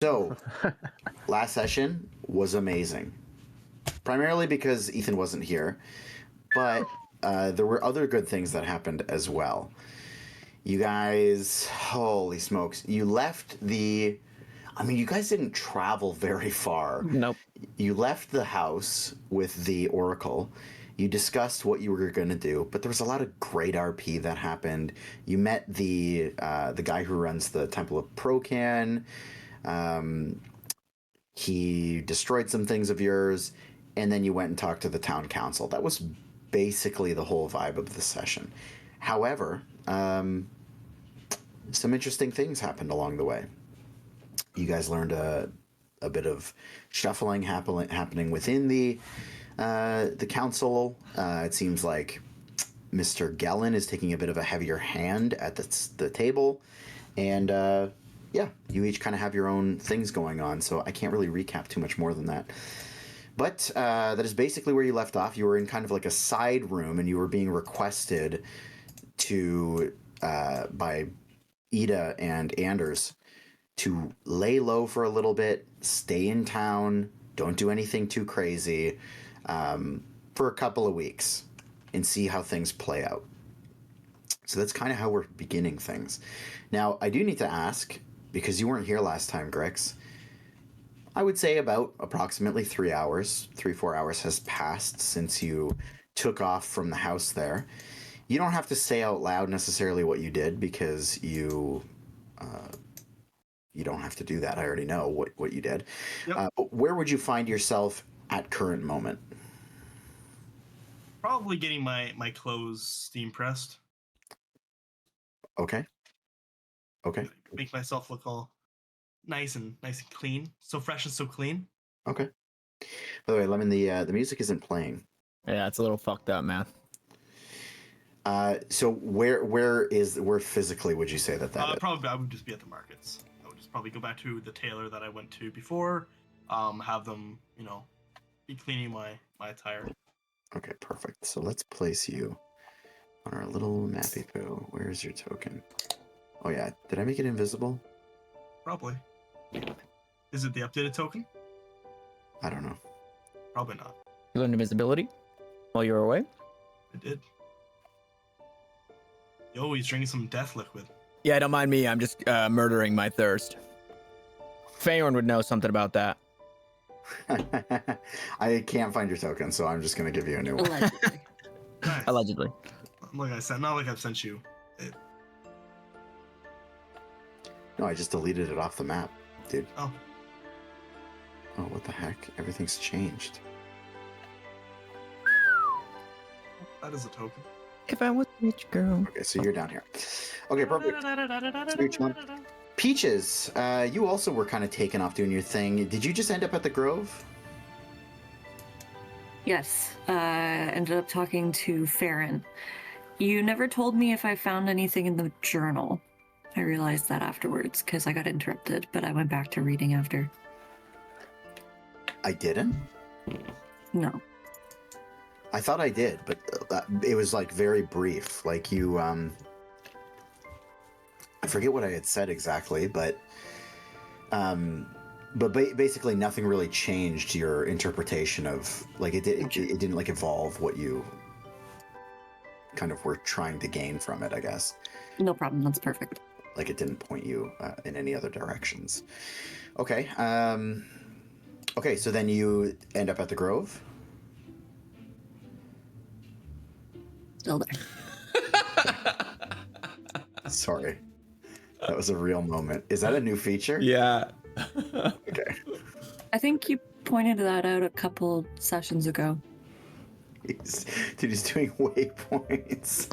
So, last session was amazing. Primarily because Ethan wasn't here, but there were other good things that happened as well. You guys, holy smokes, you left the. I mean, you guys didn't travel very far. Nope. You left the house with the Oracle. You discussed what you were going to do, but there was a lot of great RP that happened. You met the guy who runs the Temple of Procan. He destroyed some things of yours, and then you went and talked to the town council. That was basically the whole vibe of the session. However, some interesting things happened along the way. You guys learned a bit of shuffling happening within the council. It seems like Mr. Gellin is taking a bit of a heavier hand at the table, and yeah, you each kind of have your own things going on. So I can't really recap too much more than that. But that is basically where you left off. You were in kind of like a side room, and you were being requested to by Ida and Anders to lay low for a little bit, stay in town, don't do anything too crazy for a couple of weeks and see how things play out. So that's kind of how we're beginning things. Now, I do need to ask, because you weren't here last time, Grix, I would say about approximately 4 hours has passed since you took off from the house there. You don't have to say out loud necessarily what you did, because you don't have to do that. I already know what you did. Yep. But where would you find yourself at current moment? Probably getting my clothes steam pressed. Okay. Make myself look all nice and clean. So fresh and so clean. Okay. By the way, Lemon, the music isn't playing. Yeah, it's a little fucked up, man. So where physically would you say that is? Probably I would just be at the markets. I would just probably go back to the tailor that I went to before. Have them, be cleaning my attire. Okay, perfect. So let's place you on our little mappy poo. Where's your token? Oh yeah, did I make it invisible? Probably. Is it the updated token? I don't know. Probably not. You learned invisibility while you were away? I did. Yo, he's drinking some death liquid. Yeah, don't mind me. I'm just murdering my thirst. Feyorn would know something about that. I can't find your token, so I'm just going to give you a new one. Allegedly. Nice. Allegedly. Like I said, not like I've sent you. No, I just deleted it off the map, dude. Oh. Oh, what the heck? Everything's changed. That is a token. If I was a rich girl. Okay, so you're down here. Okay, perfect. Peaches, you also were kind of taken off doing your thing. Did you just end up at the Grove? Yes, ended up talking to Farron. You never told me if I found anything in the journal. I realized that afterwards because I got interrupted, but I went back to reading after. I didn't? No. I thought I did, but it was like very brief. Like you, I forget what I had said exactly, but basically nothing really changed your interpretation of, like, it didn't like evolve what you kind of were trying to gain from it, I guess. No problem. That's perfect. Like it didn't point you in any other directions. Okay. Okay, so then you end up at the Grove? Still there. Sorry. That was a real moment. Is that a new feature? Yeah. Okay. I think you pointed that out a couple sessions ago. He's doing waypoints.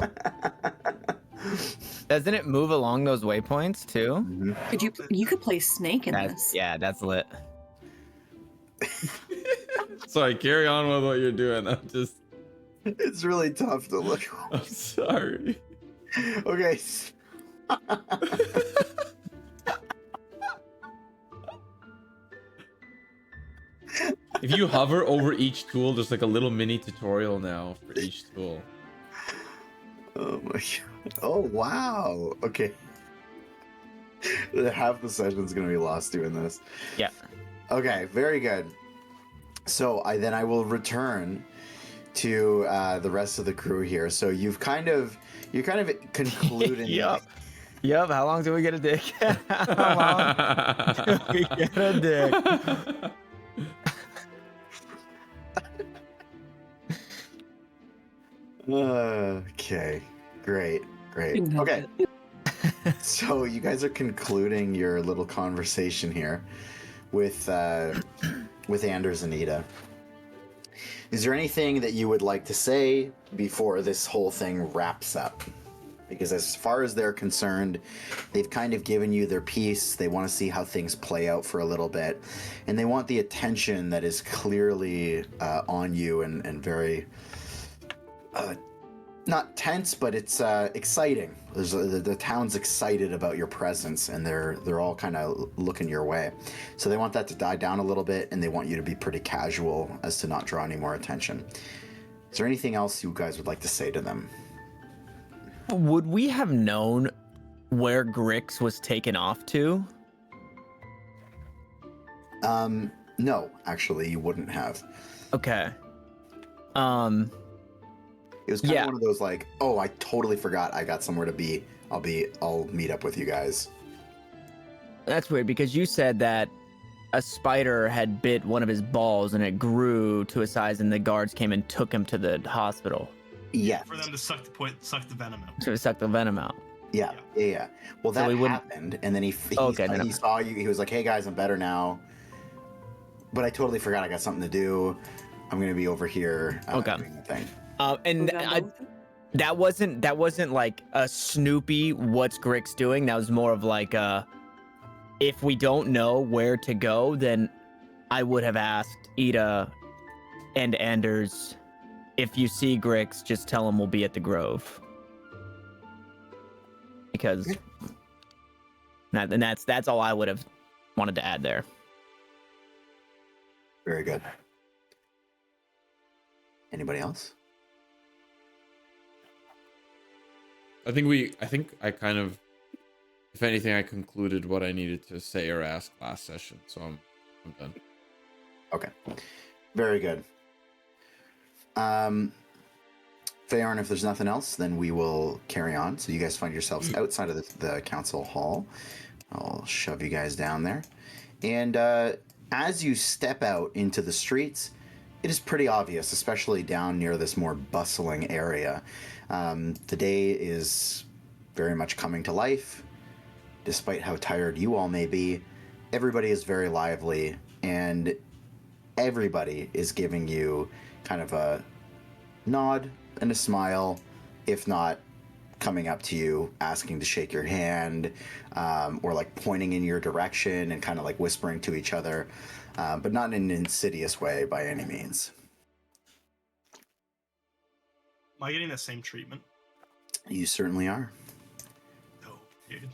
Doesn't it move along those waypoints too? Mm-hmm. You could play Snake in this. Yeah, that's lit. Sorry, carry on with what you're doing. It's really tough to look. I'm sorry. Okay. If you hover over each tool, there's like a little mini tutorial now for each tool. Oh my god. Oh wow. Okay. Half the session's gonna be lost doing this. Yeah. Okay, very good. So I will return to the rest of the crew here. So you're kind of concluding. Yep. Yep. How long do we get a dick? How long do we get a dick? Okay, great. Okay, so you guys are concluding your little conversation here with Anders and Ida. Is there anything that you would like to say before this whole thing wraps up? Because as far as they're concerned, they've kind of given you their piece. They want to see how things play out for a little bit, and they want the attention that is clearly on you and very not tense, but it's exciting. The town's excited about your presence, and they're all kind of looking your way. So they want that to die down a little bit, and they want you to be pretty casual as to not draw any more attention. Is there anything else you guys would like to say to them? Would we have known where Grix was taken off to? No, actually, you wouldn't have. Okay. It was kind of one of those like, oh, I totally forgot I got somewhere to be. I'll meet up with you guys. That's weird because you said that a spider had bit one of his balls and it grew to a size and the guards came and took him to the hospital. Yeah. For them to suck the venom out. To suck the venom out. Yeah. Well, that happened, and then he saw you. He was like, "Hey guys, I'm better now." But I totally forgot I got something to do. I'm gonna be over here doing the thing. And that wasn't like a Snoopy, what's Grix doing? That was more of like if we don't know where to go, then I would have asked Ida and Anders, if you see Grix, just tell him we'll be at the Grove. Because that's all I would have wanted to add there. Very good. Anybody else? I think I kind of, if anything, I concluded what I needed to say or ask last session, so I'm done. Okay. Very good. Feyorn, if there's nothing else, then we will carry on. So you guys find yourselves outside of the council hall. I'll shove you guys down there. And as you step out into the streets, it is pretty obvious, especially down near this more bustling area. The day is very much coming to life. Despite how tired you all may be, everybody is very lively, and everybody is giving you kind of a nod and a smile, if not coming up to you, asking to shake your hand, or like pointing in your direction and kind of like whispering to each other, but not in an insidious way by any means. Am I getting the same treatment? You certainly are. Oh, dude.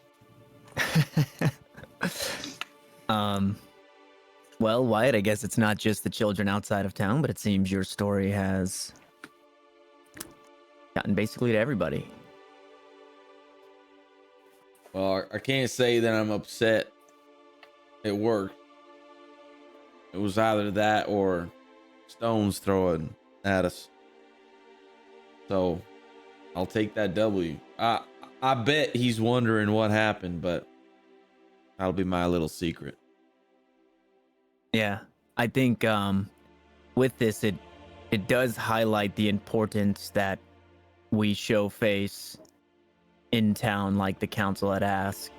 Well, Wyatt, I guess it's not just the children outside of town, but it seems your story has gotten basically to everybody. Well, I can't say that I'm upset. It worked. It was either that or stones throwing at us. So I'll take that W. I bet he's wondering what happened, but that'll be my little secret. Yeah, I think with this, it does highlight the importance that we show face in town, like the council had asked.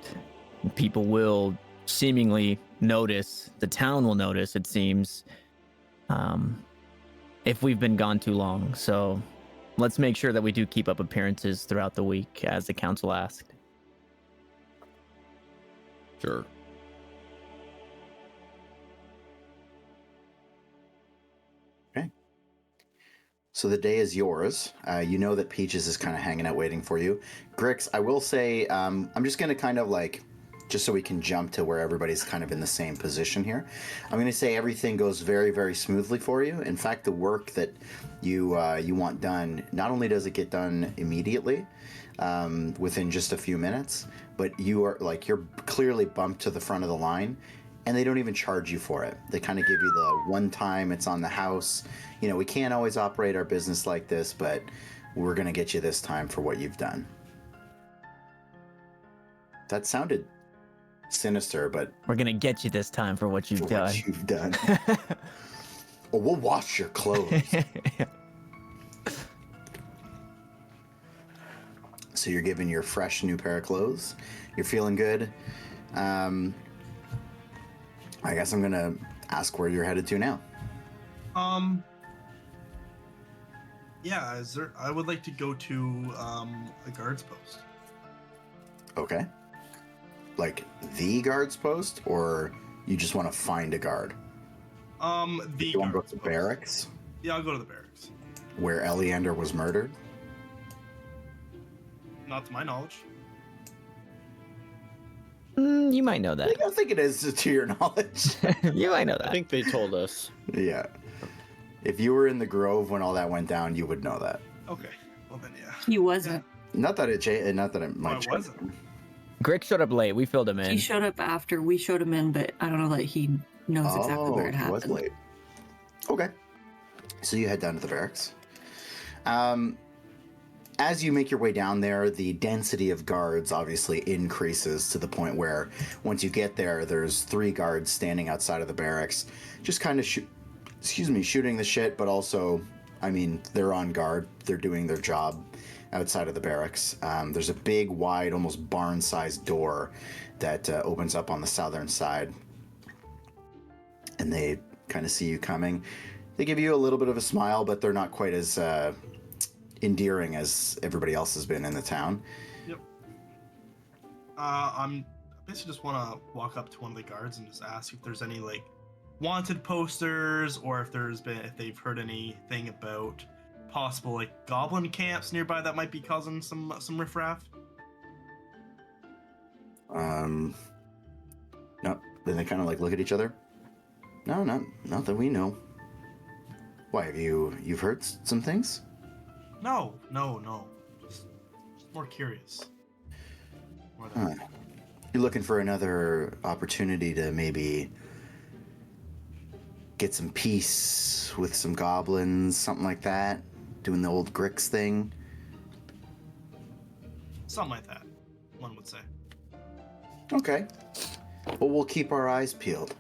People will seemingly notice, the town will notice, it seems, if we've been gone too long. So let's make sure that we do keep up appearances throughout the week, as the council asked. Sure. So the day is yours. You know that Peaches is kind of hanging out waiting for you. Grix, I will say, I'm just going to kind of like, just so we can jump to where everybody's kind of in the same position here. I'm going to say everything goes very, very smoothly for you. In fact, the work that you want done, not only does it get done immediately, within just a few minutes, but you're clearly bumped to the front of the line, and they don't even charge you for it. They kind of give you the one time, it's on the house. You know, we can't always operate our business like this, but we're going to get you this time for what you've done. That sounded sinister, but We're gonna get you this time for what you've for done. what you've done. Oh, we'll wash your clothes. So you're given your fresh new pair of clothes. You're feeling good. I guess I'm gonna ask where you're headed to now. Yeah, I would like to go to a guard's post. Okay. Like the guard's post, or you just want to find a guard? The You want to go guard's to the post. barracks Yeah, I'll go to the barracks. where Eleander was murdered? Not to my knowledge. You might know I that. think it is to your knowledge. You might know I that. think they told us. Yeah. If you were in the Grove when all that went down, you would know that. Okay. Well then, yeah. He wasn't. Not that it might Why change. wasn't? Grix showed up late. We filled him in. He showed up after we showed him in, but I don't know that he knows exactly where it he was happened. late. Okay. So you head down to the barracks. As you make your way down there, the density of guards obviously increases to the point where once you get there, there's 3 guards standing outside of the barracks, just kind of shooting the shit, but also, I mean, they're on guard. They're doing their job outside of the barracks. There's a big, wide, almost barn-sized door that opens up on the southern side. And they kind of see you coming. They give you a little bit of a smile, but they're not quite as endearing as everybody else has been in the town. Yep. I basically just want to walk up to one of the guards and just ask if there's any like wanted posters, or if they've heard anything about possible like goblin camps nearby that might be causing some riffraff. No. Then they kind of like look at each other. No, not that we know. Why, you've heard some things? No. Just more curious. More than You're looking for another opportunity to maybe get some peace with some goblins, something like that? Doing the old Grix thing? something like that, one would say. Okay. Well, we'll keep our eyes peeled.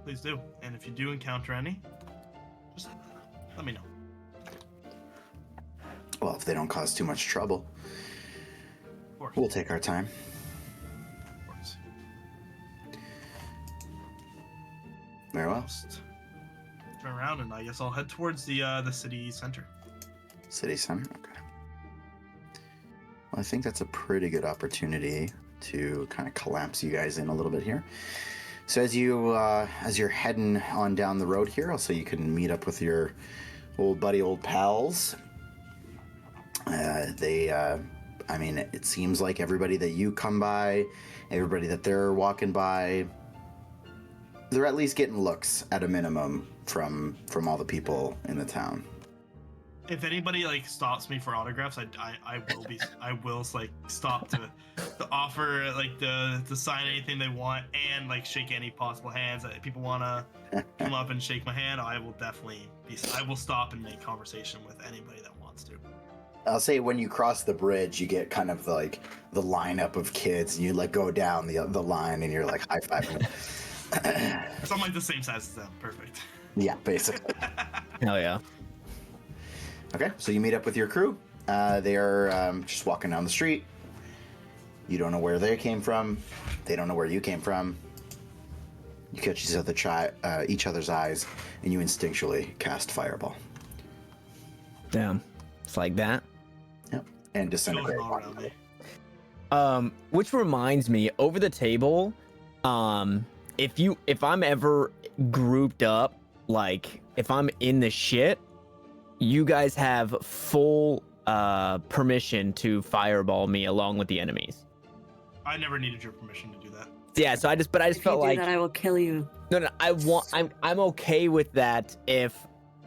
Please do. And if you do encounter any, just let me know. Well, if they don't cause too much trouble, Of course. we'll take our time. Of course. Very well. Just turn around and I guess I'll head towards the city center. City center? Okay. Well, I think that's a pretty good opportunity to kind of collapse you guys in a little bit here. So as you're heading on down the road here, so you can meet up with your old pals. I mean, it seems like everybody that you come by, everybody that they're walking by, they're at least getting looks at a minimum from all the people in the town. If anybody like stops me for autographs, I will like stop to offer like to sign anything they want and like shake any possible hands. If people wanna come up and shake my hand, I will stop and make conversation with anybody that wants to. I'll say when you cross the bridge, you get kind of like the lineup of kids, and you like go down the line, and you're like high-fiving. So I'm like the same size as them. Perfect. Yeah, basically. Hell yeah. Okay, so you meet up with your crew. They are just walking down the street. You don't know where they came from. They don't know where you came from. You catch each other's eyes, and you instinctually cast Fireball. Damn. It's like that. Yep. And Feels disintegrate. all around me. Which reminds me, over the table, if I'm ever grouped up, like if I'm in the shit, you guys have full permission to fireball me along with the enemies. I never needed your permission to do that. Yeah, so I just If felt you do like that, I will kill you. no, I'm okay with that if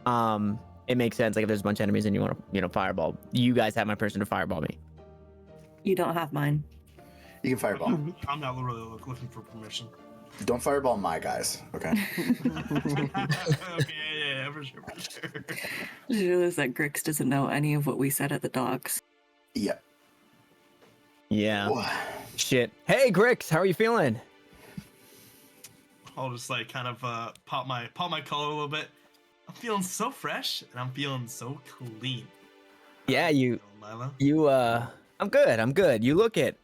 it makes sense. Like if there's a bunch of enemies and you want to fireball, you guys have my permission to fireball me. You don't have mine. You can fireball. I'm not really looking for permission. Don't fireball my guys, okay? Okay, yeah, for sure. I realize that Grix doesn't know any of what we said at the docks. Yep. Yeah. Whoa. Shit. Hey, Grix, how are you feeling? I'll just like kind of pop my collar a little bit. I'm feeling so fresh and I'm feeling so clean. Yeah, Milo. I'm good. You look it.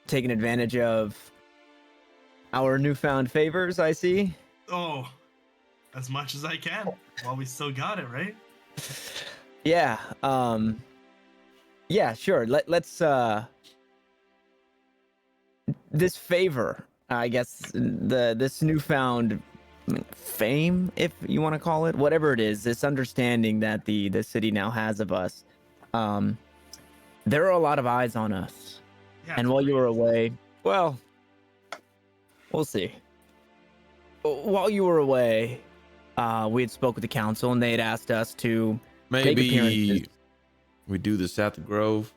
Taking advantage of our newfound favors, I see. Oh, as much as I can while we still got it, right? Yeah. Yeah, sure. Let's this favor, I guess this newfound fame, if you want to call it, whatever it is, this understanding that the city now has of us. There are a lot of eyes on us. Yeah, And it's while you great. were away, well, we'll see. While you were away, we had spoke with the council and they had asked us to make Maybe appearances. we do this at the Grove,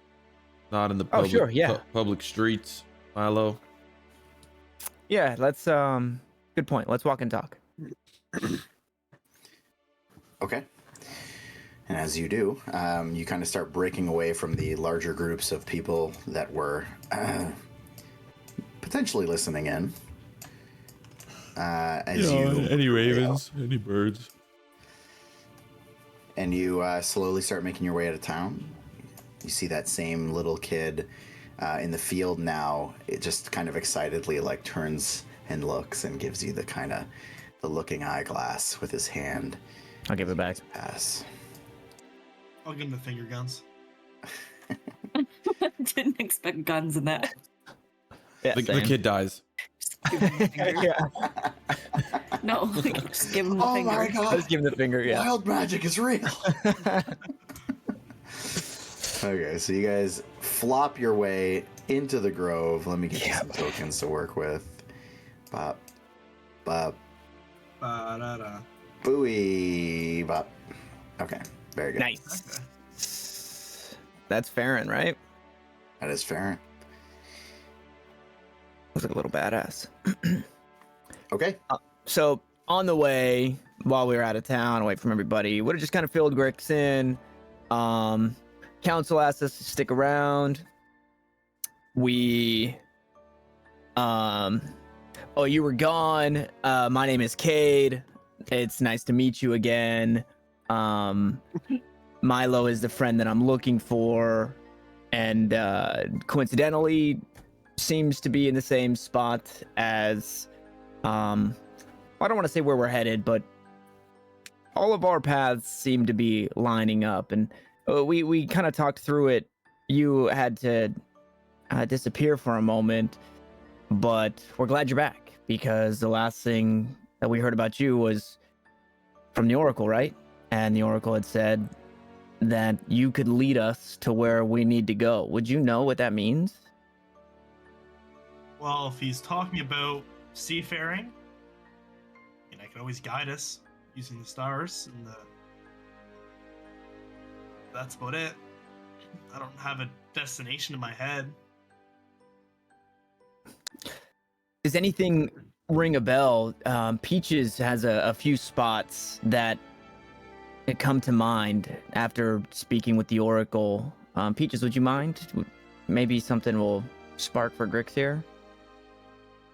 not in the public, sure, yeah. public streets, Milo. Yeah, let's good point. Let's walk and talk. Okay. And as you do, you kind of start breaking away from the larger groups of people that were potentially listening in. Any ravens, any birds. And you slowly start making your way out of town. You see that same little kid in the field now. It just kind of excitedly like turns and looks and gives you the kind of the looking eyeglass with his hand. I'll give it back. Pass. I'll give him the finger guns. Didn't expect guns in that. Yeah, The same. kid dies. Just give him the finger. Yeah, No, like, just give him the Oh finger. my god! let's give him the finger. Yeah. Wild magic is real. Okay, so you guys flop your way into the grove. Let me get you some tokens to work with. Bop, bop, Ba-da-da. booey, bop. Okay, very good. Nice. That's Feyorn, right? That is fair. Looks like a little badass. Okay. So on the way, while we were out of town, away from everybody, would have just kind of filled Grix in. Council asked us to stick around. We, oh, you were gone. My name is Cade. It's nice to meet you again. Milo is the friend that I'm looking for, and coincidentally, seems to be in the same spot as, I don't want to say where we're headed, but all of our paths seem to be lining up, and we kind of talked through it. You had to disappear for a moment, but we're glad you're back, because the last thing that we heard about you was from the Oracle, right? And the Oracle had said that you could lead us to where we need to go. Would you know what that means? Well, if he's talking about seafaring, I can always guide us using the stars, and that's about it. I don't have a destination in my head. Does anything ring a bell? Peaches has a few spots that come to mind after speaking with the Oracle. Peaches, would you mind? Maybe something will spark for Grix here.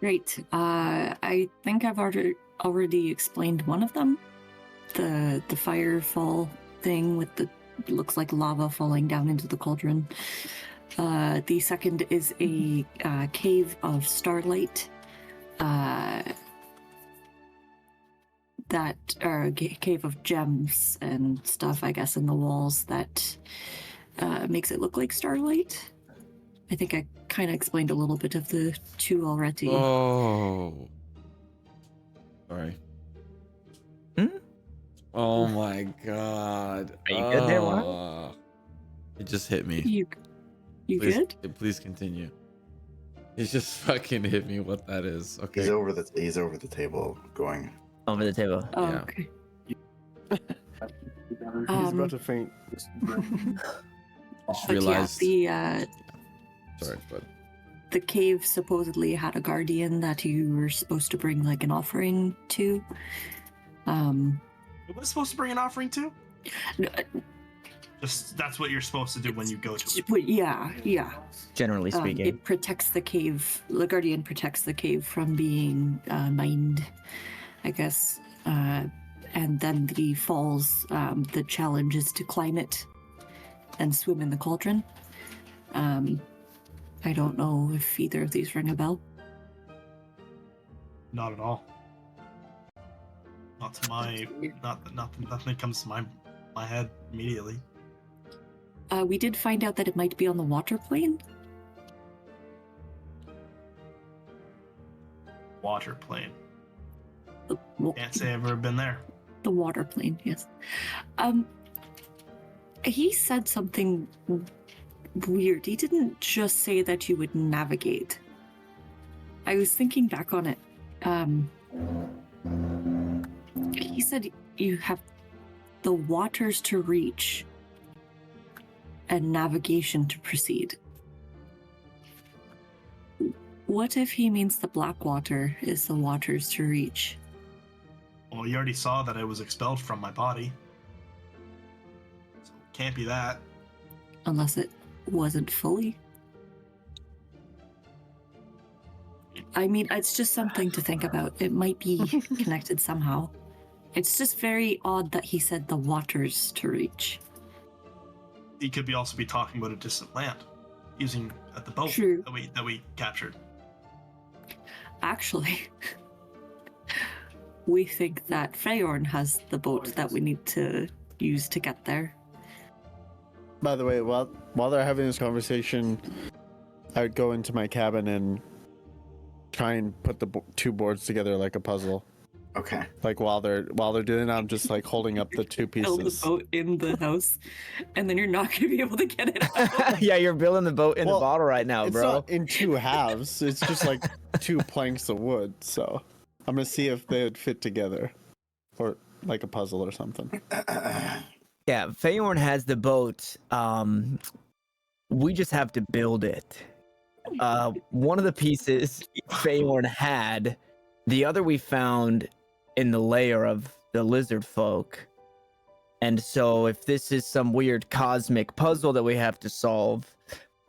Great. I think I've already explained one of them. The firefall thing with the looks like lava falling down into the cauldron. The second is a cave of starlight. Cave of gems and stuff, I guess, in the walls that makes it look like starlight. I think I kind of explained a little bit of the two already. Oh. Sorry. Hmm? Oh my god. Are you good there, Wyatt? It just hit me. You Please, good? please continue. It just fucking hit me what that is. Okay. He's over the table going. Over the table. Oh, Yeah. okay. He's about to faint. I just But realized. yeah, Sorry, but The cave supposedly had a guardian that you were supposed to bring like an offering to. It was supposed to bring an offering to? No, Just that's what you're supposed to do when you go to it. but yeah. Generally speaking. It protects the cave. The guardian protects the cave from being mined, I guess. And then the falls, the challenge is to climb it and swim in the cauldron. I don't know if either of these ring a bell. Not at all. Not to my, nothing comes to my head immediately. We did find out that it might be on the water plane. Water plane. The, Can't say I've ever been there. the water plane, yes. He said something weird. He didn't just say that you would navigate. I was thinking back on it. He said you have the waters to reach and navigation to proceed. What if he means the black water is the waters to reach? Well, you already saw that I was expelled from my body. So can't be that. Unless it wasn't fully. I mean, it's just something to think about. It might be connected somehow. It's just very odd that he said the waters to reach. He could also be talking about a distant land, using the boat True. that we captured. Actually, we think that Feyorn has the boat that we need to use to get there. By the way, while they're having this conversation, I would go into my cabin and try and put the two boards together like a puzzle. Okay. Like while they're doing it, I'm just like holding up the two Build the pieces. boat in the house, and then you're not going to be able to get it out. Yeah, you're building the boat in Well, the bottle right now, It's bro. not in two halves. It's just like two planks of wood. So I'm gonna see if they would fit together, or like a puzzle or something. Yeah, Feyorn has the boat. We just have to build it. One of the pieces Feyorn had, the other we found in the lair of the lizard folk. And so if this is some weird cosmic puzzle that we have to solve,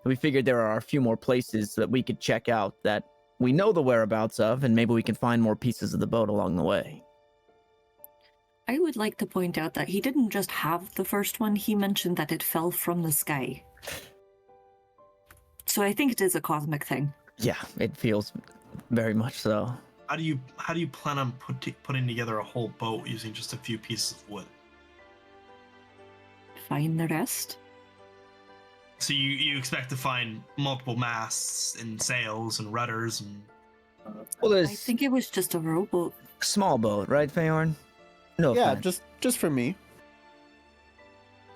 we figured there are a few more places that we could check out that we know the whereabouts of, and maybe we can find more pieces of the boat along the way. I would like to point out that he didn't just have the first one, he mentioned that it fell from the sky. So I think it is a cosmic thing. Yeah, it feels very much so. How do you plan on putting together a whole boat using just a few pieces of wood? Find the rest? So you expect to find multiple masts and sails and rudders and Well, I there's think it was just a rowboat. small boat, right, Feyorn? No Yeah, offense. just for me.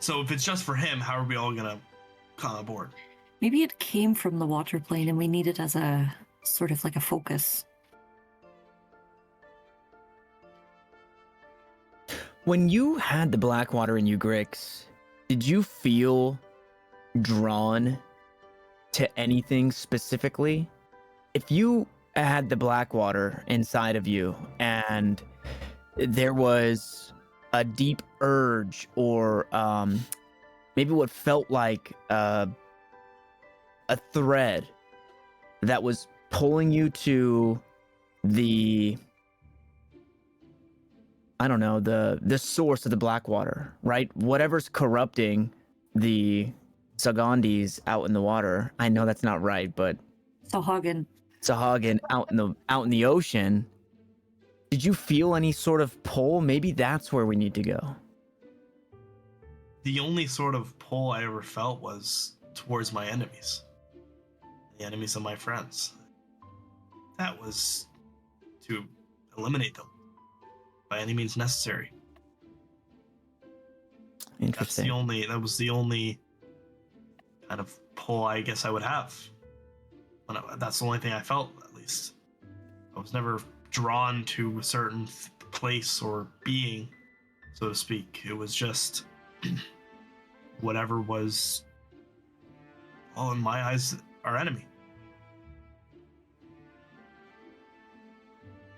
so if it's just for him, how are we all gonna come aboard? Maybe it came from the water plane and we need it as a sort of like a focus. When you had the Blackwater in you, Grix, did you feel drawn to anything specifically? If you had the Blackwater inside of you and there was a deep urge or maybe what felt like a thread that was pulling you to the, I don't know, the source of the Blackwater, right? Whatever's corrupting the Sagandis out in the water. I know that's not right, but Sahuagin. Sahuagin out in the ocean. Did you feel any sort of pull? Maybe that's where we need to go. The only sort of pull I ever felt was towards my enemies. The enemies of my friends. That was to eliminate them by any means necessary. Interesting. That was the only kind of pull I guess I would have. That's the only thing I felt, at least. I was never drawn to a certain place or being, so to speak. It was just whatever was, well, in my eyes, our enemy.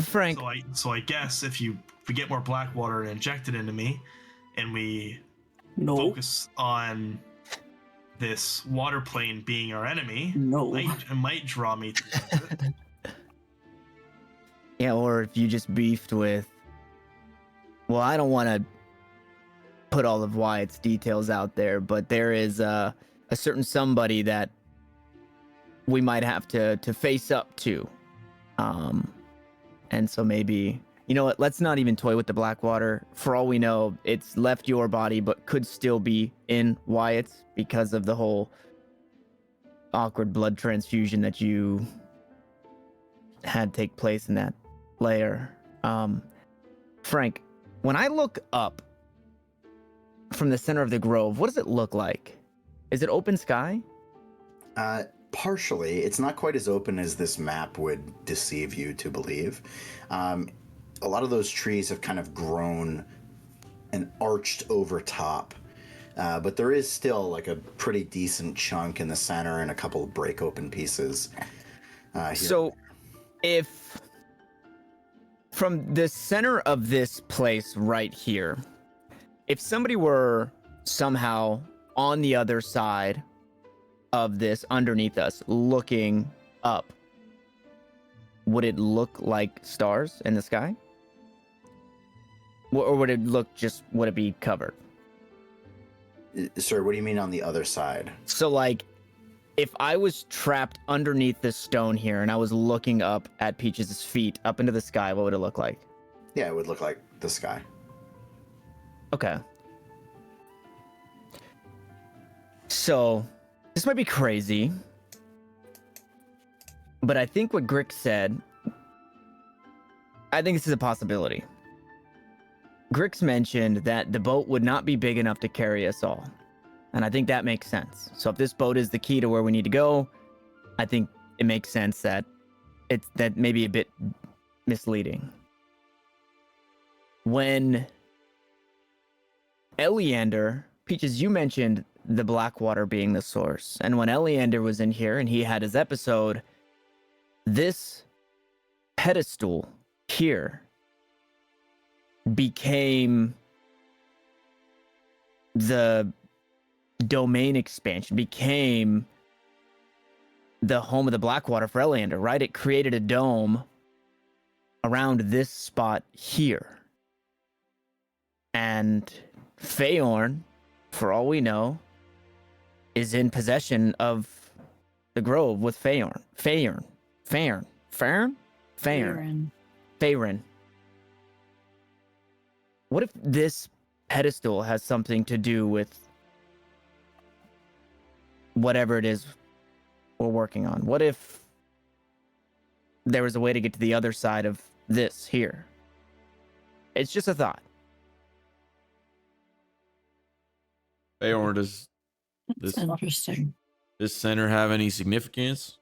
Frank, So I guess if we get more black water and inject it into me, and we No. focus on this water plane being our enemy, No. it might draw me towards it. yeah, or if you just beefed with. Well, I don't want to put all of Wyatt's details out there, but there is a certain somebody that we might have to face up to. And so maybe, you know what, let's not even toy with the black water. For all we know, it's left your body, but could still be in Wyatt's because of the whole awkward blood transfusion that you had take place in that layer. Frank, when I look up from the center of the grove, what does it look like? Is it open sky? Partially. It's not quite as open as this map would deceive you to believe. A lot of those trees have kind of grown and arched over top. But there is still like a pretty decent chunk in the center and a couple of break open pieces. So if from the center of this place right here, if somebody were somehow on the other side of this underneath us looking up, would it look like stars in the sky? Or would it be covered? Sorry, what do you mean on the other side? So like, if I was trapped underneath this stone here and I was looking up at Peaches' feet up into the sky, what would it look like? Yeah, it would look like the sky. Okay. So, this might be crazy, but I think what Grix said, I think this is a possibility. Grix mentioned that the boat would not be big enough to carry us all. And I think that makes sense. So if this boat is the key to where we need to go, I think it makes sense that that may be a bit misleading. When Eleander, Peaches, you mentioned the Blackwater being the source. And when Eleander was in here and he had his episode, this pedestal here became the domain expansion, became the home of the Blackwater for Eleander, right? It created a dome around this spot here. And Feyorn, for all we know, is in possession of the grove with Feyorn. What if this pedestal has something to do with whatever it is we're working on? What if there was a way to get to the other side of this here? It's just a thought. Feyorn, does That's interesting. this center have any significance?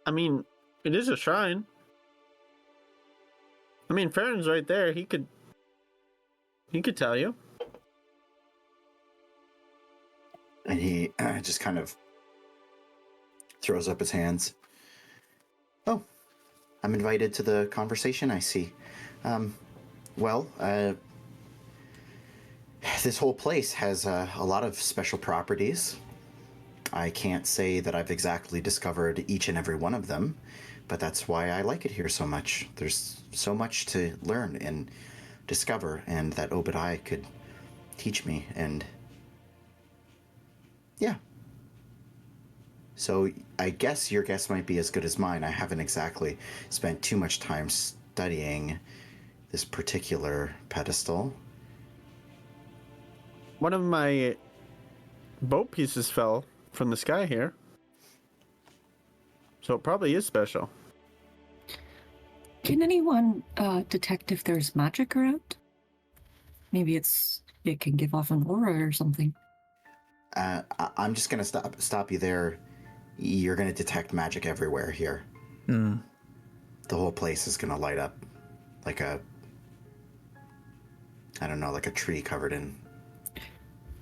I mean, it is a shrine. I mean, Farron's right there. He could tell you. And he just kind of throws up his hands. Oh, I'm invited to the conversation, I see. This whole place has a lot of special properties. I can't say that I've exactly discovered each and every one of them, but that's why I like it here so much. There's so much to learn and discover, and that Obadiah could teach me, and yeah. So I guess your guess might be as good as mine. I haven't exactly spent too much time studying this particular pedestal. One of my boat pieces fell from the sky here. So it probably is special. Can anyone detect if there's magic around? Maybe it can give off an aura or something. I'm just gonna stop you there. You're gonna detect magic everywhere here. Hmm. The whole place is gonna light up like a tree covered in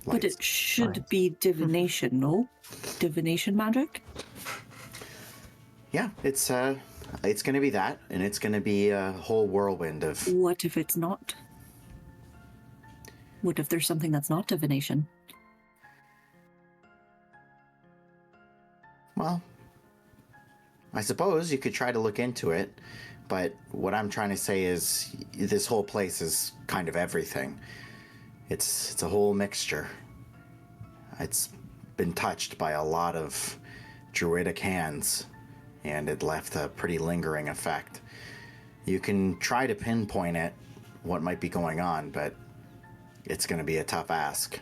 But lights. it should Lights. be divination, no? Divination magic? Yeah, it's going to be that, and it's going to be a whole whirlwind of. What if it's not? What if there's something that's not divination? Well, I suppose you could try to look into it, but what I'm trying to say is this whole place is kind of everything. It's a whole mixture. It's been touched by a lot of druidic hands, and it left a pretty lingering effect. You can try to pinpoint it, what might be going on, but it's going to be a tough ask.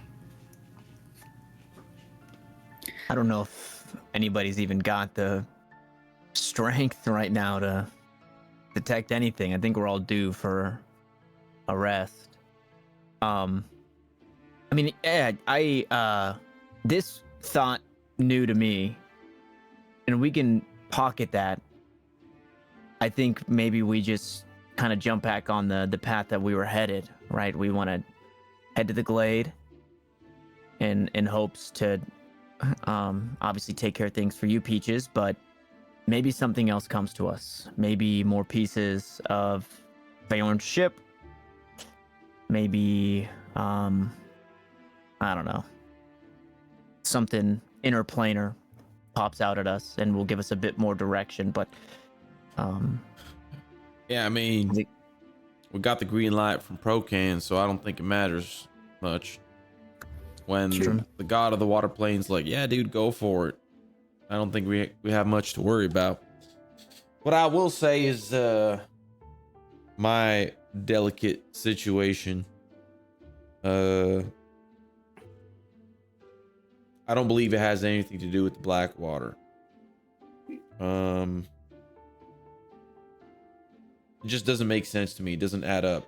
I don't know if anybody's even got the strength right now to detect anything. I think we're all due for a rest. I mean, yeah, this thought new to me, and we can pocket that. I think maybe we just kind of jump back on the path that we were headed, right? We want to head to the glade in hopes to obviously take care of things for you, Peaches, but maybe something else comes to us. Maybe more pieces of Feyorn's ship. Maybe, I don't know. Something interplanar pops out at us and will give us a bit more direction, but Yeah, I mean, we got the green light from Procan, so I don't think it matters much. When True. the god of the water plane's like, yeah, dude, go for it. I don't think we have much to worry about. What I will say is my delicate situation. I don't believe it has anything to do with the black water. It just doesn't make sense to me. It doesn't add up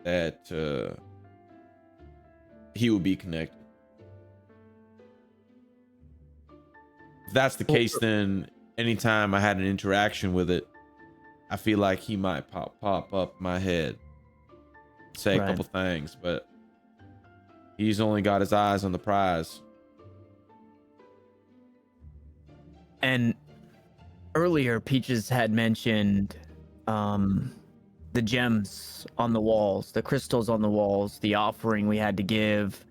that he would be connected. If that's the case, then anytime I had an interaction with it, I feel like he might pop up my head, say a Right. couple things, but he's only got his eyes on the prize. And earlier, Peaches had mentioned the gems on the walls, the crystals on the walls, the offering we had to give.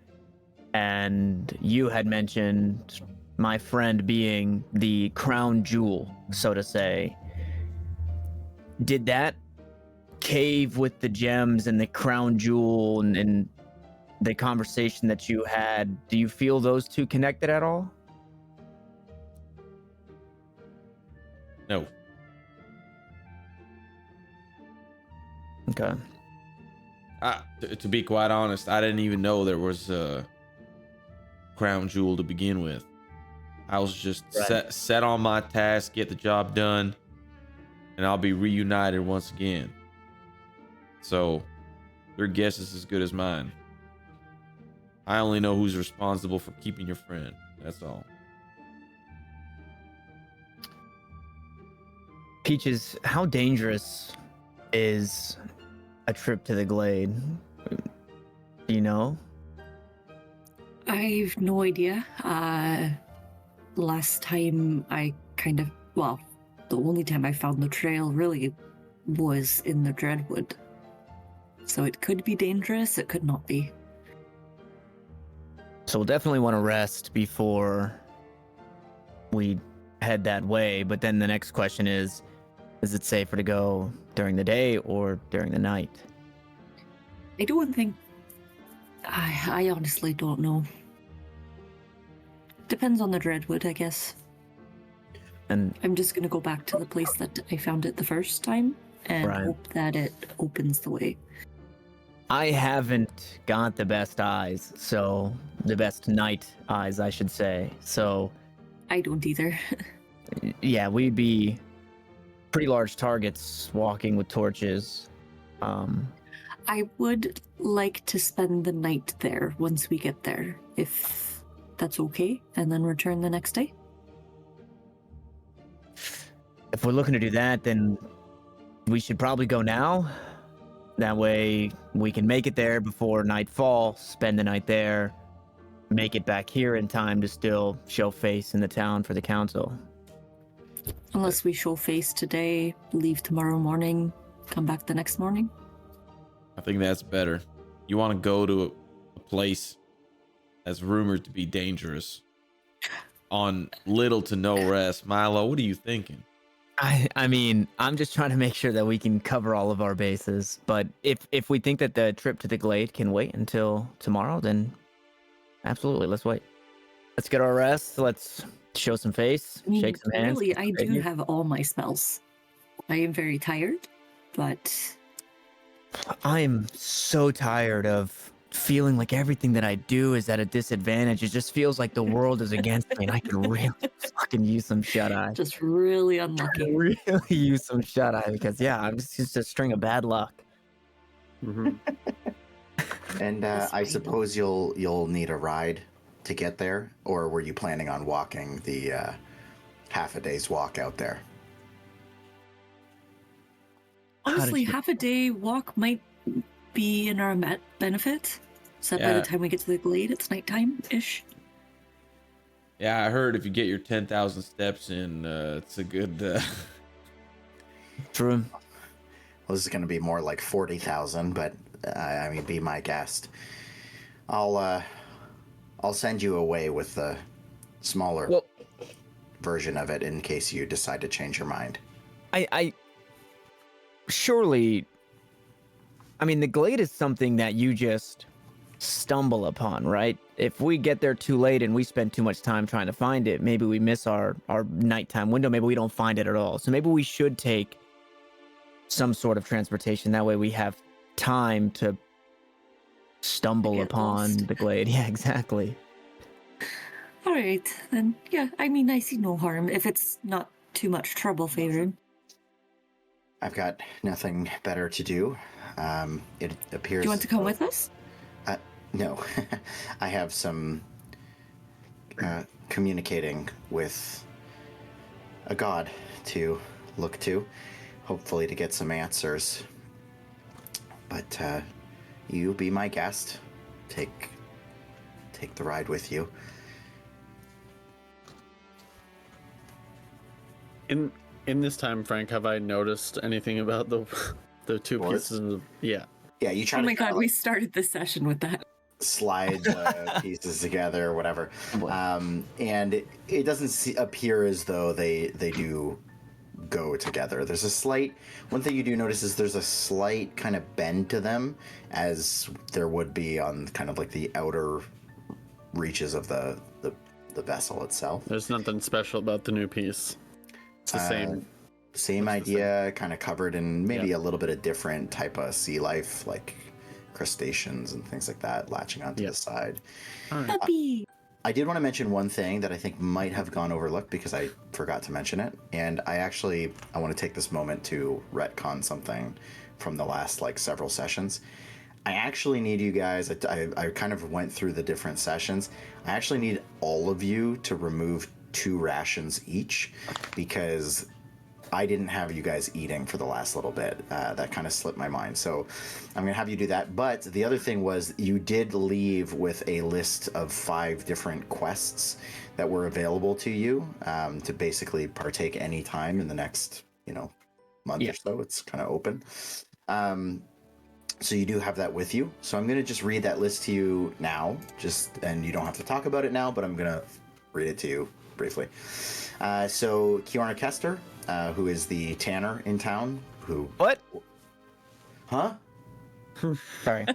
And you had mentioned my friend being the crown jewel, so to say. Did that cave with the gems and the crown jewel and the conversation that you had, do you feel those two connected at all? No. Okay. To be quite honest, I didn't even know there was a crown jewel to begin with. I was just Right. set on my task, get the job done, and I'll be reunited once again. So your guess is as good as mine. I only know who's responsible for keeping your friend. That's all. Peaches, how dangerous is a trip to the glade? Do you know? I've no idea. Last time I the only time I found the trail really was in the Dreadwood. So it could be dangerous, it could not be. So we'll definitely want to rest before we head that way. But then the next question is it safer to go during the day or during the night? I don't think. I honestly don't know. Depends on the Dreadwood, I guess. And I'm just gonna go back to the place that I found it the first time and Right. hope that it opens the way. I haven't got the best eyes, so the best night eyes, I should say. So I don't either. yeah, we'd be pretty large targets walking with torches. I would like to spend the night there once we get there, if that's okay, and then return the next day. If we're looking to do that, then we should probably go now. That way we can make it there before nightfall, spend the night there, make it back here in time to still show face in the town for the council. Unless we show face today, leave tomorrow morning, come back the next morning. I think that's better. You want to go to a place that's rumored to be dangerous on little to no rest. Milo, what are you thinking? I mean, I'm just trying to make sure that we can cover all of our bases. But if we think that the trip to the Glade can wait until tomorrow, then absolutely, let's wait. Let's get our rest. Let's show some face, I mean, shake some hands. really, I do have all my spells. I am very tired, but I am so tired of feeling like everything that I do is at a disadvantage. It just feels like the world is against me, and I could really fucking use some shut eye. just really unlucky. Really use some shut eye because I'm just a string of bad luck. Mm-hmm. And That's I fine. suppose you'll need a ride to get there, or were you planning on walking the half a day's walk out there? Honestly, you- half a day walk might be in our benefit. So by Yeah. the time we get to the Glade, it's nighttime-ish. Yeah, I heard if you get your 10,000 steps in, it's a good. True. Well, this is going to be more like 40,000, but I mean, be my guest. I'll send you away with the smaller Well, version of it in case you decide to change your mind. I surely, I mean, the Glade is something that you just stumble upon, right? If we get there too late and we spend too much time trying to find it, maybe we miss our nighttime window. Maybe we don't find it at all. So maybe we should take some sort of transportation. That way we have time to stumble get upon lost. the Glade. Yeah, exactly. All right, then. Yeah, I mean, I see no harm if it's not too much trouble, Feyorn. I've got nothing better to do. It appears. Do you want to come with us? No. I have some communicating with a god to look to, hopefully to get some answers. But you be my guest. Take the ride with you. In this time, Frank, have I noticed anything about the two Boards? pieces of yeah? Yeah, you try Oh to my kinda, god, we started the session with that. slide the pieces together or whatever. And it doesn't appear as though they do go together. There's a slight, one thing you do notice is there's a slight kind of bend to them, as there would be on kind of like the outer reaches of the vessel itself. There's nothing special about the new piece. It's the same. Same Looks the idea, kind of covered in maybe Yeah. a little bit of different type of sea life, like crustaceans and things like that, latching onto Yeah. the side. All right. Puppy! I did want to mention one thing that I think might have gone overlooked because I forgot to mention it, and I want to take this moment to retcon something from the last like several sessions. I actually need you guys. I kind of went through the different sessions. I actually need all of you to remove 2 rations each, because I didn't have you guys eating for the last little bit. That kind of slipped my mind. So I'm going to have you do that. But the other thing was you did leave with a list of 5 different quests that were available to you to basically partake any time in the next, month Yeah. or so. It's kind of open. So you do have that with you. So I'm going to just read that list to you now. And you don't have to talk about it now, but I'm going to read it to you briefly. So Kiorna Kester, who is the tanner in town, What? Huh? Sorry.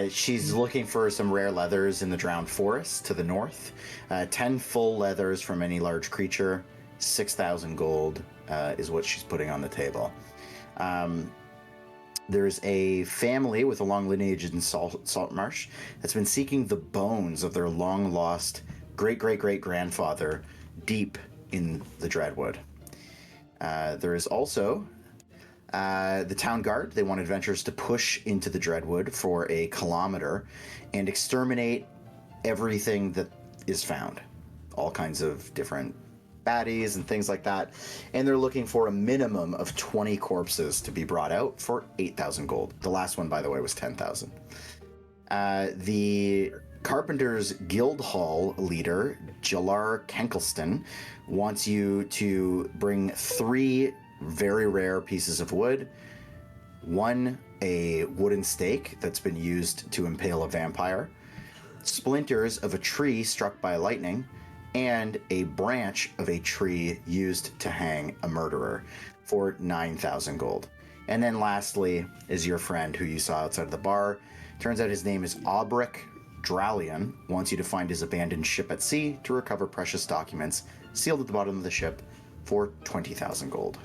She's looking for some rare leathers in the drowned forest to the north. 10 full leathers from any large creature. 6,000 gold is what she's putting on the table. There's a family with a long lineage in Saltmarsh that's been seeking the bones of their long-lost great-great-great-grandfather deep in the Dreadwood. There is also the town guard. They want adventurers to push into the Dreadwood for 1 kilometer and exterminate everything that is found. All kinds of different baddies and things like that. And they're looking for a minimum of 20 corpses to be brought out for 8,000 gold. The last one, by the way, was 10,000. The Carpenters Guild Hall leader, Jalar Kenkelston, wants you to bring 3 very rare pieces of wood. 1, a wooden stake that's been used to impale a vampire, splinters of a tree struck by lightning, and a branch of a tree used to hang a murderer for 9,000 gold. And then lastly is your friend who you saw outside of the bar. Turns out his name is Aubric Dralion, wants you to find his abandoned ship at sea to recover precious documents sealed at the bottom of the ship for 20,000 gold.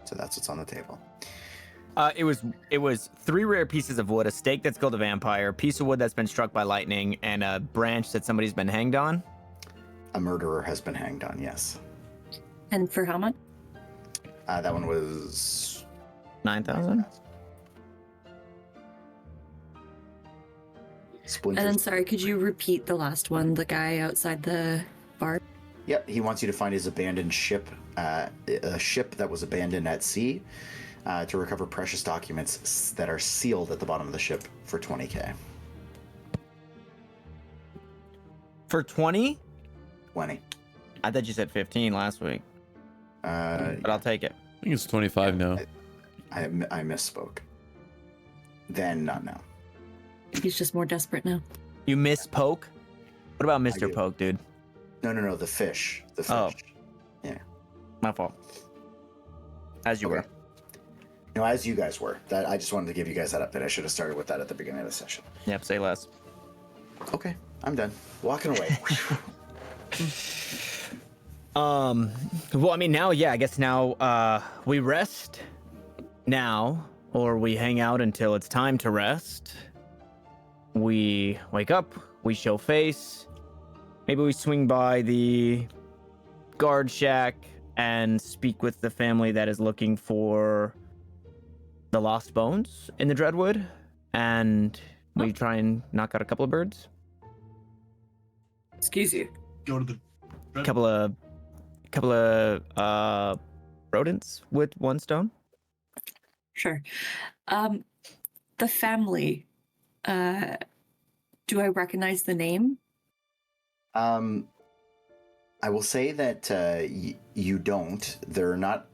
So that's what's on the table. It was 3 rare pieces of wood, a stake that's killed a vampire, a piece of wood that's been struck by lightning, and a branch that somebody's been hanged on. A murderer has been hanged on, yes. And for how much? That one was 9,000. Splinters. And then, sorry, could you repeat the last one? The guy outside the bar? Yep, he wants you to find his abandoned ship, a ship that was abandoned at sea, to recover precious documents that are sealed at the bottom of the ship for 20k. For 20? 20. I thought you said 15 last week, but I'll take it. I think it's 25 now. I misspoke. Then, not now. He's just more desperate now. You miss Poke? What about Mr. do. Poke, dude? No, the fish. The fish. Oh. Yeah. My fault. As you Okay. were. No, as you guys were. That I just wanted to give you guys that update. I should have started with that at the beginning of the session. Yep, say less. Okay, I'm done. Walking away. Well, I mean, now, yeah, I guess now, we rest now, or we hang out until it's time to rest. We wake up, we show face, maybe we swing by the guard shack and speak with the family that is looking for the lost bones in the Dreadwood, and we try and knock out a couple of birds. Excuse you. Go to the. A couple of rodents with 1 stone. Sure. The family. Do I recognize the name? I will say that you don't. They're not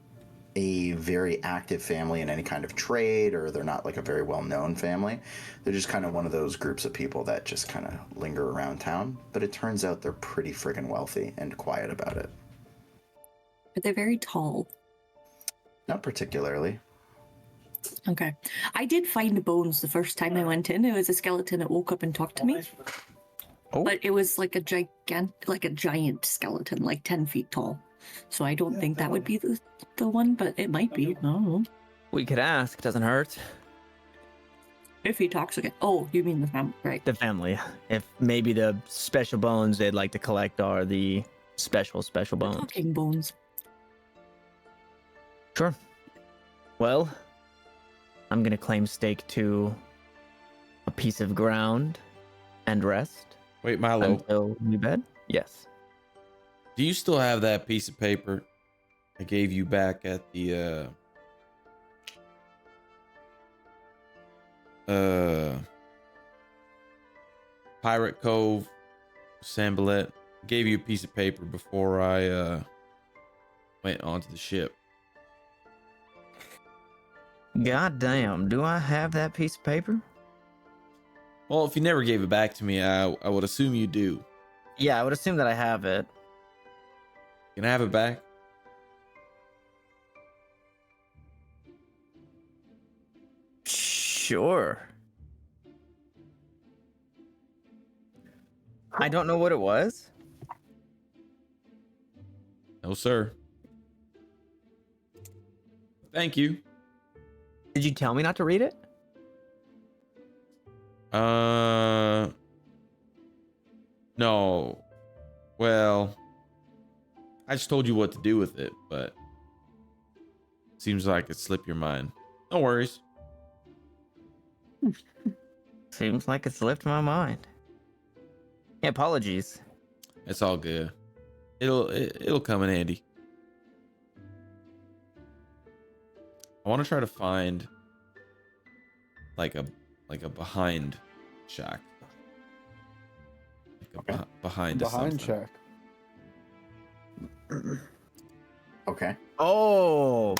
a very active family in any kind of trade, or they're not like a very well-known family. They're just kind of one of those groups of people that just kind of linger around town. But it turns out they're pretty friggin' wealthy and quiet about it. Are they very tall? Not particularly. Okay. I did find bones the first time I went in. It was a skeleton that woke up and talked to me. Oh. But it was like a giant skeleton, like 10 feet tall. So I don't think that would be the one, but it might be. I don't know. We could ask, doesn't hurt. If he talks again. Oh, you mean the family, right? The family. If maybe the special bones they'd like to collect are the special bones. Talking bones. Sure. Well, I'm gonna claim stake to a piece of ground and rest Wait, Milo, until we bed. Yes. do you still have that piece of paper I gave you back at the Pirate Cove, Sambalet? Gave you a piece of paper before I went onto the ship. God damn, do I have that piece of paper? Well, if you never gave it back to me, I would assume you do. Yeah, I would assume that I have it. Can I have it back? Sure. I don't know what it was. No, sir. Thank you. Did you tell me not to read it? No. Well, I just told you what to do with it, but seems like it slipped your mind. No worries. Seems like it slipped my mind. Yeah, apologies. It's all good. It'll come in handy. I want to try to find like a behind shack. Like a behind Behind something. check. Okay. Oh,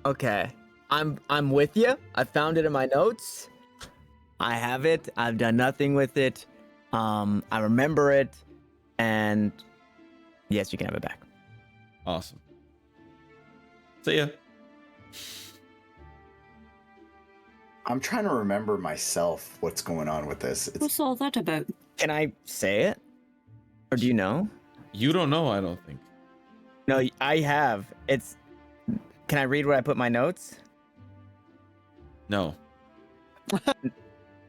okay. I'm with you. I found it in my notes. I have it. I've done nothing with it. I remember it, and yes, you can have it back. Awesome. See ya. I'm trying to remember myself what's going on with this. It's What's all that about? Can I say it, or do you know? You don't know, I don't think. No, I have. It's. Can I read where I put my notes? No.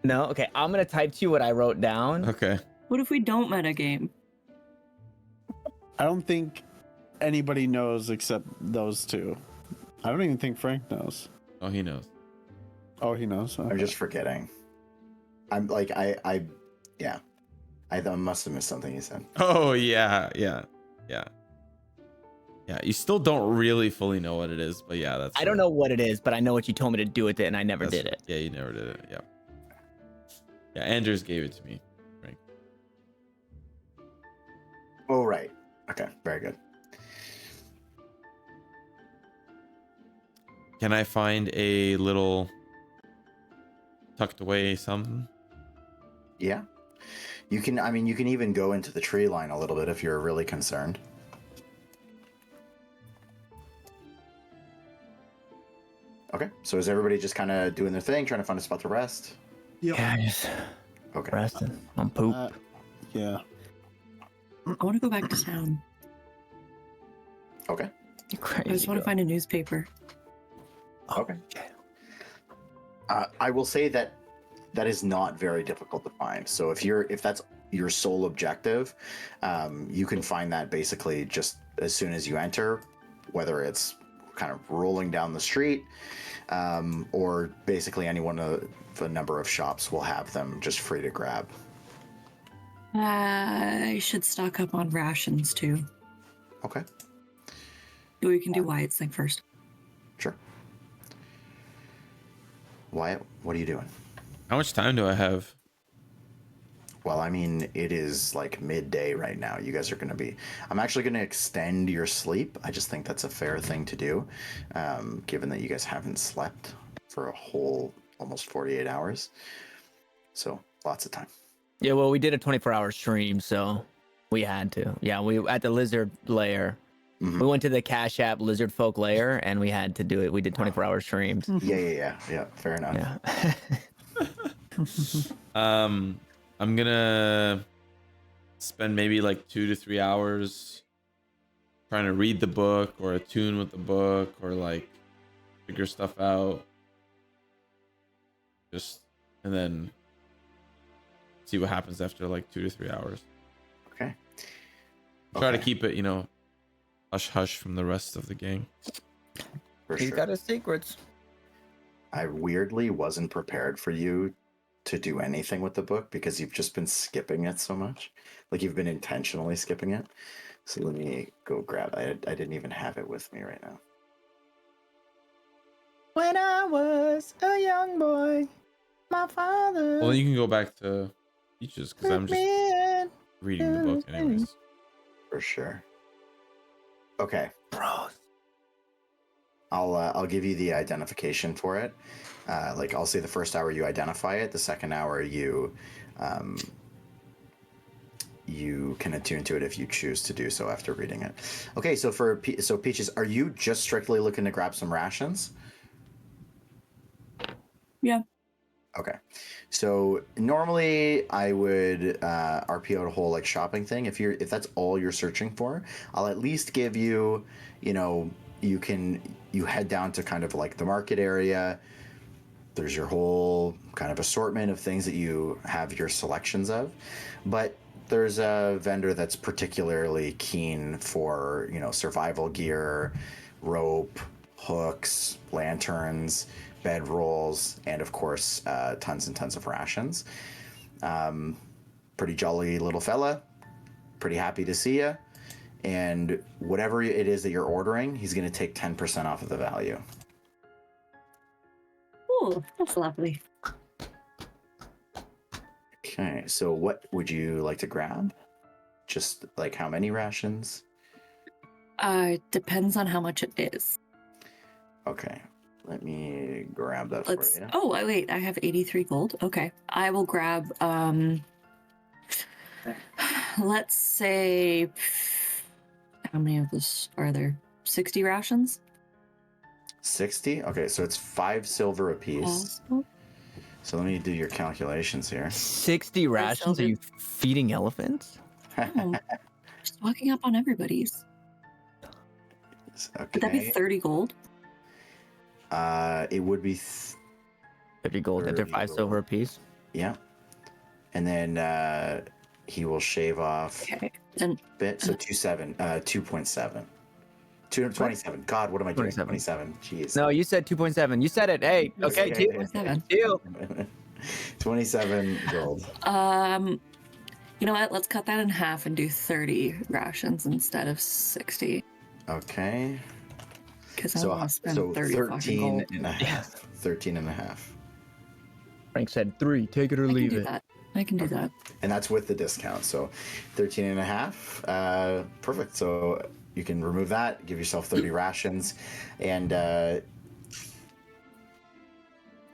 No. Okay, I'm gonna type to you what I wrote down. Okay. What if we don't metagame? I don't think anybody knows except those two. I don't even think Frank knows. Oh, he knows. Oh, he knows. I'm Okay. just forgetting. I'm like yeah. I must have missed something you said. Oh yeah. You still don't really fully know what it is, but yeah, that's. I don't know what it is, but I know what you told me to do with it, and I never did it. Yeah, you never did it. Yeah. Yeah, Andrews gave it to me. Right. Oh right. Okay. Very good. Can I find a little tucked away something? Yeah. You can. I mean, you can even go into the tree line a little bit if you're really concerned. Okay. So is everybody just kind of doing their thing, trying to find a spot to rest? Yeah, just Okay. resting on poop. Yeah. I want to go back to town. Okay. Crazy I just want to girl. find a newspaper. Okay. I will say that is not very difficult to find. So if that's your sole objective, you can find that basically just as soon as you enter, whether it's kind of rolling down the street, or basically any one of the number of shops will have them just free to grab. I should stock up on rations too. Okay. We can do Wyatt's thing first. Sure. Wyatt, what are you doing? How much time do I have? Well, I mean, it is like midday right now. You guys are going to be... I'm actually going to extend your sleep. I just think that's a fair thing to do, given that you guys haven't slept for a whole almost 48 hours. So, lots of time. Yeah, well, we did a 24-hour stream, so we had to. Yeah, we at the lizard lair. Mhm. We went to the Cash App lizard folk lair, and we had to do it. We did 24-hour streams. Yeah. Fair enough. Yeah. I'm gonna spend maybe like 2 to 3 hours trying to read the book or attune with the book or like figure stuff out. And then see what happens after like 2 to 3 hours. Okay. Try to Okay. keep it, hush hush from the rest of the gang. For He's sure. got his secrets. I weirdly wasn't prepared for you to do anything with the book because you've just been skipping it so much. Like you've been intentionally skipping it. So let me go grab it. I didn't even have it with me right now. When I was a young boy, my father. Well, then you can go back to teachers because I'm just reading the book anyways. For sure. Okay. Bros. I'll give you the identification for it. Like I'll say the first hour you identify it, the second hour you can attune to it if you choose to do so after reading it. Okay, so so Peaches, are you just strictly looking to grab some rations? Yeah. Okay, so normally I would RPO the whole like shopping thing. If that's all you're searching for, I'll at least give you, you head down to kind of like the market area. There's your whole kind of assortment of things that you have your selections of, but there's a vendor that's particularly keen for survival gear, rope, hooks, lanterns, bed rolls, and of course tons and tons of rations. Pretty jolly little fella. pretty happy to see you. And whatever it is that you're ordering, he's going to take 10% off of the value. Oh, that's lovely. Okay, so what would you like to grab? Just like how many rations? Depends on how much it is. Okay, let me grab that for you. Oh, wait, I have 83 gold. Okay, I will grab. Let's say, how many of this are there? 60 rations. 60. Okay, so it's 5 silver apiece. Awesome. So let me do your calculations here. 60 rations? Are you feeding elephants? Oh, just walking up on everybody's. Okay. Would that be 30 gold? It would be 50 gold after 5 gold. silver apiece. Yeah. And then he will shave off Okay. Then a bit. So 2.7. 227. God, what am I doing? 27. Jeez. No, you said 2.7. You said it. Hey, okay, Okay. 2.7. deal. 27 gold. You know what? Let's cut that in half and do 30 rations instead of 60. Okay. Because I So, want to spend so 30 fucking 13 gold. and a half. 13 and a half. Frank said 3. Take it or leave it. I can do that. And that's with the discount. So 13 and a half. Perfect. So you can remove that, give yourself 30 rations. And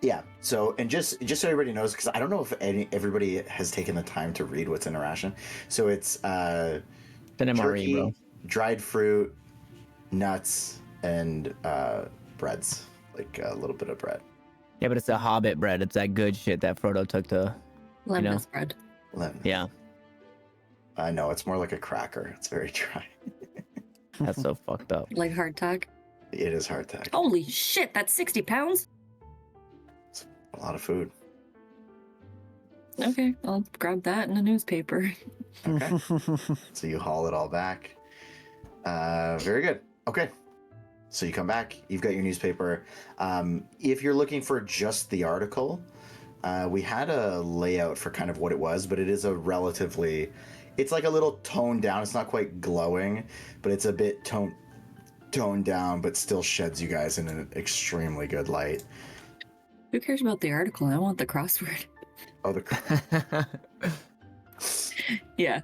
yeah. So, and just so everybody knows, because I don't know if everybody has taken the time to read what's in a ration. So it's An MRE, turkey, bro. dried fruit, nuts, and breads. Like a little bit of bread. Yeah, but it's a Hobbit bread. It's that good shit that Frodo took to. Lemon bread. Lemon. Yeah, I know, it's more like a cracker. It's very dry. that's so fucked up. Like hardtack. It is hardtack. Holy shit, that's 60 pounds? It's a lot of food. Okay, I'll grab that in a newspaper. Okay. So you haul it all back. Very good. Okay. So you come back, you've got your newspaper. If you're looking for just the article, we had a layout for kind of what it was, but it is a relatively, it's like a little toned down. It's not quite glowing, but it's a bit toned down, but still sheds you guys in an extremely good light. Who cares about the article? I want the crossword. Oh, Yeah,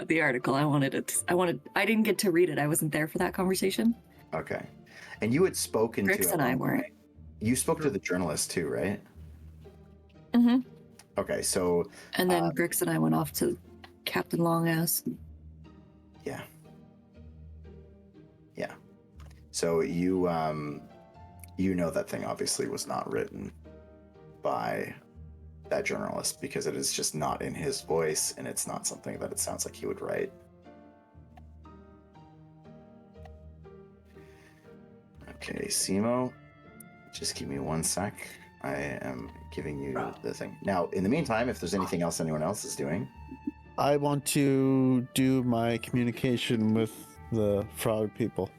the article. I wanted it. I didn't get to read it. I wasn't there for that conversation. okay. And you had spoken Grix to and I weren't. You spoke to the journalist too, right? Mm-hmm. Okay, so And then Grix and I went off to Captain Longass. yeah. So you know that thing obviously was not written by that journalist because it is just not in his voice and it's not something that it sounds like he would write. Okay, Simo, just give me 1 sec. I am giving you the thing. Now, in the meantime, if there's anything else anyone else is doing. I want to do my communication with the frog people.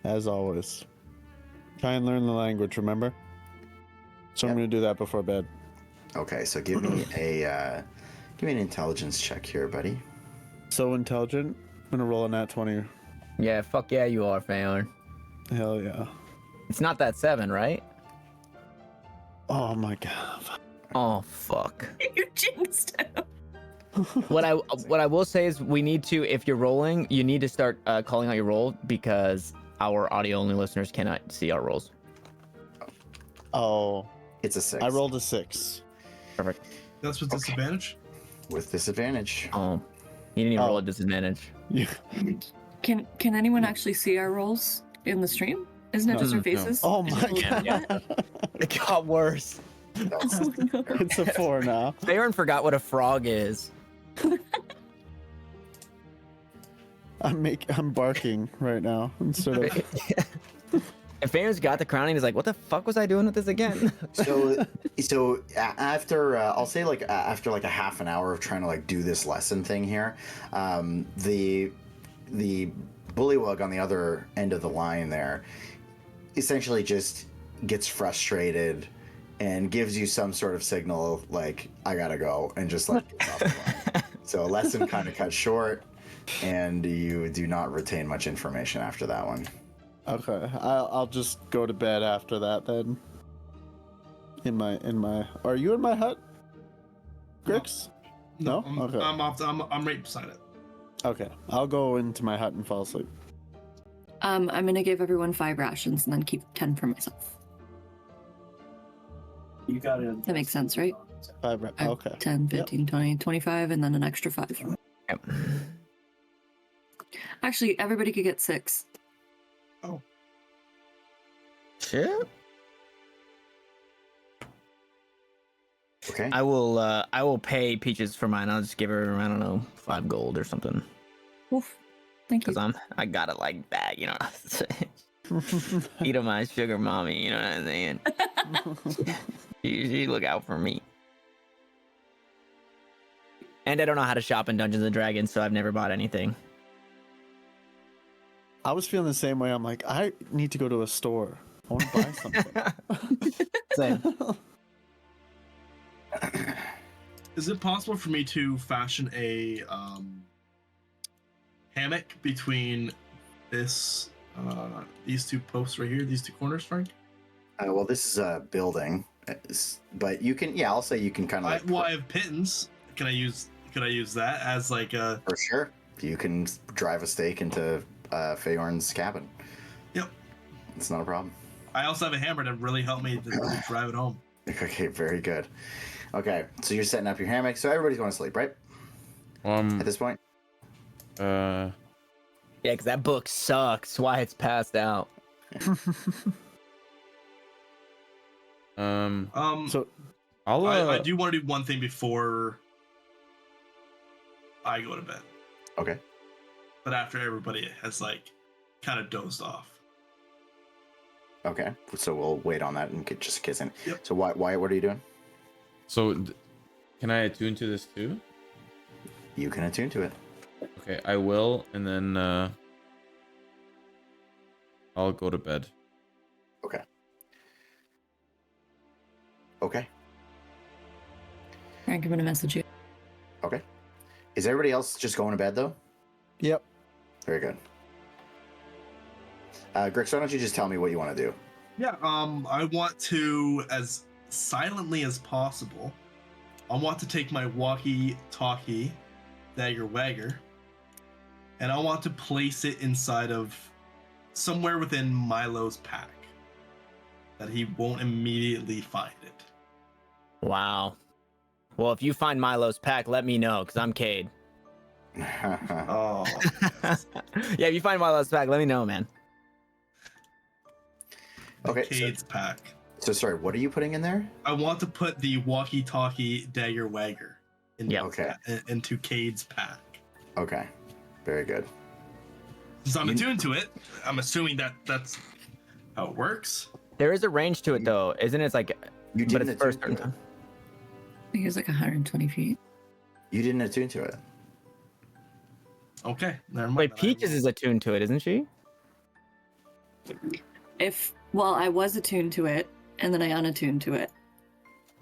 As always. Try and learn the language, remember? So I'm going to do that before bed. Okay, so give me an intelligence check here, buddy. So intelligent. I'm going to roll a nat 20. Yeah, fuck yeah, you are, Feyorn. Hell yeah. It's not that 7, right? Oh my god. Oh fuck. You jinxed him. What I will say is we need to, if you're rolling, you need to start calling out your roll because our audio only listeners cannot see our rolls. Oh. It's a 6. I rolled a 6. Perfect. That's with disadvantage. With disadvantage. Oh, you didn't even roll Oh. a disadvantage. Yeah. Can anyone actually see our rolls in the stream? Isn't it just our faces? Oh my god. Yeah. It got worse. That's, Oh, no. It's a 4 now. Feyorn forgot what a frog is. I'm barking right now instead of And Feyorn's got the crown and he's like, what the fuck was I doing with this again? so after I'll say like after like a half an hour of trying to like do this lesson thing here, the bullywug on the other end of the line there essentially just gets frustrated and gives you some sort of signal like I gotta go and just like gets off the line. So a lesson kind of cut short, and you do not retain much information after that one. Okay, I'll just go to bed after that then. In my. Are you in my hut, Grix? No? Okay. I'm right beside it. Okay, I'll go into my hut and fall asleep. I'm gonna give everyone 5 rations and then keep 10 for myself. You got it. That makes sense, right? 5 okay. 10, 15, 20, 25, and then an extra 5. Yep. Actually, everybody could get 6. Oh. Shit. Okay. I will pay Peaches for mine. I'll just give her, I don't know, 5 gold or something. Oof. Thank you. Because I got it like that, you know what I'm saying? Eat of my sugar mommy, you know what I'm saying? she look out for me. And I don't know how to shop in Dungeons and Dragons, so I've never bought anything. I was feeling the same way. I'm like, I need to go to a store. I want to buy something. Same. Is it possible for me to fashion a hammock between these 2 posts right here, these 2 corners, Frank? Well, this is a building, but you can. Yeah, I'll say you can kind of. I have pittance. Can I use that as like a? For sure, you can drive a stake into Feyorn's cabin. Yep, it's not a problem. I also have a hammer to really help me to really drive it home. Okay, very good. Okay, so you're setting up your hammock. So everybody's going to sleep, right? At this point. Yeah, because that book sucks. Wyatt's passed out. So I'll I do want to do one thing before I go to bed. Okay. But after everybody has like kind of dozed off. Okay, so we'll wait on that and just kiss in. Yep. So Wyatt, what are you doing? So, can I attune to this too? You can attune to it. Okay, I will, and then I'll go to bed. Okay. Okay. Frank, I'm gonna message you. Okay. Is everybody else just going to bed though? Yep. Very good. Grix, why don't you just tell me what you want to do? Yeah, I want to, as silently as possible, I want to take my walkie-talkie dagger wagger, and I want to place it inside of somewhere within Milo's pack, that he won't immediately find it. Wow. Well, if you find Milo's pack, let me know, because I'm Cade. Oh. Yeah, if you find Milo's pack, let me know, man. Okay. Cade's pack. So sorry, what are you putting in there? I want to put the walkie-talkie dagger wagger into Cade's pack. Okay. Very good. Since I'm attuned to it, I'm assuming that's how it works. There is a range to it, though, isn't it? It's like, You but didn't it's first attune to it. I think it's like 120 feet. You didn't attune to it. Okay, never mind. Wait, Peaches is attuned to it, isn't she? I was attuned to it, and then I unattuned to it.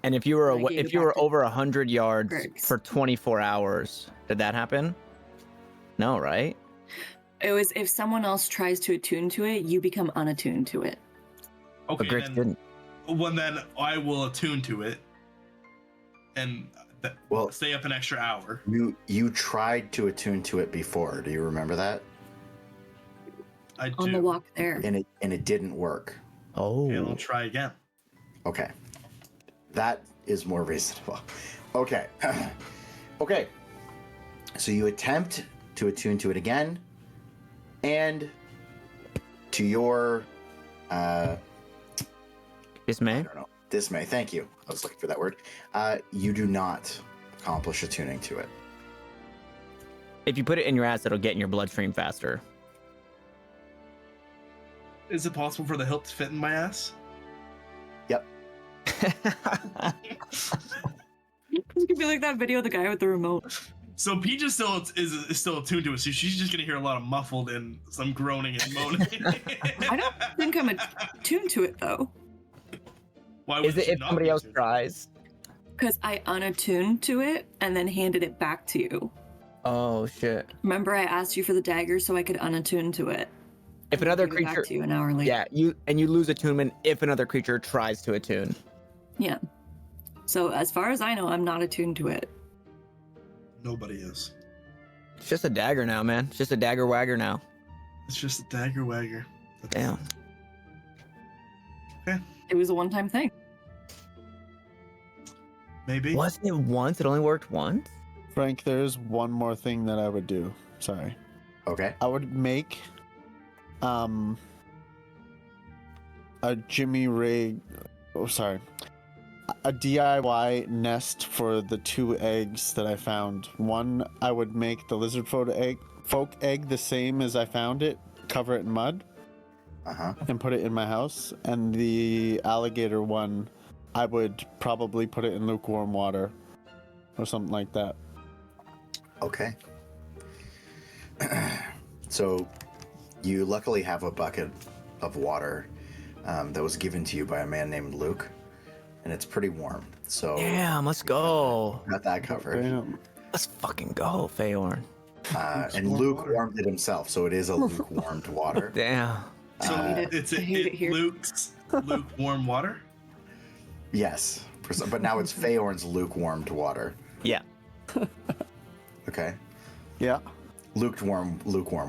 And if you were I gave if it you back were to over 100 yards Grix. for 24 hours, did that happen? No, right? It was if someone else tries to attune to it, you become unattuned to it. Okay, But Grix then, didn't. well, then I will attune to it and stay up an extra hour. You tried to attune to it before. Do you remember that? I do. On the walk there. And it didn't work. Oh. And I'll try again. Okay. That is more reasonable. Okay. Okay. So you attempt to attune to it again, and to your Dismay? I don't know. Dismay, thank you. I was looking for that word. You do not accomplish attuning to it. If you put it in your ass, it'll get in your bloodstream faster. Is it possible for the hilt to fit in my ass? Yep. It could be like that video of the guy with the remote. So Peach is still attuned to it, so she's just gonna hear a lot of muffled and some groaning and moaning. I don't think I'm attuned to it though. Why would Is it she if not somebody be else attuned? tries? Because I unattuned to it and then handed it back to you. Oh shit. Remember, I asked you for the dagger so I could unattune to it. If And I another gave it back creature, to you an hour later. yeah, you lose attunement if another creature tries to attune. Yeah. So as far as I know, I'm not attuned to it. Nobody is. It's just a dagger now, man. It's just a dagger wagger now. It's just a dagger wagger. Damn. It was a one-time thing. Maybe. Wasn't it once? It only worked once? Frank, there is one more thing that I would do. Sorry. Okay. I would make a Jimmy Rig a DIY nest for the 2 eggs that I found. One, I would make the lizard folk egg the same as I found it, cover it in mud, and put it in my house. And the alligator one, I would probably put it in lukewarm water or something like that. Okay. So you luckily have a bucket of water that was given to you by a man named Luke, and it's pretty warm. So Damn, let's go. got that covered. Bam. Let's fucking go, Feyorn. And Luke warmed it himself, so it is a lukewarmed water. Damn. So hate it. it's I hate it here. Luke's lukewarm water. Yes, but now it's Feyorn's lukewarmed water. Yeah. Okay, Yeah. lukewarm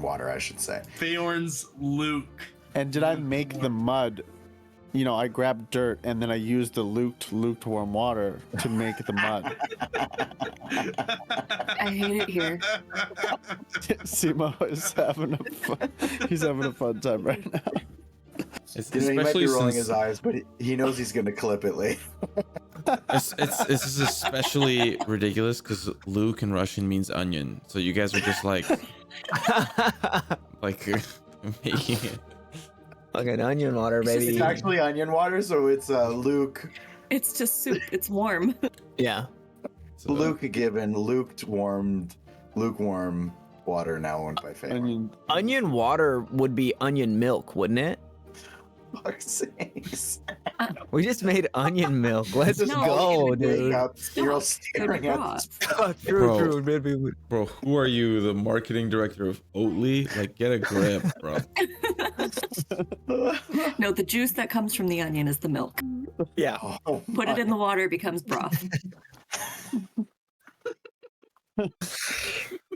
water, I should say. Feyorn's Luke. And did I make the mud? You know, I grabbed dirt and then I used the lukewarm water to make the mud. I hate it here. Simo is having a fun. He's having a fun time right now. It's You know, he might be especially rolling since his eyes, but he knows he's going to clip it later. this is especially ridiculous because Luke in Russian means onion. So you guys are just like making it. Fucking onion water, It's baby. actually onion water, so it's Luke. It's just soup. It's warm. Yeah. So, Luke given lukewarm water now owned by I Feyorn. mean, Onion water would be onion milk, wouldn't it? Fuck's sakes. We just made onion milk. Let's Just No, go, wake dude. up, you're all Good staring at broth. True, Bro. maybe. bro, who are you, the marketing director of Oatly? Like, get a grip, bro. No, the juice that comes from the onion is the milk. Yeah. Oh, Put it in the water, it becomes broth.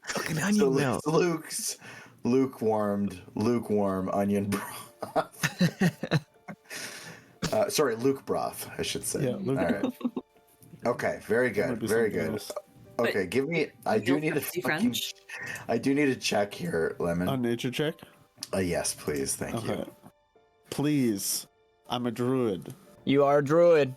Fucking so onion milk. it's Luke's lukewarm onion broth. Sorry, Luke broth, I should say. Yeah, Luke All right. Okay, very might good, be very something good. else. Okay, give me. I do need a fancy fucking. French? I do need a check here, Lemon. A nature check? Yes, please, thank Okay. you. Please. I'm a druid. You are a druid.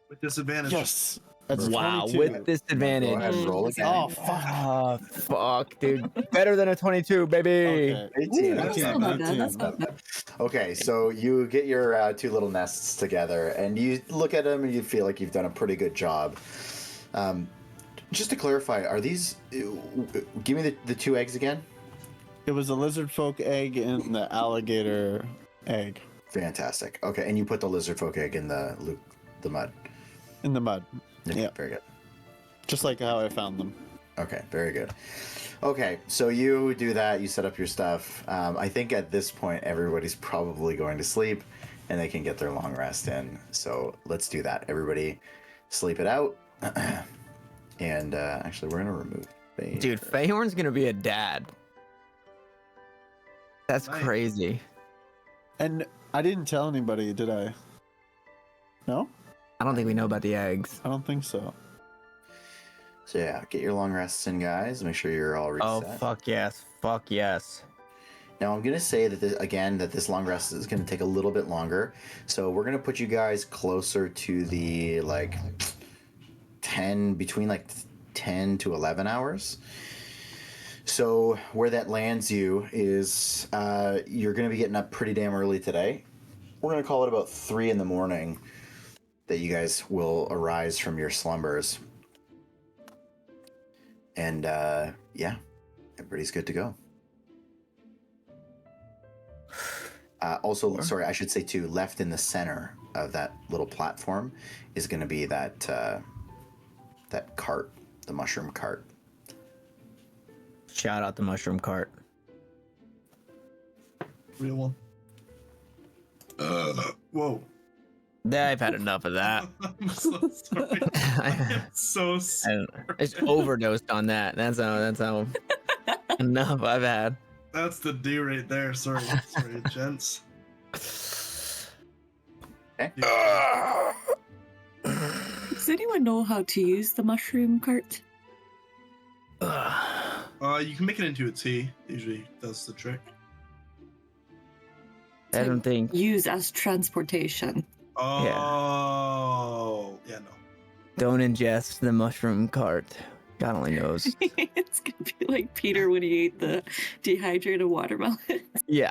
With disadvantage. Yes. That's Wow, 22. with Go disadvantage. ahead and roll again. Oh, fuck. Oh, fuck, dude. Better than a 22, baby. Okay. 18. That's still not bad. That's not bad. Okay, so you get your 2 little nests together, and you look at them, and you feel like you've done a pretty good job. Just to clarify, are these? Give me the 2 eggs again. It was a lizard folk egg and the alligator egg Fantastic. Okay, and you put the lizard folk egg in the mud. in the mud. Okay, Yeah. very good. Just like how I found them. Okay, very good. Okay, so you do that, you set up your stuff. I think at this point, everybody's probably going to sleep and they can get their long rest in. So let's do that. Everybody sleep it out. And actually, we're going to remove Faye. Dude, Feyorn's gonna be a dad. That's Nice. crazy. And I didn't tell anybody, did I? No? I don't think we know about the eggs. I don't think so. So yeah, get your long rests in, guys. Make sure you're all reset. Oh, fuck yes. Fuck yes. Now I'm gonna say that this long rest is gonna take a little bit longer. So we're gonna put you guys closer to the between 10 to 11 hours. So where that lands you is you're gonna be getting up pretty damn early today. We're gonna call it about 3 in the morning that you guys will arise from your slumbers. And yeah, everybody's good to go. Also, sorry, I should say too, left in the center of that little platform is going to be that that cart, the mushroom cart. Shout out the mushroom cart. Real one. Whoa. I've had enough of that. I'm so sorry. I'm so sorry. I just overdosed on that. That's how enough I've had. That's the D right there. Sorry, gents. Okay. Does anyone know how to use the mushroom cart? You can make it into a tea. Usually does the trick. I don't think. Use as transportation. Oh, yeah, no. Don't ingest the mushroom cart. God only knows. It's gonna be like Peter when he ate the dehydrated watermelon. Yeah.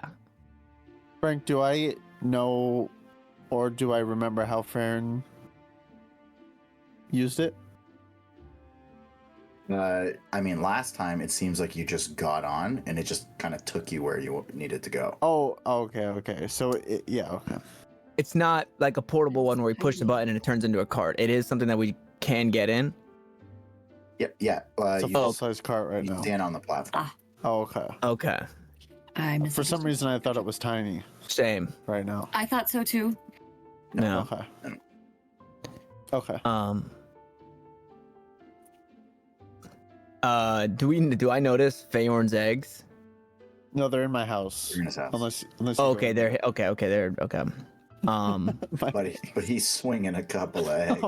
Frank, do I know or do I remember how Feyorn used it? I mean, last time it seems like you just got on and it just kind of took you where you needed to go. Oh, okay. So, okay. It's not like a portable one where we push the button and it turns into a cart. It is something that we can get in. Yeah. It's a You full-size cart right now. stand on the platform. Oh, okay. Okay. For some reason, I thought it was tiny Same. right now. I thought so too. No. Okay. Do I notice Feyorn's eggs? No, they're in my house. You're in his house. Unless Oh, you okay, go- they're okay. But he's swinging a couple of eggs.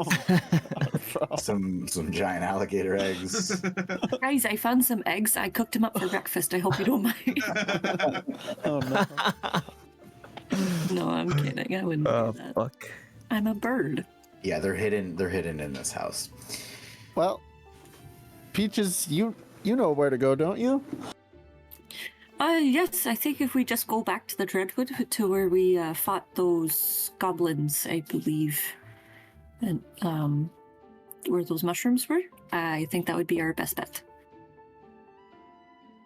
Oh, some giant alligator eggs. Guys, I found some eggs. I cooked them up for breakfast. I hope you don't mind. oh no. No, I'm kidding. I wouldn't Oh do that. fuck. I'm a bird. Yeah, they're hidden in this house. Well, Peaches, you know where to go, don't you? Yes, I think if we just go back to the Dreadwood to where we fought those goblins, I believe, and where those mushrooms were, I think that would be our best bet.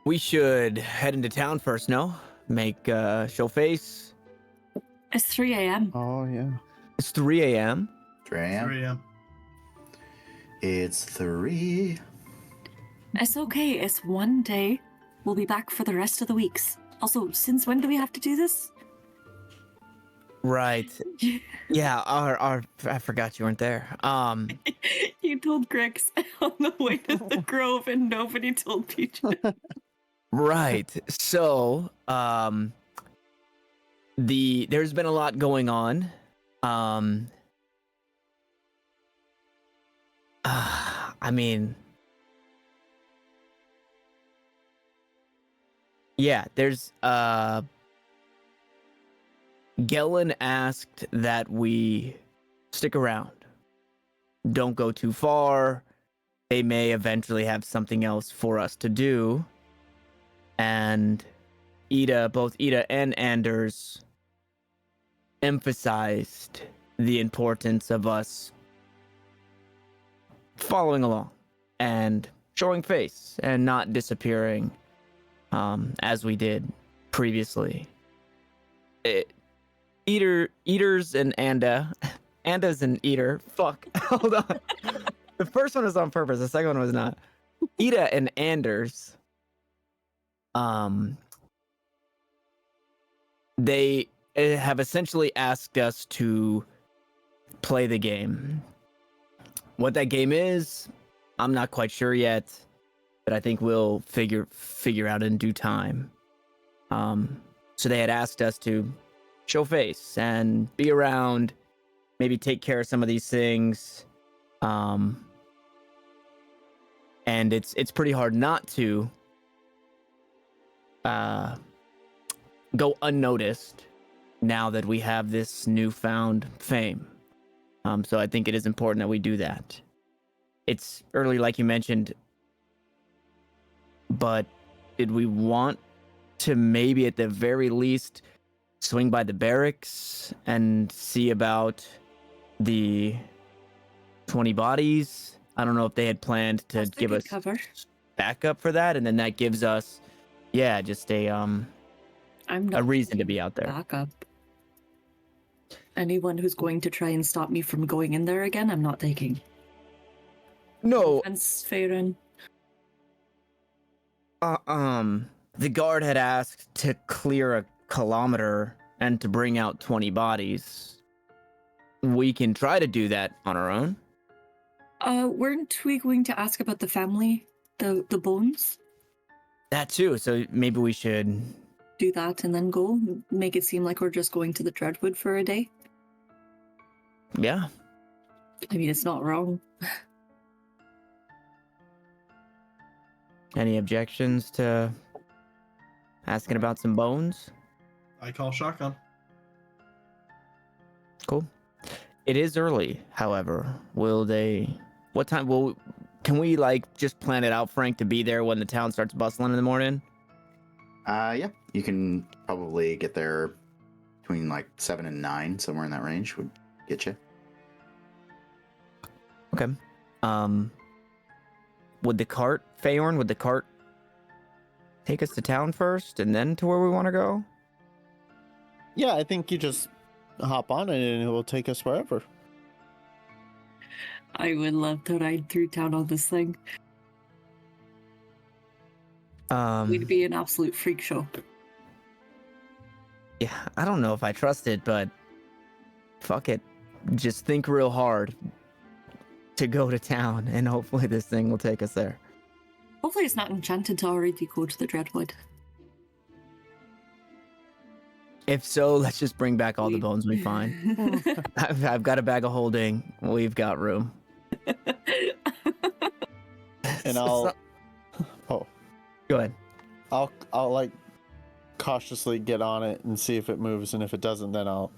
We should head into town first, no? Make show face. It's 3 a.m. Oh yeah. It's 3 a.m. 3 a.m. 3 a.m. It's 3. It's okay. It's one day. We'll be back for the rest of the weeks. Also, since when do we have to do this? Right. Yeah. Our I forgot you weren't there. You told Grix on the way to the Grove, and nobody told Peach. Right. So, there's been a lot going on. I mean, yeah, there's Gellin asked that we stick around. Don't go too far. They may eventually have something else for us to do. And both Ida and Anders emphasized the importance of us following along and showing face and not disappearing as we did previously. Eaters and Anda's an eater. Fuck. Hold on. The first one was on purpose. The second one was not. Ida and Anders, they have essentially asked us to play the game. What that game is, I'm not quite sure yet, but I think we'll figure out in due time. So they had asked us to show face and be around, maybe take care of some of these things. And it's pretty hard not to go unnoticed now that we have this newfound fame. So I think it is important that we do that. It's early, like you mentioned, but did we want to maybe at the very least swing by the barracks and see about the 20 bodies? I don't know if they had planned to That's a give good us cover. backup for that, and then that gives us, just I'm not a reason to be out there. backup. Anyone who's going to try and stop me from going in there again, I'm not taking. No, Fence Feyorn. the guard had asked to clear a kilometer and to bring out 20 bodies. We can try to do that on our own. Weren't we going to ask about the family? The bones? That too, so maybe we should... Do that and then go? Make it seem like we're just going to the Dreadwood for a day? Yeah. I mean, it's not wrong. Any objections to asking about some bones? I call shotgun. Cool. It is early, however. Will they... What time will... Can we, like, just plan it out, Frank, to be there when the town starts bustling in the morning? Yeah, you can probably get there between like 7 and 9, somewhere in that range would get you. Okay. Would the cart, Feyorn, would the cart take us to town first and then to where we want to go? Yeah, I think you just hop on it and it will take us wherever. I would love to ride through town on this thing. We'd be an absolute freak show. Yeah, I don't know if I trust it, but fuck it. Just think real hard to go to town, and hopefully this thing will take us there. Hopefully it's not enchanted to already go to the Dreadwood. If so, let's just bring back all the bones we find. I've got a bag of holding. We've got room. And I'll... Oh. Go ahead. I'll like cautiously get on it and see if it moves, and if it doesn't, then I'll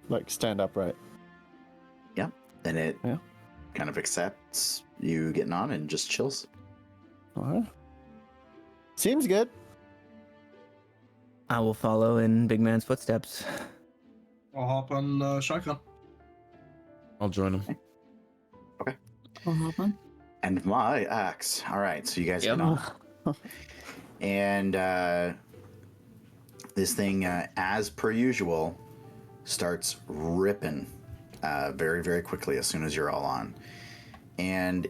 like stand upright. Yeah, and it kind of accepts you getting on and just chills. All right. Seems good. I will follow in Big Man's footsteps. I'll hop on shotgun. I'll join him. I'll hop on. And my axe. All right, so you guys Yep. get on. And this thing, as per usual, starts ripping very, very quickly as soon as you're all on. And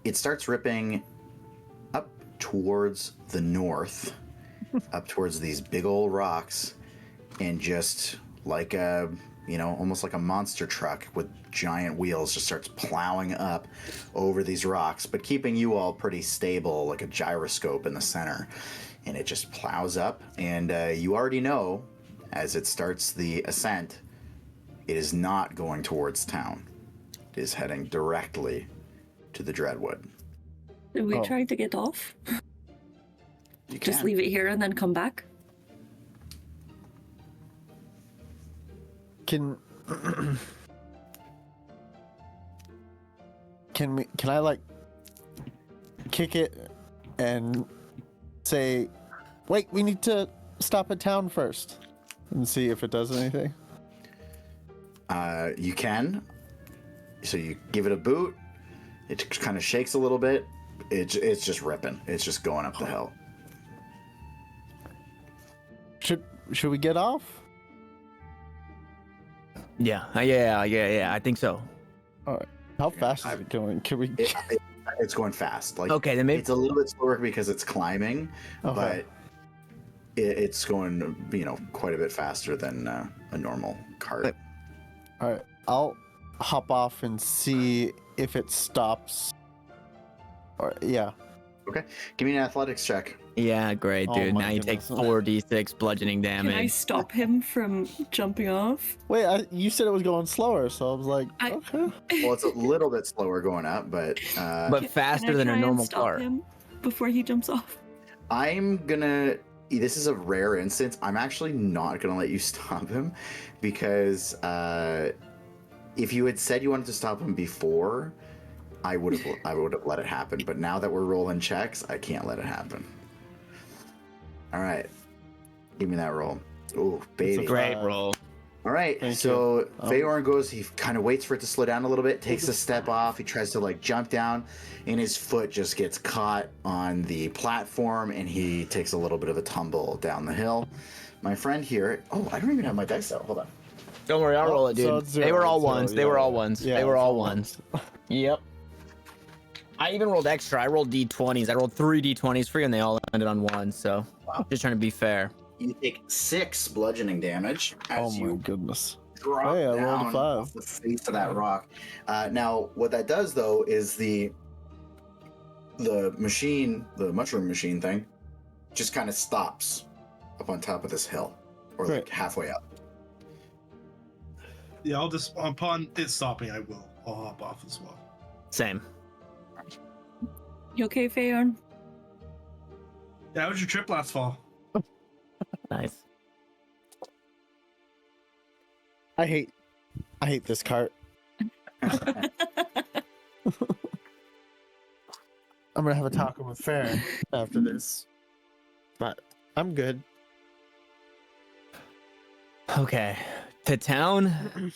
it starts ripping up towards the north, up towards these big old rocks, and just like a, almost like a monster truck with giant wheels just starts plowing up over these rocks, but keeping you all pretty stable, like a gyroscope in the center. And it just plows up, and you already know, as it starts the ascent, it is not going towards town. It is heading directly to the Dreadwood. Did we try to get off? You Just can. leave it here and then come back? Can I like kick it and say, wait, we need to stop at town first and see if it does anything? You can. So you give it a boot. It kind of shakes a little bit. It's just ripping. It's just going up the hill. Should we get off? Yeah, I think so. All right. How fast is it going? Can we? It's going fast. Like, Okay, then maybe... it's a little bit slower because it's climbing, Okay. but it's going, quite a bit faster than a normal cart. All right. I'll hop off and see if it stops. Or yeah. Okay, give me an athletics check. Yeah, great, Oh dude. my Now you take goodness. 4d6 bludgeoning damage. Can I stop him from jumping off? Wait, you said it was going slower, so I was like, I- okay. Well, it's a little bit slower going up, but But faster Can I than try a and normal stop cart. him before he jumps off? I'm gonna. This is a rare instance. I'm actually not gonna let you stop him because if you had said you wanted to stop him before, I would have let it happen. But now that we're rolling checks, I can't let it happen. All right, give me that roll. Oh, baby. Great roll. All right, Thank so you. Feyorn goes, he kind of waits for it to slow down a little bit, takes a step off, he tries to like jump down, and his foot just gets caught on the platform, and he takes a little bit of a tumble down the hill. My friend here, I don't even have my dice out, hold on. Don't worry, I'll roll it, so dude. it's they were all zero, ones. yeah, They were all yeah. ones. Yeah, They were it's all all ones. Yep. I even rolled extra. I rolled d20s. I rolled 3 d20s for you, and they all ended on 1. So Wow. just trying to be fair. You take 6 bludgeoning damage Oh as my you goodness. drop Hey, I rolled a down 5. off the face of that rock. Now, what that does though is the machine, the mushroom machine thing, just kind of stops up on top of this hill, or like Great. halfway up. Yeah, I'll just upon it stopping, I'll hop off as well. Same. You okay, Feyorn? Yeah, how was your trip last fall? Nice. I hate this cart. I'm gonna have a talk with Farron after this, but I'm good. Okay. To town,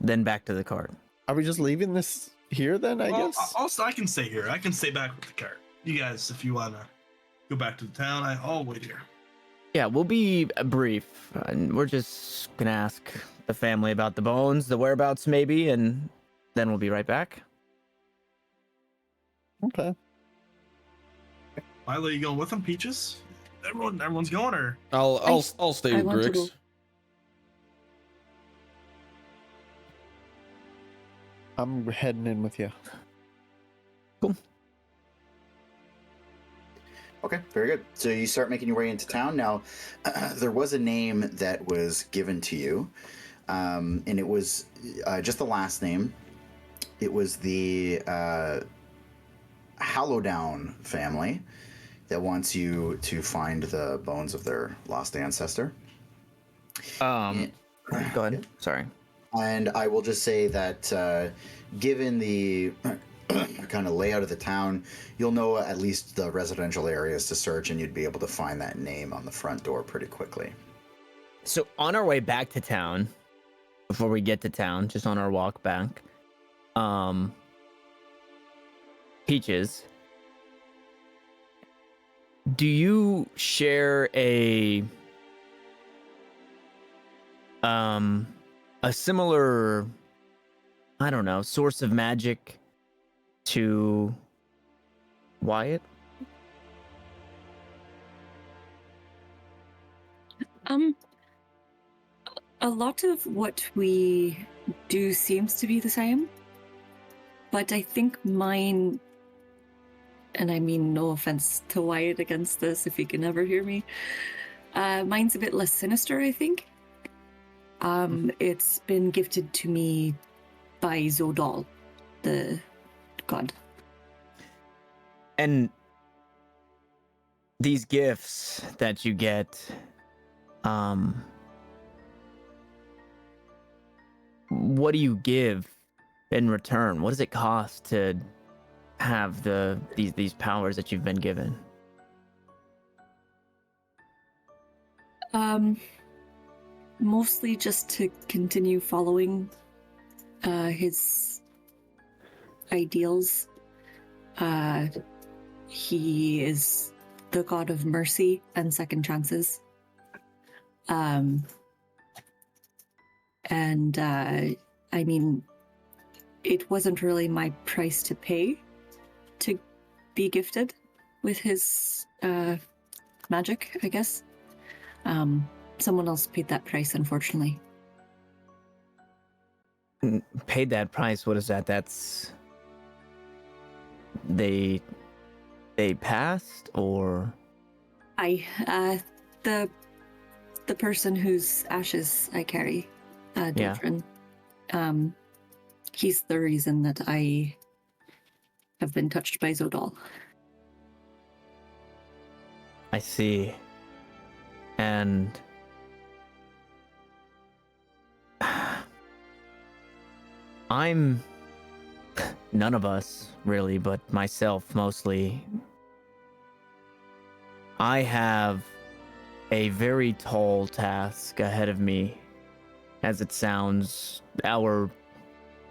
then back to the cart. Are we just leaving this here then? I Well, guess. I can stay here. I can stay back with the cart. You guys, if you wanna go back to the town, I'll wait here. Yeah, we'll be brief. We're just gonna ask the family about the bones, the whereabouts maybe, and then we'll be right back. Okay. Milo, you going with them, Peaches? Everyone's going, or I'll stay I with want to Grix. go. I'm heading in with you. Okay, very good. So you start making your way into town. Now, there was a name that was given to you, and it was just the last name. It was the Hallowdown family that wants you to find the bones of their lost ancestor. Go ahead. Sorry. And I will just say that given the kind of layout of the town, you'll know at least the residential areas to search, and you'd be able to find that name on the front door pretty quickly. So on our way back to town, before we get to town, just on our walk back, Peaches, do you share a similar, I don't know, source of magic to Wyatt? A lot of what we do seems to be the same, but I think mine, and I mean no offense to Wyatt against this if he can ever hear me, mine's a bit less sinister, I think. It's been gifted to me by Zodal, the god. And these gifts that you get, what do you give in return? What does it cost to have these powers that you've been given? Mostly just to continue following his ideals. He is the god of mercy and second chances. I mean, it wasn't really my price to pay to be gifted with his magic, I guess. Someone else paid that price, unfortunately. Paid that price? What is that? That's they passed, or the person whose ashes I carry, Dotrin, he's the reason that I have been touched by Zodal. I see. And none of us really, but myself mostly. I have a very tall task ahead of me, as it sounds. Our,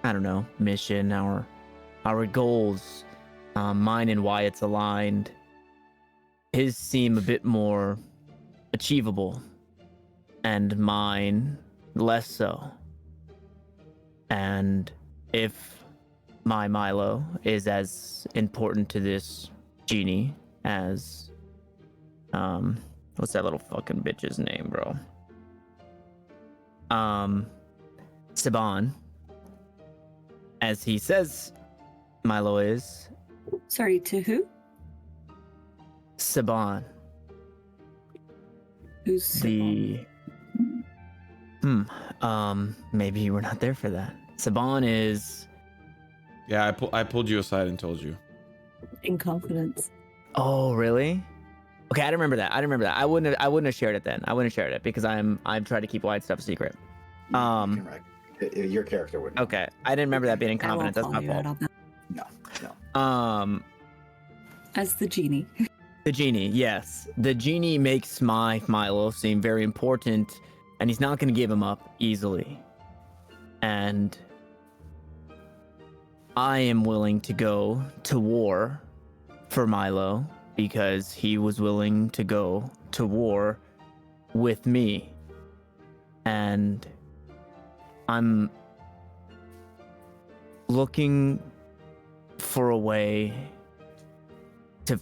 I don't know, mission, our goals, mine and Wyatt's aligned. His seem a bit more achievable, and mine less so. And if my Milo is as important to this genie as what's that little fucking bitch's name, bro? Saban, as he says Milo is. Sorry, to who? Saban. Who's Saban? Maybe you were not there for that. Saban is. Yeah, I pulled you aside and told you. In confidence. Oh, really? Okay, I remember that. I wouldn't have shared it then. I wouldn't have shared it because I'm trying to keep Wyatt stuff secret. Your character wouldn't. Okay, I didn't remember that being in I won't confidence. That's call my you out fault. on that. No. As the genie. The genie, yes. The genie makes my Milo seem very important, and he's not going to give him up easily. And I am willing to go to war for Milo because he was willing to go to war with me. And I'm looking for a way to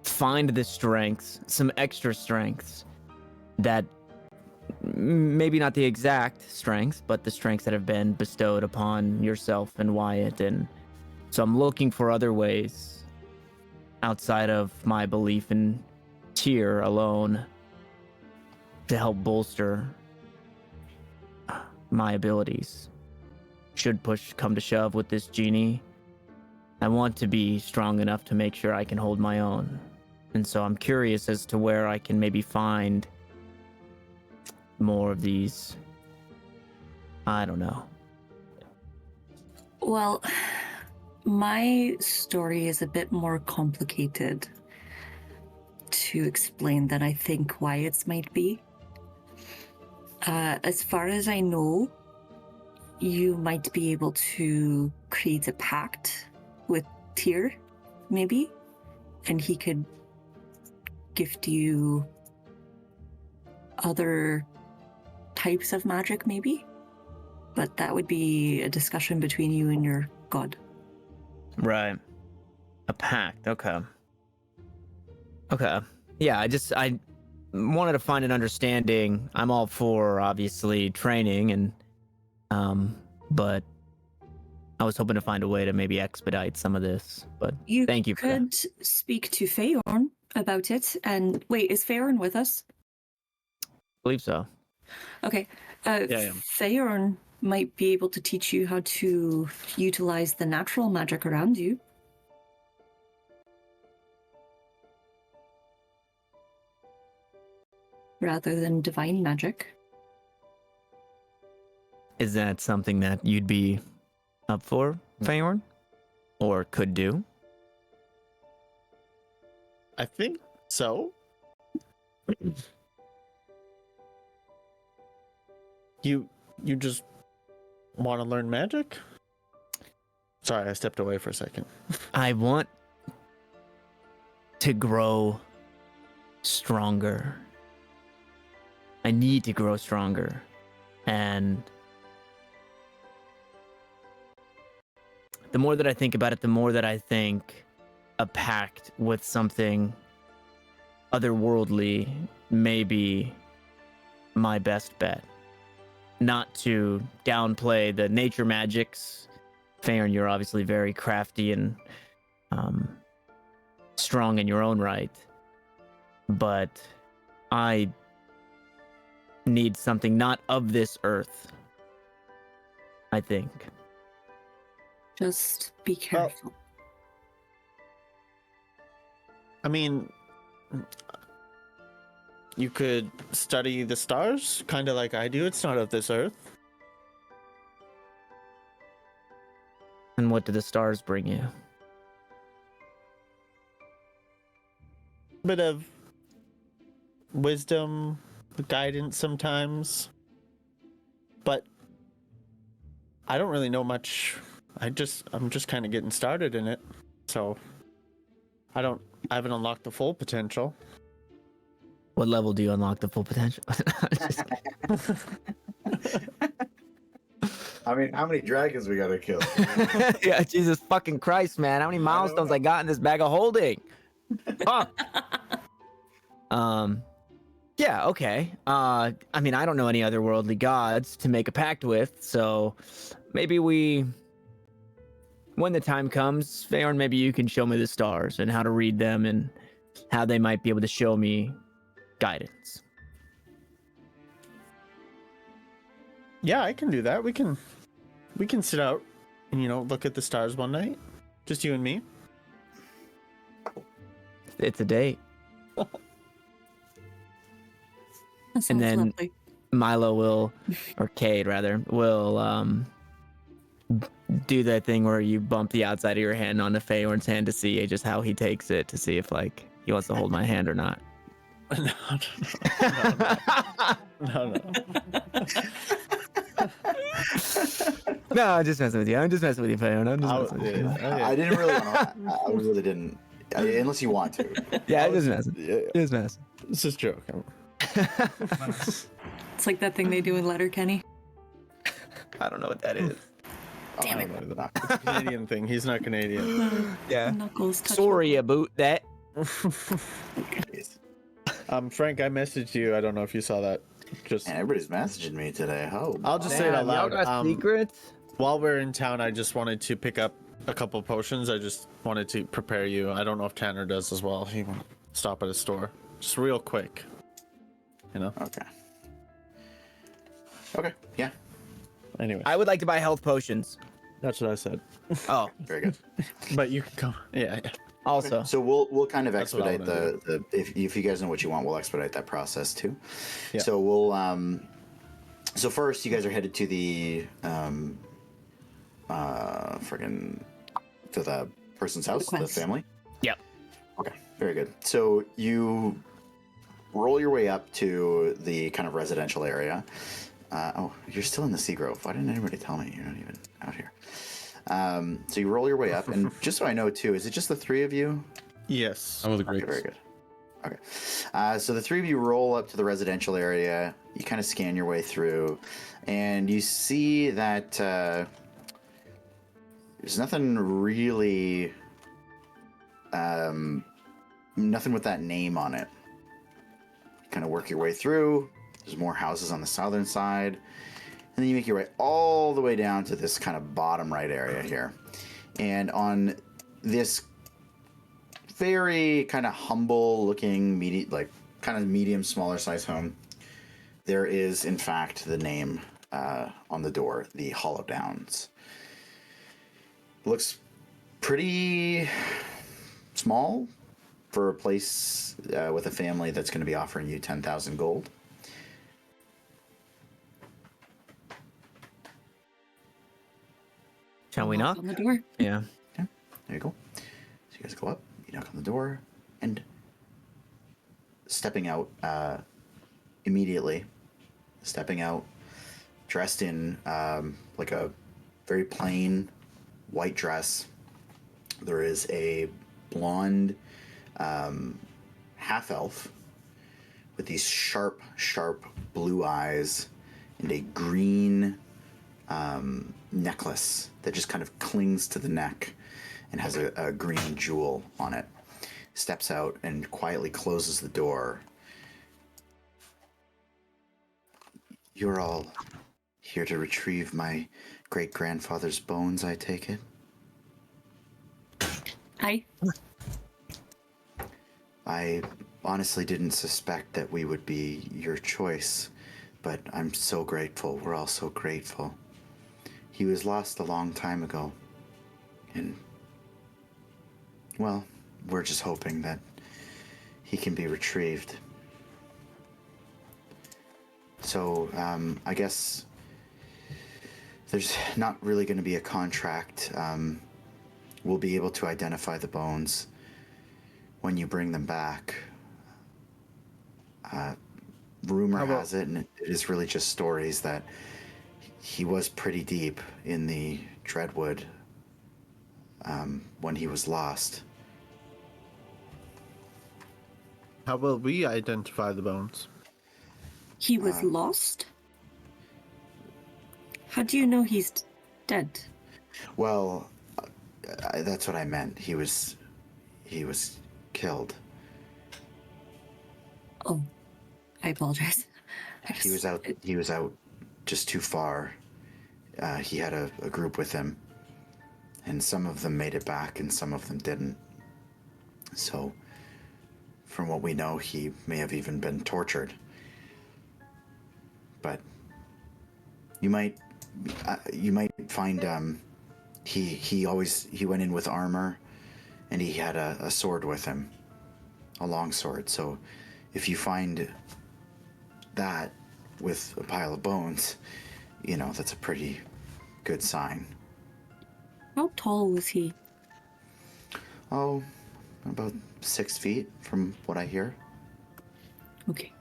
find the strengths, some extra strengths that maybe not the exact strengths, but the strengths that have been bestowed upon yourself and Wyatt. And so I'm looking for other ways outside of my belief in Tyr alone to help bolster my abilities. Should push come to shove with this genie, I want to be strong enough to make sure I can hold my own. And so I'm curious as to where I can maybe find more of these. I don't know. Well, my story is a bit more complicated to explain than I think Wyatt's might be. As far as I know, you might be able to create a pact with Tyr, maybe, and he could gift you other types of magic, maybe. But that would be a discussion between you and your god. Right. A pact. Okay. Okay. Yeah, I wanted to find an understanding. I'm all for obviously training and but I was hoping to find a way to maybe expedite some of this. But You thank you for that. could speak to Feyorn about it. And wait, is Feyorn with us? I believe so. Okay. Yeah. Feyorn might be able to teach you how to utilize the natural magic around you. Rather than divine magic. Is that something that you'd be up for, Feyorn? Or could do? I think so. You just want to learn magic? Sorry, I stepped away for a second. I want to grow stronger. I need to grow stronger. And the more that I think about it, the more that I think a pact with something otherworldly may be my best bet. Not to downplay the nature magics. Feyorn, you're obviously very crafty and strong in your own right. But I need something not of this earth, I think. Just be careful. I mean, you could study the stars, kind of like I do. It's not of this earth. And what do the stars bring you? Bit of wisdom, guidance sometimes. But I don't really know much. I'm just kind of getting started in it. So I haven't unlocked the full potential. What level do you unlock the full potential? I mean, how many dragons we gotta kill? Yeah, Jesus fucking Christ, man. How many milestones I got in this bag of holding? Fuck. Yeah, okay. I mean, I don't know any other worldly gods to make a pact with, so maybe when the time comes, Feyorn, maybe you can show me the stars and how to read them and how they might be able to show me guidance. Yeah, I can do that. We can sit out and look at the stars one night, just you and me. It's a date. That sounds And then lovely. Milo will, or Cade rather, will do that thing where you bump the outside of your hand onto Feyorn's hand to see just how he takes it, to see if like he wants to hold my hand or not. No. No, I'm just messing with you. I'm just messing with you, Feyorn. I'm just messing with you. I didn't really want to. I really didn't. Unless you want to. Yeah, I'm just messing. Yeah, Just messing. it's just a joke. Nice. It's like that thing they do in Letterkenny. I don't know what that is. Damn it. It's a Canadian thing. He's not Canadian. Yeah. Knuckles touch Sorry about that. Frank, I messaged you. I don't know if you saw that. Just Man, everybody's messaging me today. Oh, I'll just say it out Damn, y'all loud. got secrets? While we're in town, I just wanted to pick up a couple potions. I just wanted to prepare you. I don't know if Tanner does as well. He won't stop at a store. Just real quick. Okay. Okay. Yeah. Anyway, I would like to buy health potions. that's what I said. Oh, Very good. But you can come. Yeah. also. So we'll kind of That's what I expedite wanna the if you guys know what you want, we'll expedite that process too. Yeah. So we'll so first you guys are headed to the friggin' to the person's house, the quest. family. Yep. Okay, very good. So you roll your way up to the kind of residential area. Oh, you're still in the Sea Grove. Why didn't anybody tell me? You're not even out here. So you roll your way up, and just so I know too, is it just the three of you? Yes. I'm with the Okay, Grix. very good. Okay. So the three of you roll up to the residential area. You kind of scan your way through, and you see that there's nothing really, nothing with that name on it. You kind of work your way through. There's more houses on the southern side, and then you make your way all the way down to this kind of bottom right area here. And on this very kind of humble looking medium smaller size home, there is in fact the name on the door, the Hollow Downs. Looks pretty small for a place with a family that's going to be offering you 10,000 gold. Shall we knock? on the door. Yeah. There you go. So you guys go up, you knock on the door, and stepping out immediately, dressed in like a very plain white dress. There is a blonde half elf with these sharp blue eyes and a green necklace that just kind of clings to the neck and has a green jewel on it. Steps out and quietly closes the door. You're all here to retrieve my great-grandfather's bones, I take it? Hi. I honestly didn't suspect that we would be your choice, but I'm so grateful. We're all so grateful. He was lost a long time ago, and, well, we're just hoping that he can be retrieved. So, I guess there's not really going to be a contract. We'll be able to identify the bones when you bring them back. Rumor has it, and it is really just stories, that he was pretty deep in the Dreadwood when he was lost. How will we identify the bones? He was lost? How do you know he's dead. Well, that's what I meant. He was killed. Oh, I apologize. He was out. He was out just too far. He had a group with him, and some of them made it back, and some of them didn't. So, from what we know, he may have even been tortured. But you might find he went in with armor, and he had a sword with him, a long sword. So, if you find that with a pile of bones, that's a pretty good sign. How tall was he? Oh, about 6 feet from what I hear. Okay.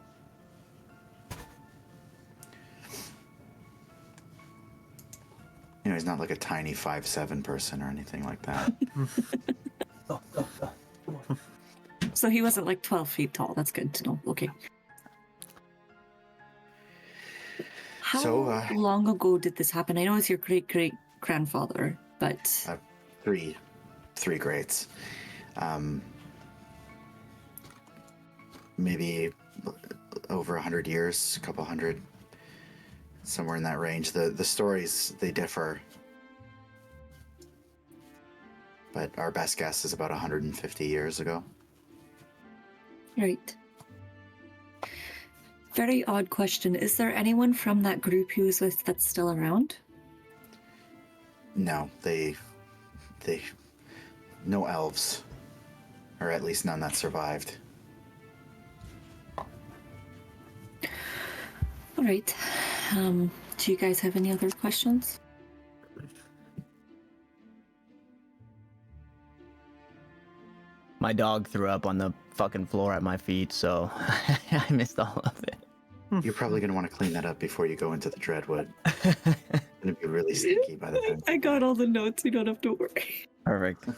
He's not like a tiny 5'7" person or anything like that. So he wasn't like 12 feet tall. That's good to know. Okay. How long ago did this happen? I know it's your great-great-grandfather, but... Three greats. Maybe over 100 years, a couple hundred, somewhere in that range. The stories, they differ. But our best guess is about 150 years ago. Right. Very odd question. Is there anyone from that group he was with that's still around? No, they no elves, or at least none that survived. All right. Do you guys have any other questions? My dog threw up on the fucking floor at my feet, so I missed all of it. You're probably going to want to clean that up before you go into the Dreadwood. It's going to be really stinky by the time. I got all the notes. You don't have to worry. Perfect.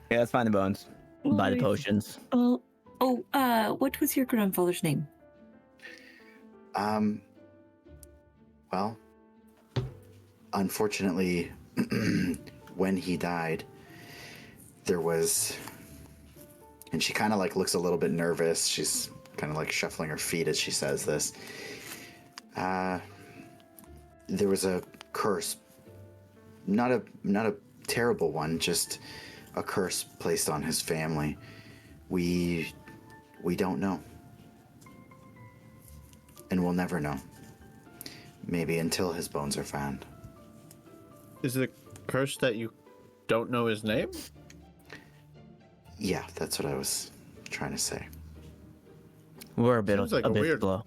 Yeah, let's find the bones. Buy the potions. What was your grandfather's name? Well, unfortunately, when he died, there was, and she kind of like looks a little bit nervous. She's kind of like shuffling her feet as she says this. There was a curse, not a terrible one, just a curse placed on his family. We don't know, and we'll never know. Maybe until his bones are found. Is it a curse that you don't know his name? Yeah, that's what I was trying to say. We're a bit Sounds like a bit weird- slow.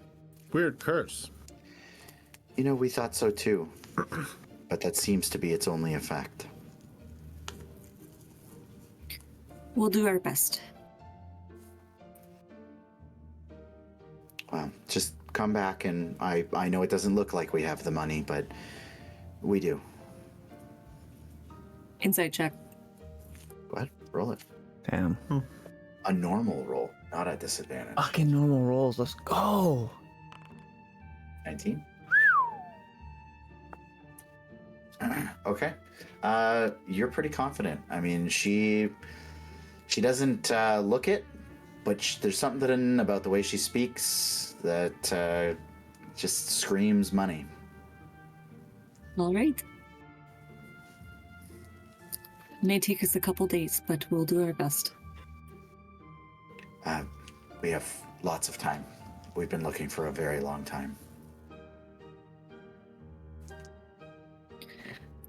Weird curse. We thought so too, but that seems to be its only effect. We'll do our best. Well, just come back, and I know it doesn't look like we have the money, but we do. Insight check. What? Roll it. Damn. A normal roll, not at disadvantage. Fucking normal rolls. Let's go. 19. Okay. You're pretty confident. I mean, she doesn't look it, but there's something about the way she speaks that just screams money. All right. May take us a couple days, but we'll do our best. We have lots of time. We've been looking for a very long time.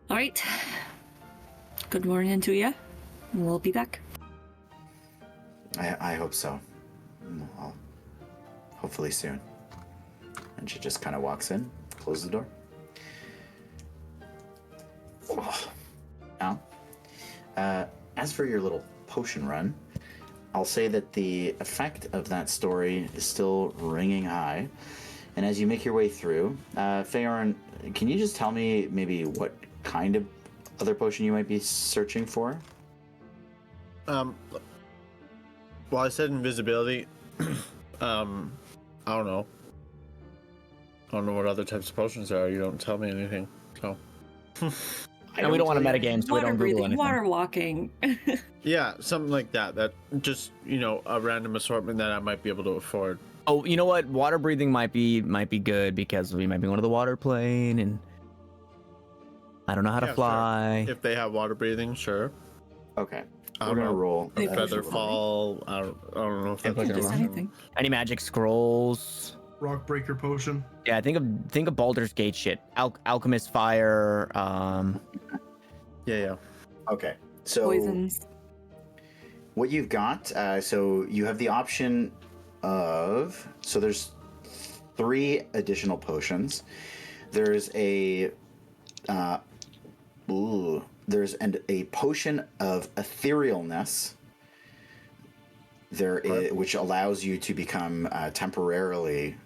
All right. Good morning to you. We'll be back. I hope so. I'll, hopefully soon. And she just kind of walks in, closes the door. Oh. Now, as for your little potion run, I'll say that the effect of that story is still ringing high. And as you make your way through, Feyorn, can you just tell me maybe what kind of other potion you might be searching for? Well, I said invisibility. I don't know. I don't know what other types of potions there are. You don't tell me anything. So, And we don't want to metagame, so we Water don't Google breathing, anything. water walking. Yeah, something like that. That just a random assortment that I might be able to afford. Oh, you know what? Water breathing might be good because we might be going to the water plane, and I don't know how to Yeah, sure. fly. If they have water breathing, sure. Okay. I We're don't gonna know. roll. They A push feather it. fall. I don't know if that's Just an option. anything. Any magic scrolls? Rock breaker potion. Yeah, think of Baldur's Gate shit. Alchemist fire. Yeah. Okay. So Poisons. what you've got, so you have the option of, so there's 3 additional potions. There's a a potion of etherealness. Which allows you to become temporarily,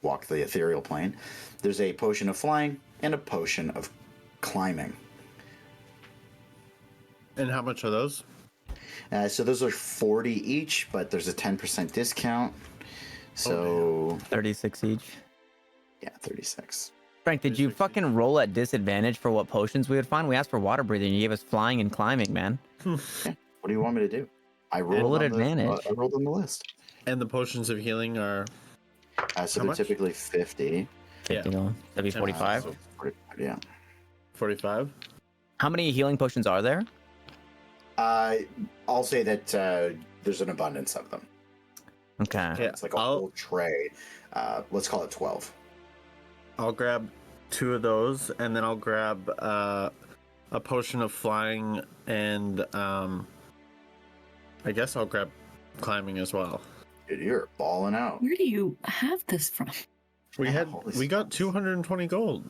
walk the ethereal plane. There's a potion of flying and a potion of climbing. And how much are those? So those are 40 each, but there's a 10% discount. So 36 each. yeah, 36. Frank, did you fucking roll at disadvantage for what potions we would find? We asked for water breathing. You gave us flying and climbing, man. Okay. What do you want me to do? I Roll at on the- advantage. I rolled on the list. And the potions of healing are So How they're much? typically 50. 50 going. That'd be 45. so- Yeah. 45. How many healing potions are there? I'll say that there's an abundance of them. Okay. Yeah, It's like a whole tray. Let's call it 12. I'll grab 2 of those, and then I'll grab a potion of flying, and I guess I'll grab climbing as well. Dude, you're balling out. Where do you have this from? We got 220 gold.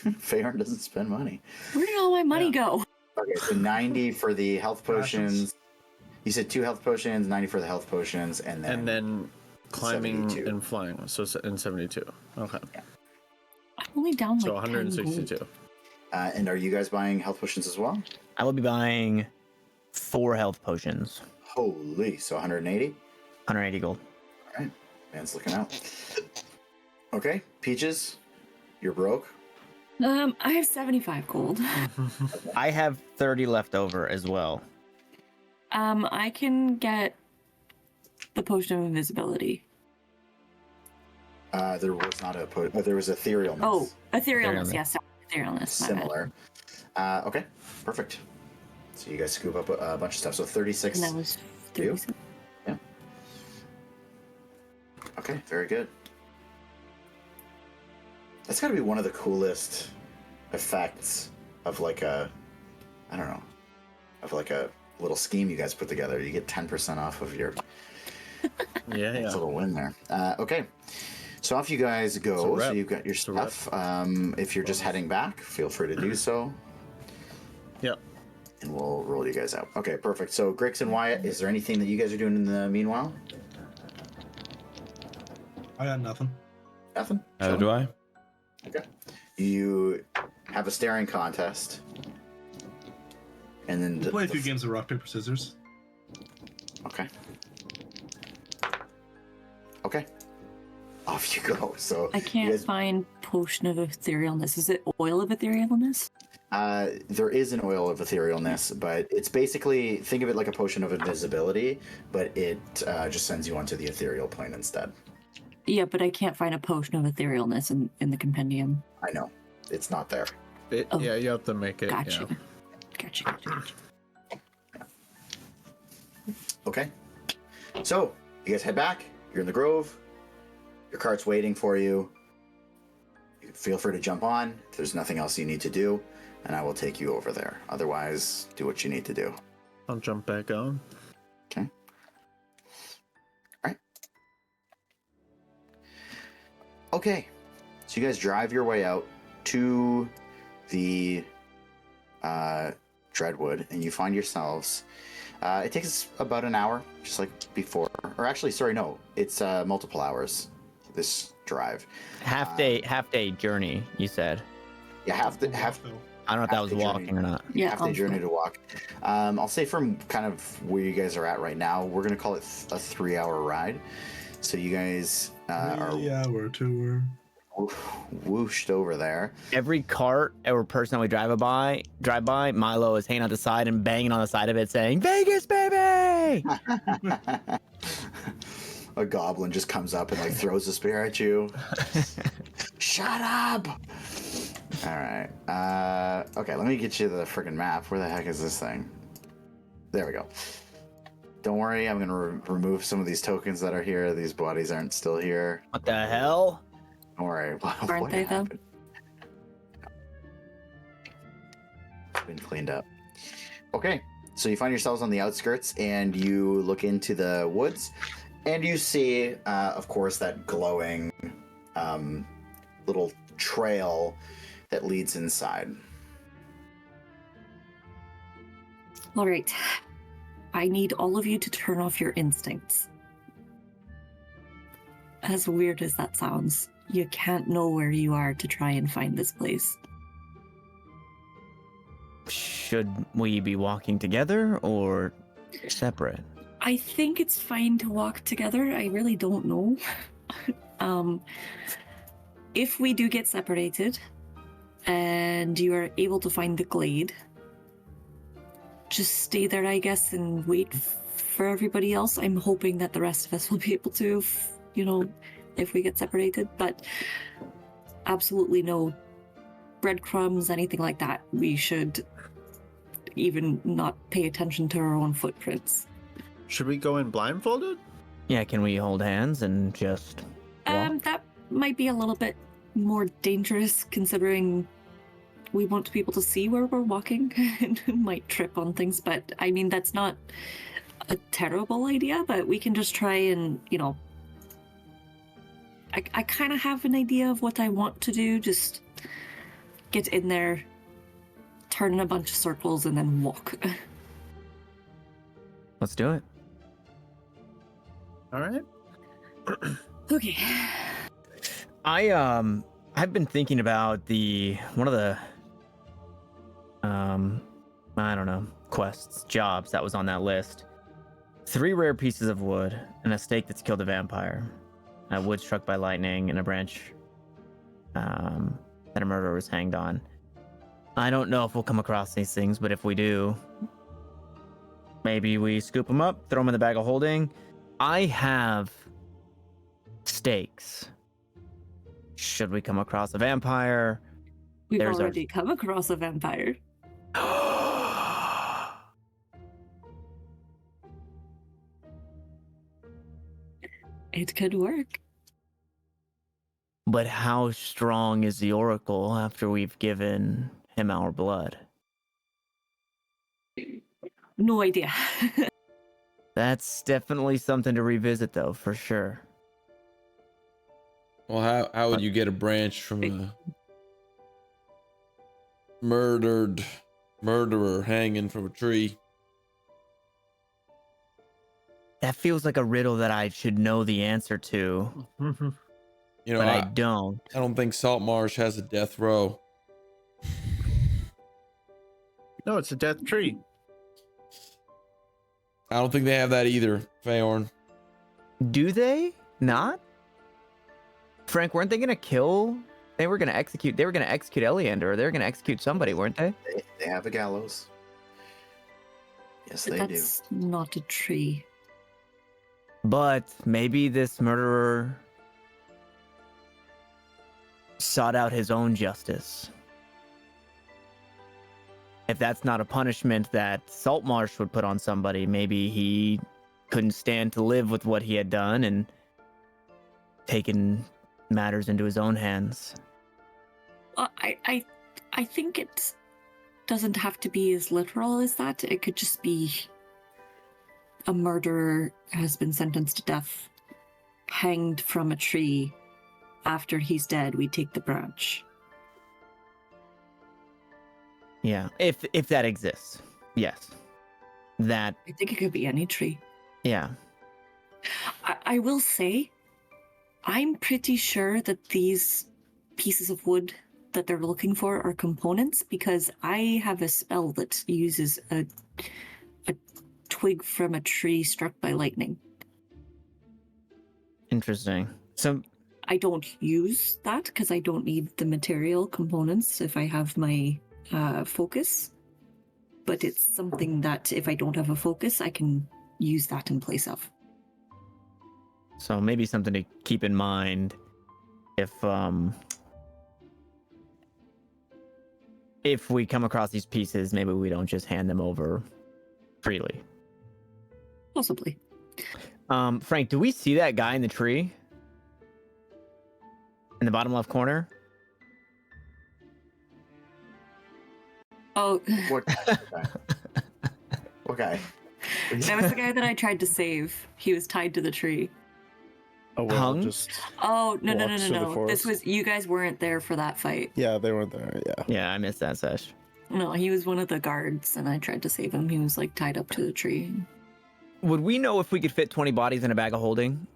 Feyorn doesn't spend money. Where did all my money go? Okay, so 90 for the health Rations. potions. You said 2 health potions, 90 for the health potions, and then Climbing 72. and flying, so in 72. Okay, I'm only down like so 10 162. gold. and are you guys buying health potions as well? I will be buying 4 health potions. Holy, so 180? 180 gold. All right, man's looking out. Okay, Peaches, you're broke. I have 75 gold. I have 30 left over as well. I can get the potion of invisibility. There was not there was etherealness. Oh, etherealness. Etherealness. Yes, etherealness. my bad. Similar. Okay, perfect. So you guys scoop up a bunch of stuff. So 36. And that was for you? 37. Yeah. Okay, very good. That's got to be one of the coolest effects of like a little scheme you guys put together. You get 10% off of your Yeah. It's a little win there. Okay. So off you guys It's a go. rep. So you've got your It's a rep. stuff. If you're just heading back, feel free to do so. Yep. And we'll roll you guys out. Okay, perfect. So Grix and Wyatt, is there anything that you guys are doing in the meanwhile? I got nothing. Nothing? How do I? Okay. You have a staring contest. And then We'll play a few games of rock, paper, scissors. Okay. Okay. Off you go. So I can't you guys, find potion of etherealness. Is it oil of etherealness? there is an oil of etherealness, but it's basically, think of it like a potion of invisibility, but it just sends you onto the ethereal plane instead. Yeah, but I can't find a potion of etherealness in the compendium. I know. It's not there. Oh. Yeah, you have to make it. Gotcha. Yeah. Gotcha. Okay. So, you guys head back. You're in the grove. Your cart's waiting for you. You can feel free to jump on if there's nothing else you need to do, and I will take you over there. Otherwise, do what you need to do. I'll jump back on. Okay. All right. Okay. So you guys drive your way out to the Dreadwood, and you find yourselves. It takes about an hour, just like before. Or actually, sorry, no, it's multiple hours. This drive. Half day journey, you said. Yeah, half I don't know if that half was the walking journey. or not. Yeah, half the journey to walk. I'll say from kind of where you guys are at right now, we're gonna call it a 3-hour ride. So you guys are 3 hour tour. whooshed over there. Every cart or person that we drive by, Milo is hanging out the side and banging on the side of it saying, Vegas, baby! A goblin just comes up and like throws a spear at you. Shut up! All right. Okay, let me get you the freaking map. Where the heck is this thing? There we go. Don't worry, I'm gonna remove some of these tokens that are here. These bodies aren't still here. What the hell? Don't worry. Aren't they, though? It's been cleaned up. Okay, so you find yourselves on the outskirts, and you look into the woods, and you see, of course, that glowing little trail that leads inside. All right. I need all of you to turn off your instincts. As weird as that sounds, you can't know where you are to try and find this place. Should we be walking together or separate? I think it's fine to walk together. I really don't know. If we do get separated and you are able to find the glade, just stay there, I guess, and wait for everybody else. I'm hoping that the rest of us will be able to, if we get separated, but absolutely no breadcrumbs, anything like that. We should even not pay attention to our own footprints. Should we go in blindfolded? Yeah, can we hold hands and just walk? That might be a little bit more dangerous considering we want people to see where we're walking and might trip on things, but I mean, that's not a terrible idea, but we can just try and, I kind of have an idea of what I want to do. Just get in there, turn in a bunch of circles, and then walk. Let's do it. All right. Okay. I've been thinking about one of the I don't know, quests, jobs that was on that list. 3 rare pieces of wood and a stake that's killed a vampire. A wood struck by lightning and a branch that a murderer was hanged on. I don't know if we'll come across these things, but if we do, maybe we scoop them up, throw them in the bag of holding. I have stakes. Should we come across a vampire? We've already come across a vampire. It could work. But how strong is the Oracle after we've given him our blood? No idea. That's definitely something to revisit, though, for sure. Well, how would you get a branch from a murderer hanging from a tree? That feels like a riddle that I should know the answer to. You know, but I don't. I don't think Saltmarsh has a death row. No, it's a death tree. I don't think they have that either, Feyorn. Do they not? Phrank, weren't they gonna kill? They were gonna execute Eleander, or they were gonna execute somebody, weren't they? They have a gallows. Yes, they do. That's not a tree. But maybe this murderer sought out his own justice. If that's not a punishment that Saltmarsh would put on somebody, maybe he couldn't stand to live with what he had done and taken matters into his own hands. I think it doesn't have to be as literal as that. It could just be a murderer has been sentenced to death, hanged from a tree. After he's dead, we take the branch. Yeah, if that exists, yes. That. I think it could be any tree. Yeah. I will say, I'm pretty sure that these pieces of wood that they're looking for are components, because I have a spell that uses a twig from a tree struck by lightning. Interesting. So I don't use that because I don't need the material components if I have my focus. But it's something that if I don't have a focus, I can use that in place of. So maybe something to keep in mind if we come across these pieces, maybe we don't just hand them over freely. Possibly. Frank, do we see that guy in the tree? In the bottom left corner? Oh, What? Okay. that was the guy that I tried to save. He was tied to the tree. Oh, well, Hung? just Oh, no. Walks through the This forest. was, you guys weren't there for that fight. yeah, they weren't there. Yeah. Yeah, I missed that sesh. No, he was one of the guards and I tried to save him. He was like tied up to the tree. Would we know if we could fit 20 bodies in a bag of holding?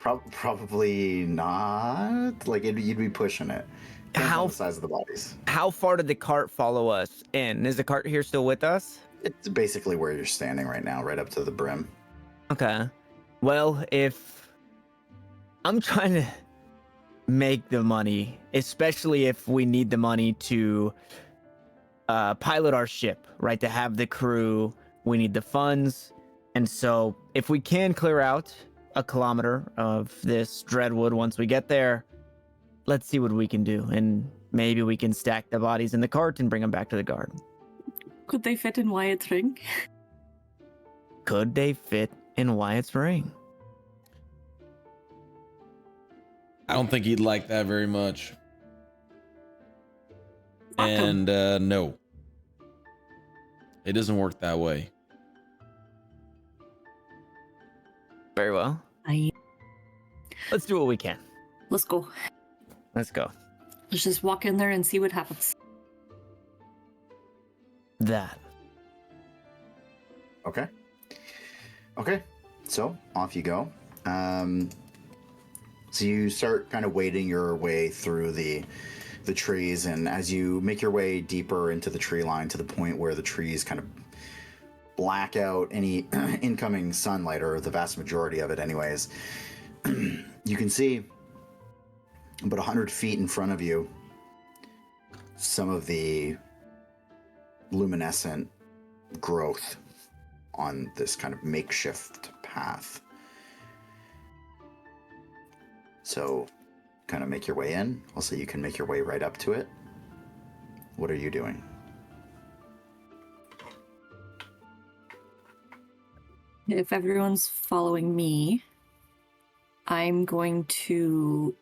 Probably not. Like you'd be pushing it. Depends on the size of the bodies? How far did the cart follow us in? Is the cart here still with us? It's basically where you're standing right now, right up to the brim. Okay. Well, if I'm trying to make the money, especially if we need the money to pilot our ship, right? To have the crew, we need the funds. And so if we can clear out a kilometer of this Dreadwood once we get there, let's see what we can do. And maybe we can stack the bodies in the cart and bring them back to the guard. Could they fit in Wyatt's ring? Could they fit in Wyatt's ring? I don't think he'd like that very much. Fuck 'em. And no, it doesn't work that way. Very well. Let's do what we can. Let's go. Let's go. Let's just walk in there and see what happens. That. Okay. Okay. So off you go. So you start kind of wading your way through the trees, and as you make your way deeper into the tree line to the point where the trees kind of black out any incoming sunlight, or the vast majority of it anyways, you can see about 100 feet in front of you some of the luminescent growth on this kind of makeshift path. So kind of make your way in. Also, you can make your way right up to it. What are you doing? If everyone's following me, I'm going to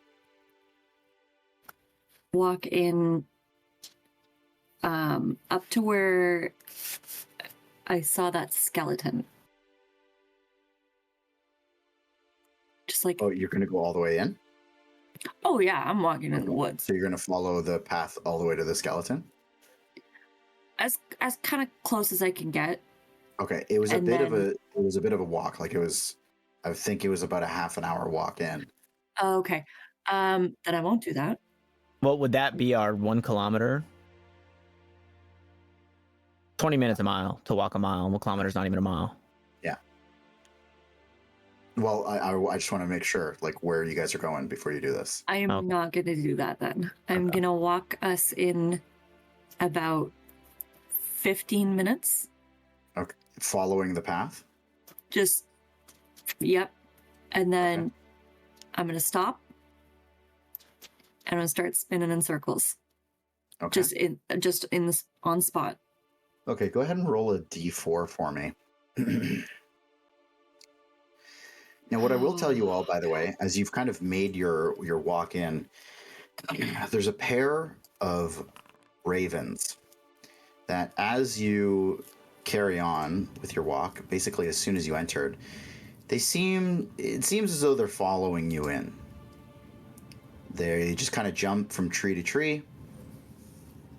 walk in up to where I saw that skeleton. Just like, Oh, you're going to go all the way in? oh yeah, I'm walking in the woods. So you're going to follow the path all the way to the skeleton? As kind of close as I can get. Okay, it was a And bit of then- a walk. Like I think it was about a half an hour walk in. Oh, okay. Then I won't do that. What would that be, our 1 kilometer? 20 minutes a mile to walk a mile. 1 kilometer is not even a mile. Well, I just want to make sure, like, where you guys are going before you do this. I am Okay. not going to do that then. I'm Okay. going to walk us in about 15 minutes. Okay, following the path. Just, yep. And then Okay. I'm going to stop. And I'm going to start spinning in circles. Okay. Just in this on spot. Okay, go ahead and roll a d4 for me. Now, what I will tell you all, by the way, as you've kind of made your walk in, there's a pair of ravens that, as you carry on with your walk, basically as soon as you entered, it seems as though they're following you in. They just kind of jump from tree to tree,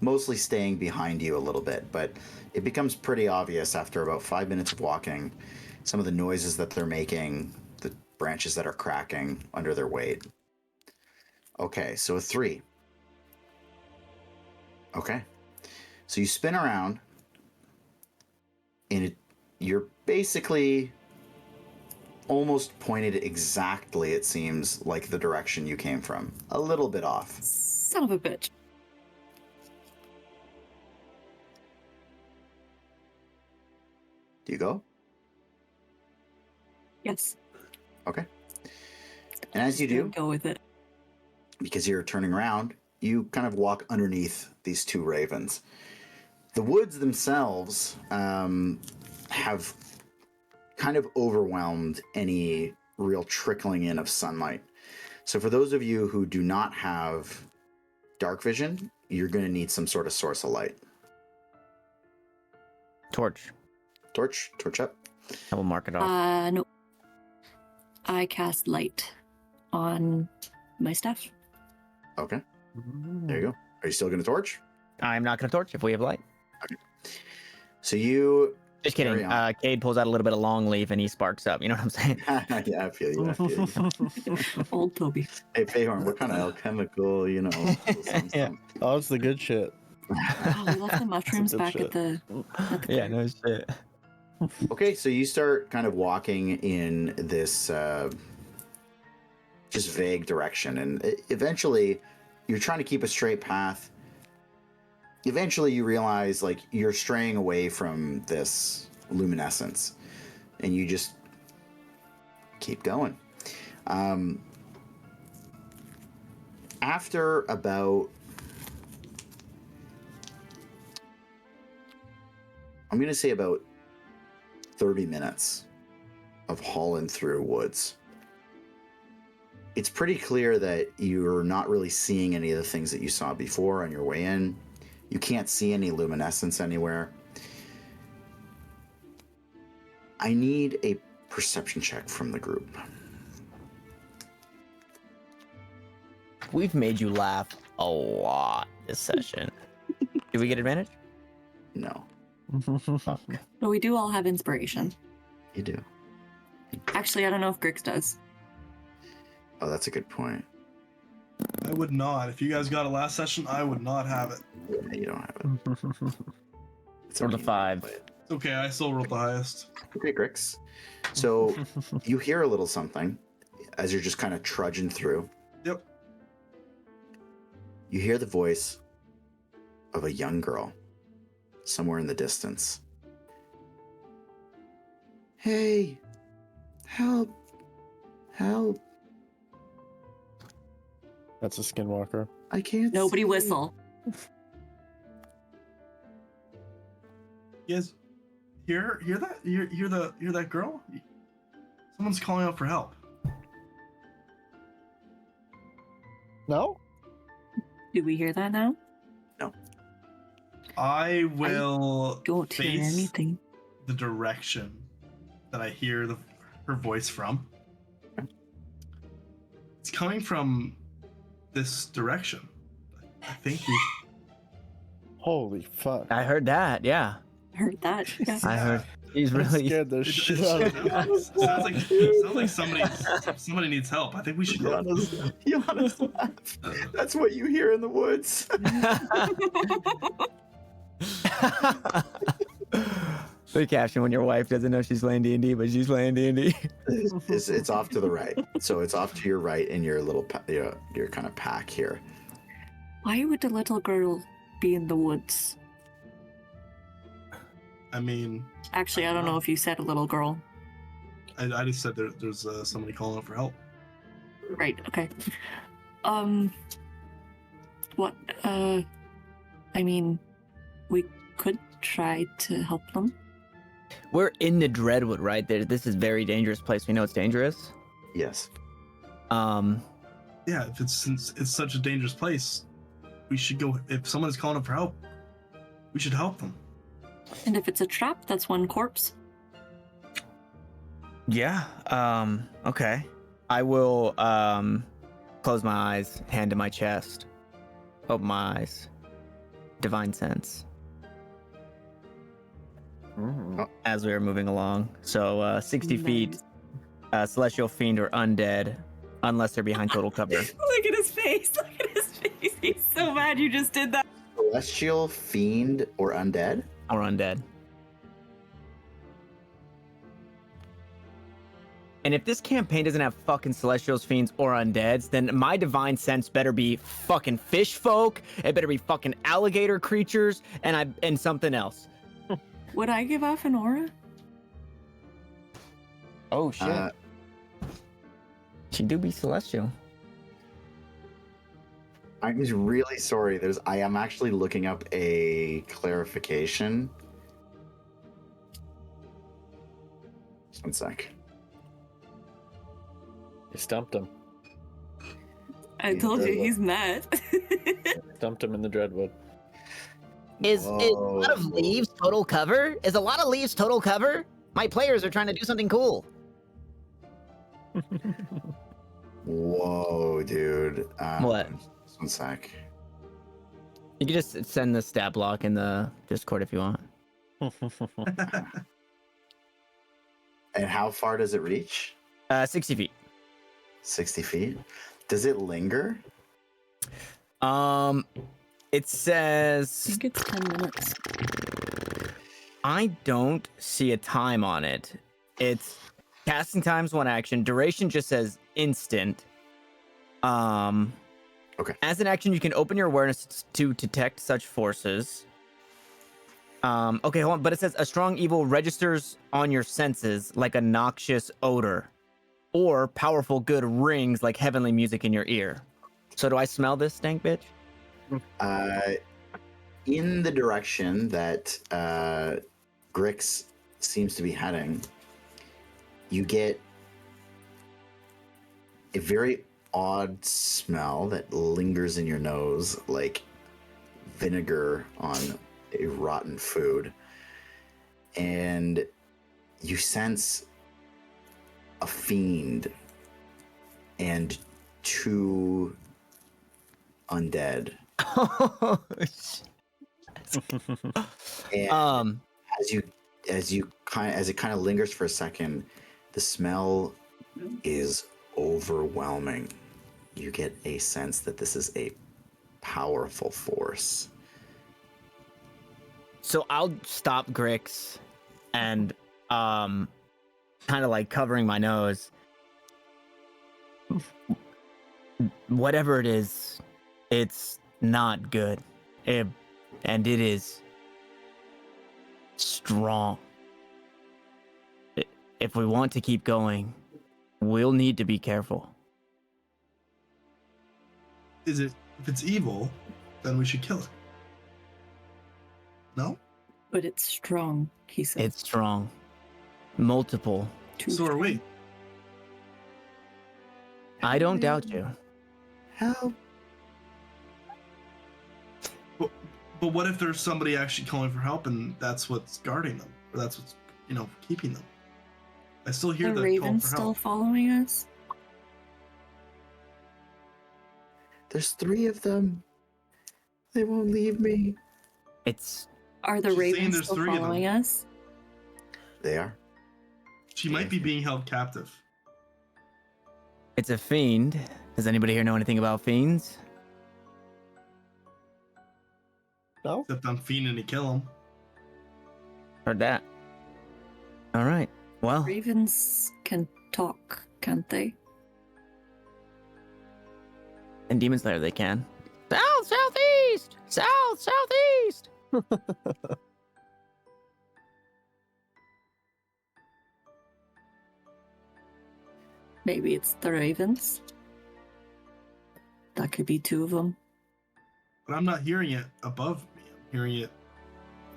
mostly staying behind you a little bit, but it becomes pretty obvious after about 5 minutes of walking, some of the noises that they're making, the branches that are cracking under their weight. Okay, so a 3. Okay. So you spin around, and you're basically almost pointed exactly, it seems, like the direction you came from. A little bit off. Son of a bitch. Do you go? Yes. Okay. And as you do, Go with it. because you're turning around, you kind of walk underneath these two ravens. The woods themselves have kind of overwhelmed any real trickling in of sunlight. So for those of you who do not have dark vision, you're going to need some sort of source of light. Torch. Torch up. I will mark it off. No. I cast light on my stuff. Okay. There you go. Are you still going to torch? I'm not going to torch if we have light. So you... Just kidding. Carry on. Cade pulls out a little bit of long leaf and he sparks up. You know what I'm saying? Yeah, I feel you. Old Toby. Hey, Feyorn, what kind of alchemical, Yeah. Oh, it's the good shit. Oh, we left the mushrooms good back shit. at the Yeah, no shit. Okay, so you start kind of walking in this just vague direction, and eventually you're trying to keep a straight path. Eventually you realize, like, you're straying away from this luminescence, and you just keep going. After about... I'm going to say about 30 minutes of hauling through woods, it's pretty clear that you're not really seeing any of the things that you saw before on your way in. You can't see any luminescence anywhere. I need a perception check from the group. We've made you laugh a lot this session. Do we get advantage? No, Fuck. But we do all have inspiration. you do. Actually, I don't know if Grix does. Oh, that's a good point. I would not. If you guys got it last session, I would not have it. Yeah, you don't have it. It's Rolled a okay. 5. It's okay. I still rolled the highest. Okay, Grix. So you hear a little something as you're just kind of trudging through. Yep. You hear the voice of a young girl somewhere in the distance. Hey, help, help. That's a skinwalker. I can't Nobody see. whistle. You guys hear that? Hear that girl? Someone's calling out for help. No? Do we hear that now? I will Don't hear face anything. the direction that I hear her voice from. It's coming from this direction. I think we... Holy fuck. I heard that, yeah. Heard that. Yeah. I heard he's That really scared the shit out of me. sounds like somebody needs help. I think we should go. Gianna's laugh. That's what you hear in the woods. The caption when your wife doesn't know she's playing D&D, but she's playing D&D. It's off to the right. So it's off to your right in your little your kind of pack here. Why would the little girl be in the woods? I mean, Actually, I don't know if you said a little girl. I just said there's somebody calling out for help. Right, okay. What, I mean, we could try to help them. We're in the Dreadwood, right? This is a very dangerous place. We know it's dangerous. Yes. Yeah, if it's such a dangerous place, we should go. If someone is calling up for help, we should help them. And if it's a trap, that's one corpse. Yeah. Okay. I will close my eyes, hand to my chest, open my eyes, divine sense. As we are moving along. So 60 feet, celestial fiend or undead, unless they're behind total cover. Look at his face. Look at his face. He's so mad you just did that. Celestial, fiend, or undead? Or undead. And if this campaign doesn't have fucking celestials, fiends, or undeads, then my divine sense better be fucking fish folk. It better be fucking alligator creatures, and something else. Would I give off an aura? Oh shit. She do be celestial. I'm just really sorry. I am actually looking up a clarification. Just one sec. You stumped him. I told you he's mad. Stumped him in the Dreadwood. Is a lot of leaves total cover? Is a lot of leaves total cover? My players are trying to do something cool. Whoa, dude. What? Just one sec. You can just send the stat block in the Discord if you want. And how far does it reach? 60 feet. 60 feet. Does it linger? It I says think it's 10 minutes. I don't see a time on it. It's casting time's 1 action. Duration just says instant. Okay. As an action, you can open your awareness to detect such forces. Okay, hold on. But it says a strong evil registers on your senses like a noxious odor, or powerful good rings like heavenly music in your ear. So do I smell this stank bitch? In the direction that Grix seems to be heading, you get a very odd smell that lingers in your nose, like vinegar on a rotten food. And you sense a fiend and 2 undead. And as it kind of lingers for a second, the smell is overwhelming. You get a sense that this is a powerful force. So I'll stop Grix and kind of like covering my nose. Whatever it is, it's not good. And it is strong. If we want to keep going, we'll need to be careful. If it's evil, then we should kill it. No? But it's strong, he said. It's strong. Multiple. So are we. I don't doubt you. Help. But what if there's somebody actually calling for help and that's what's guarding them? Or that's what's, keeping them? I still hear the that call raven's for still help. following us? There's 3 of them. They won't leave me. Are the She's saying ravens there's still 3 of them. following us? They are. She might be being held captive. It's a fiend. Does anybody here know anything about fiends? No? Except I'm fiending to kill him. Heard that. All right. Well, Ravens can talk, can't they? in Demon Slayer they can. South, southeast! South, southeast! Maybe it's the ravens. That could be 2 of them. But I'm not hearing it above me. I'm hearing it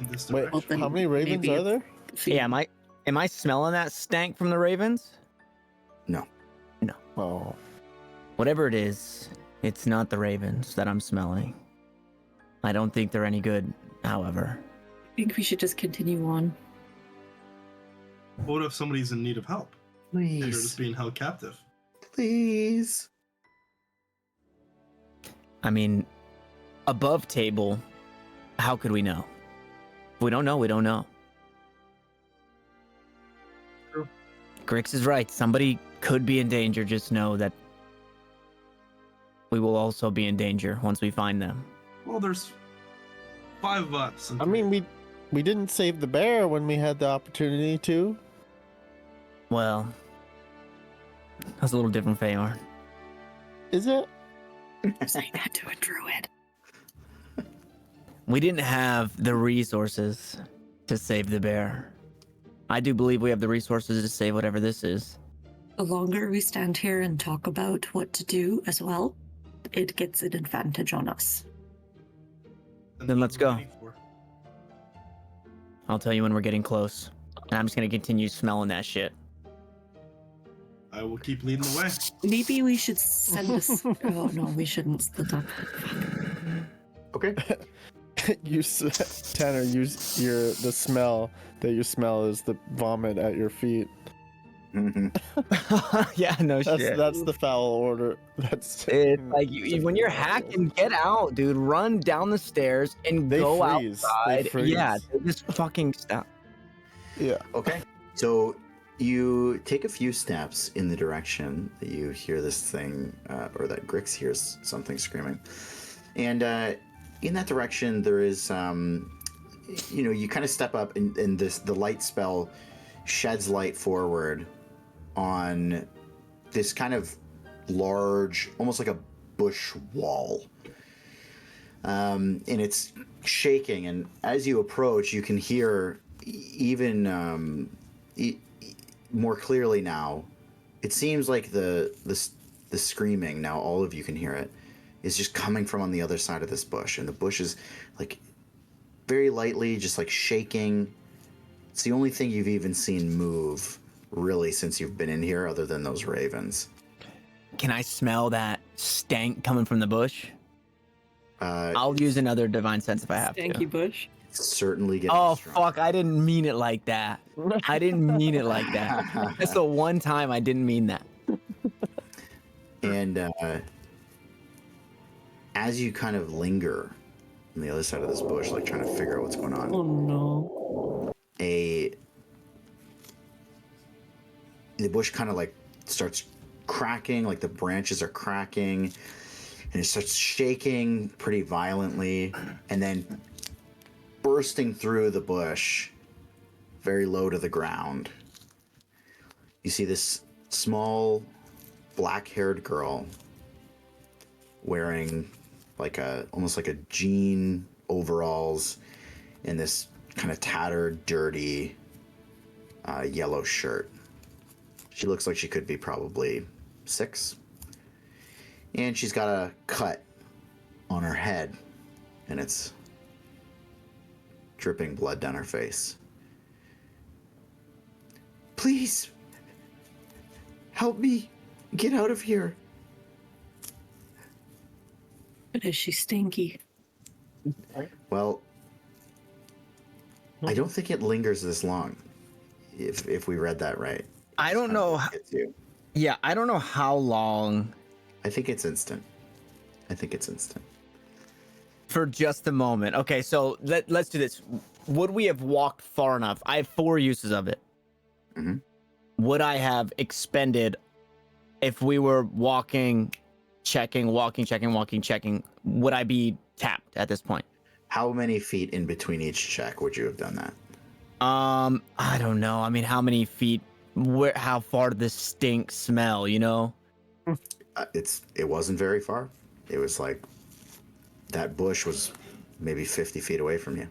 in this Wait, direction. then how many ravens maybe are there? Yeah, am I smelling that stank from the ravens? No. Oh. Whatever it is, it's not the ravens that I'm smelling. I don't think they're any good, however. I think we should just continue on. What if somebody's in need of help? They're just Please. being held captive. Please. I mean, above table, how could we know? If we don't know, we don't know. True. Grix is right. Somebody could be in danger. Just know that we will also be in danger once we find them. Well, there's 5 of us. and I mean, we didn't save the bear when we had the opportunity to. Well, That's a little different, Feyorn. Is it? Say that to a druid. We didn't have the resources to save the bear. I do believe we have the resources to save whatever this is. The longer we stand here and talk about what to do as well, it gets an advantage on us. Then let's go. I'll tell you when we're getting close. And I'm just gonna continue smelling that shit. I will keep leading the way. Maybe we should send this. Oh no, we shouldn't split up. Okay. Tanner, use the smell that you smell is the vomit at your feet. Yeah, no shit. That's the foul order. That's It's like when you're hacking, get out, dude. Run down the stairs and They go freeze. They outside. freeze. Yeah, just fucking stop. Yeah. Okay. So you take a few steps in the direction that you hear this thing, or that Grix hears something screaming. And in that direction, there is, you kind of step up, and the light spell sheds light forward on this kind of large, almost like a bush wall. And it's shaking, and as you approach, you can hear even more clearly now. It seems like the screaming, now all of you can hear it, is just coming from on the other side of this bush, and the bush is like very lightly just like shaking. It's the only thing you've even seen move really since you've been in here, other than those ravens. Can I smell that stank coming from the bush? I'll use another divine sense if I have Stanky to. bush. Certainly getting Oh strong. fuck! I didn't mean it like that. I didn't mean it like that. That's the one time I didn't mean that. And as you kind of linger on the other side of this bush, like trying to figure out what's going on, Oh no. the bush kind of like starts cracking, like the branches are cracking, and it starts shaking pretty violently, and then bursting through the bush very low to the ground. You see this small black-haired girl wearing almost like a jean overalls and this kind of tattered, dirty yellow shirt. She looks like she could be probably 6. And she's got a cut on her head, and it's dripping blood down her face. Please, help me get out of here. But is she stinky? Well, I don't think it lingers this long, if we read that right. I don't know. Gets you. Yeah, I don't know how long. I think it's instant. For just a moment. Okay, so let's do this. Would we have walked far enough? I have 4 uses of it. Mhm. Would I have expended if we were walking, checking, walking, checking, walking, checking? Would I be tapped at this point? How many feet in between each check would you have done that? I don't know. I mean, how many feet? How far did this stink smell? You know? It wasn't very far. It was like that bush was maybe 50 feet away from you.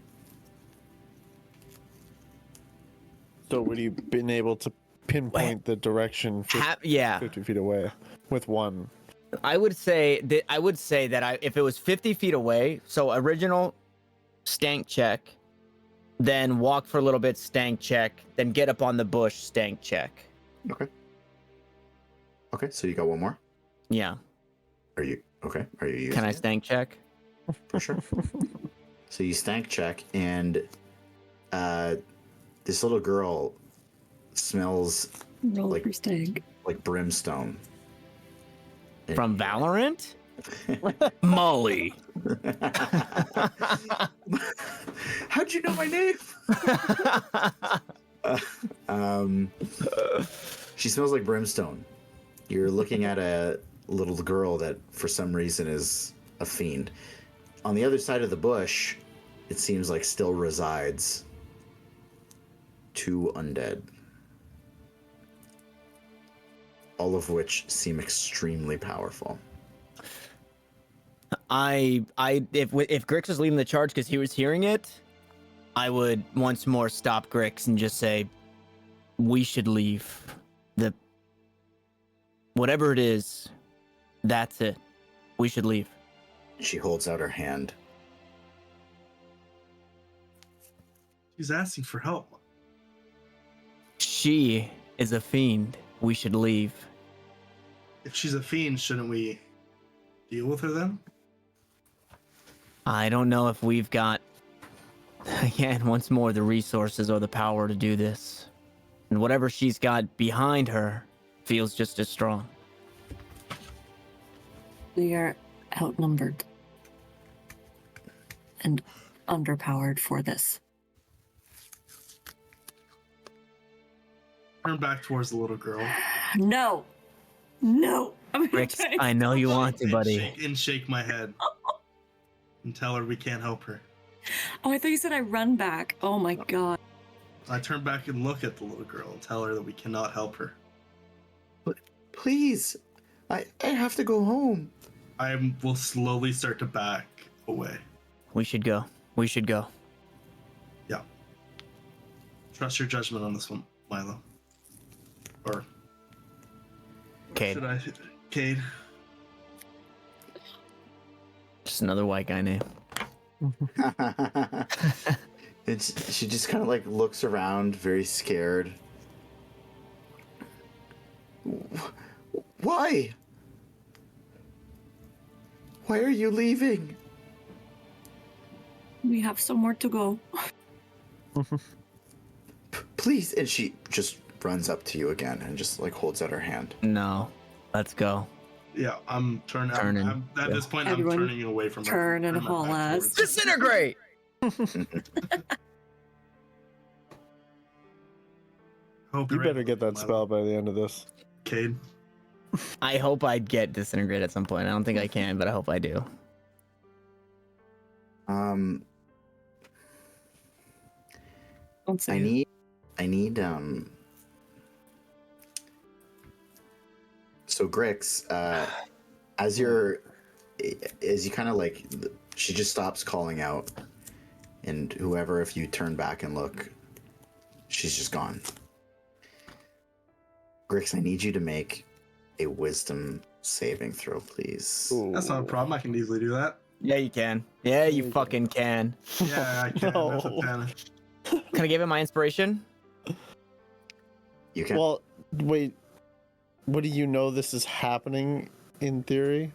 So would you been able to pinpoint the direction 50 feet away with one? I would say that if it was 50 feet away, so original stank check, then walk for a little bit, stank check, then get up on the bush, stank check. Okay, so you got one more? Yeah. Are you using Can I it? stank check? For sure. So you stank check, and this little girl smells Roll Like- for stank. like brimstone. And- From Valorant? Molly. How'd you know my name? She smells like brimstone. You're looking at a little girl that, for some reason, is a fiend. On the other side of the bush, it seems like still resides 2 undead. all of which seem extremely powerful. If Grix was leading the charge because he was hearing it, I would once more stop Grix and just say, we should leave. Whatever it is, that's it. We should leave. She holds out her hand. She's asking for help. She is a fiend. We should leave. If she's a fiend, shouldn't we deal with her then? I don't know if we've got, again, once more, the resources or the power to do this. And whatever she's got behind her feels just as strong. We are outnumbered and underpowered for this. Turn back towards the little girl. No. No. Grix, I know you want to, buddy. Shake my head. And tell her we can't help her. Oh, I thought you said I run back. Oh my god. I turn back and look at the little girl and tell her that we cannot help her. Please, I have to go home. I will slowly start to back away. We should go. We should go. Yeah. Trust your judgment on this one, Milo. Or Cade. should I? Cade. Just another white guy name. She just kind of like looks around, very scared. Why? Why are you leaving? We have somewhere to go. Please. And she just runs up to you again and just like holds out her hand. No. Let's go. Yeah, I'm turning. At this point, Everyone I'm turning away from her. turn and Turn my haul back ass. towards her. Disintegrate! Hope You you're better ready, get that Milo. spell by the end of this. Cade. I hope I'd get disintegrate at some point. I don't think I can, but I hope I do. Don't say I it. need so Grix, as you kind of like, she just stops calling out, and whoever, if you turn back and look, she's just gone. Grix, I need you to make a wisdom saving throw, please. That's not a problem. I can easily do that. Yeah, you can. Yeah, you fucking can. Yeah, I can. That's a No. 10. Can I give it my inspiration? You can. Well, wait. What do you know this is happening in theory?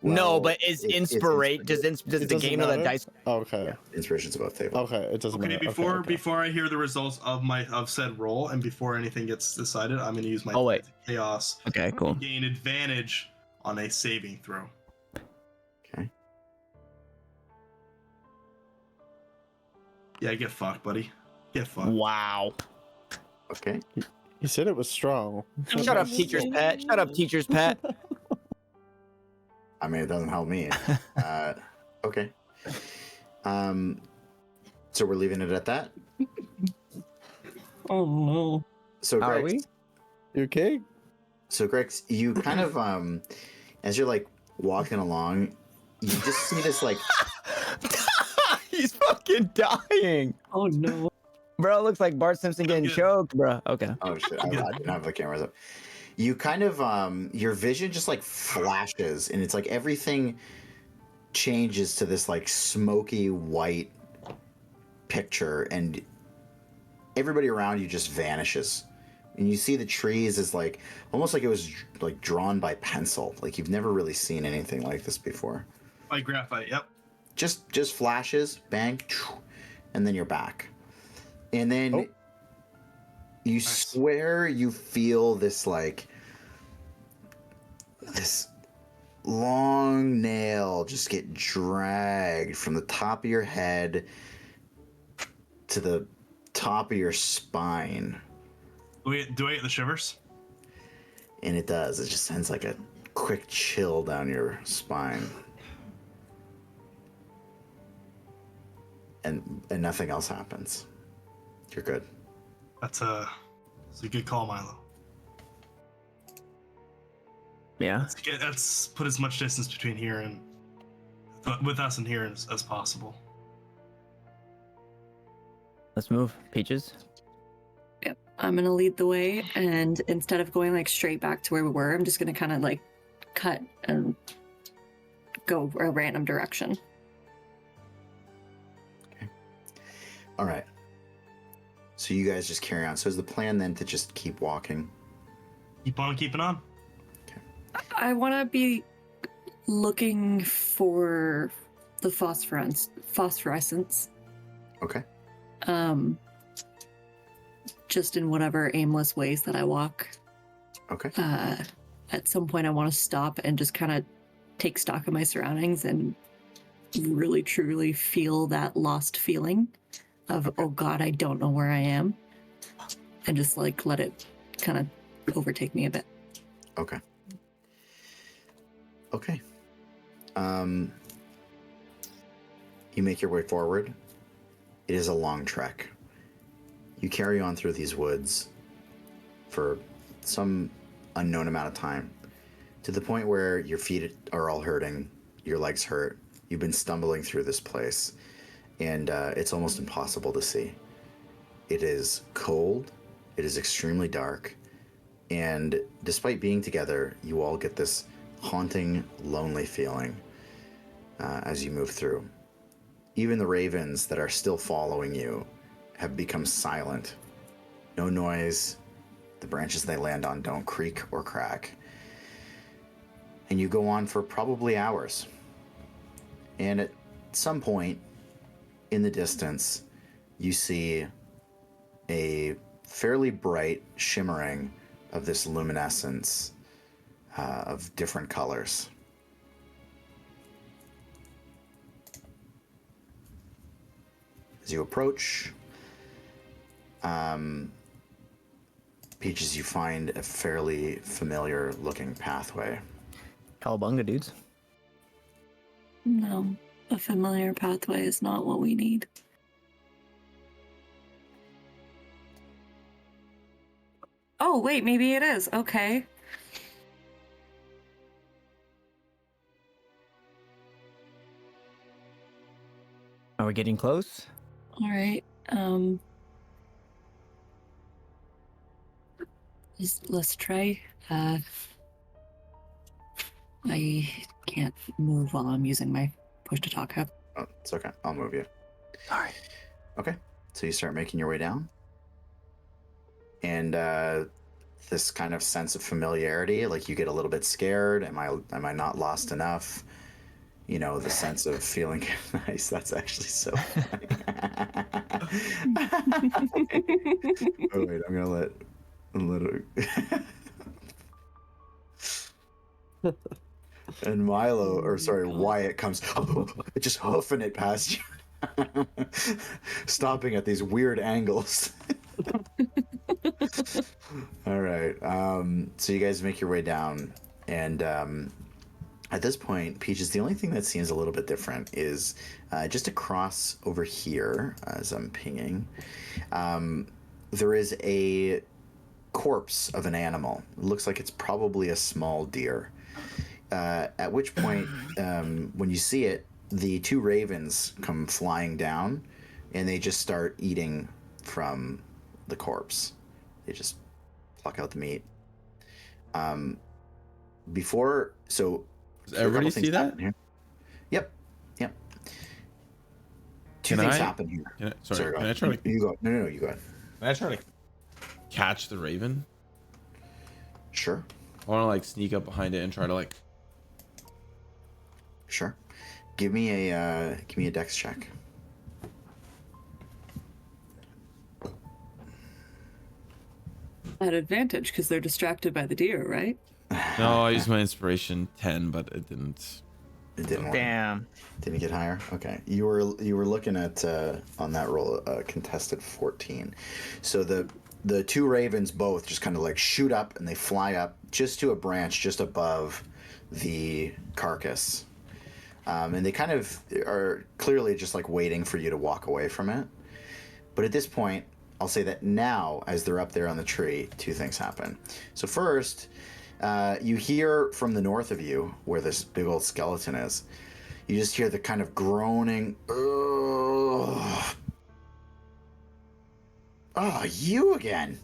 No, Well, but is it's inspirate? Does It the doesn't game know that matter? dice? Okay. Yeah, inspiration's above table. Okay, it doesn't Okay, matter. before Okay. before I hear the results of said roll, and before anything gets decided, I'm going to use my Oh, wait. chaos Okay, cool. to gain advantage on a saving throw. Okay. Yeah, get fucked, buddy. Get fucked. Wow. Okay. You said it was strong. Shut up, teacher's pet. Shut up, teacher's pet. I mean, it doesn't help me. Okay. So we're leaving it at that. Oh no. So Are Grix, we? You okay? So Grix, you kind of as you're like walking along, you just see this like He's fucking dying. Oh no. Bro, it looks like Bart Simpson getting Good. choked, bro. Okay. oh shit, I didn't have the cameras up. You kind of your vision just like flashes, and it's like everything changes to this like smoky white picture, and everybody around you just vanishes. And you see the trees as like almost like it was like drawn by pencil. Like you've never really seen anything like this before. Like graphite, yep. Just flashes, bang, and then you're back. And then Oh. you Nice. swear you feel this like this long nail just get dragged from the top of your head to the top of your spine. Do I get the shivers? And it does. It just sends like a quick chill down your spine. And nothing else happens. You're good. That's a good call, Milo. Yeah. Let's put as much distance between here and with us and here as possible. Let's move. Peaches. Yep. I'm gonna lead the way, and instead of going like straight back to where we were, I'm just gonna kind of like cut and go a random direction. Okay. All right. So you guys just carry on. So is the plan then to just keep walking? Keep on keeping on. I want to be looking for the phosphorescence. Okay. Just in whatever aimless ways that I walk. Okay. At some point I want to stop and just kind of take stock of my surroundings and really truly feel that lost feeling of, oh God, I don't know where I am. And just like let it kind of overtake me a bit. Okay. Okay. You make your way forward. It is a long trek. You carry on through these woods for some unknown amount of time, to the point where your feet are all hurting, your legs hurt. You've been stumbling through this place, and it's almost impossible to see. It is cold. It is extremely dark. And despite being together, you all get this haunting, lonely feeling as you move through. Even the ravens that are still following you have become silent. No noise. The branches they land on don't creak or crack. And you go on for probably hours. And at some point in the distance, you see a fairly bright shimmering of this luminescence of different colors. As you approach, Peaches, you find a fairly familiar looking pathway. Cowabunga, dudes. No, a familiar pathway is not what we need. Oh, wait, maybe it is. Okay. Are we getting close? All right. Let's try. I can't move while I'm using my push to talk hub. Oh, it's okay. I'll move you. All right. Okay. So you start making your way down. And this kind of sense of familiarity, like you get a little bit scared. Am I not lost enough? You know, the sense of feeling nice. That's actually so funny. Oh wait, I'm gonna let it. And Milo, or sorry, Wyatt comes just hoofing it past you, stopping at these weird angles. All right. So you guys make your way down, and at this point, Peaches, the only thing that seems a little bit different is just across over here, as I'm pinging, there is a corpse of an animal. It looks like it's probably a small deer. At which point, when you see it, the two ravens come flying down, and they just start eating from the corpse. They just pluck out the meat. Does everybody see that? Here. Yep. Two Can things I- happen here. Sorry, can I try to You go. No, you go ahead. Can I try to catch the raven? Sure. I want to like sneak up behind it and try to like. Sure. Give me a dex check. At advantage because they're distracted by the deer, right? No, I used my inspiration 10, but it didn't. It didn't work. Damn. Didn't get higher. Okay. You were looking at on that roll contested 14. So the two ravens both just kind of like shoot up and they fly up just to a branch just above the carcass. And they kind of are clearly just like waiting for you to walk away from it. But at this point, I'll say that now, as they're up there on the tree, two things happen. So first, You hear from the north of you, where this big old skeleton is, you just hear the kind of groaning. Oh, you again.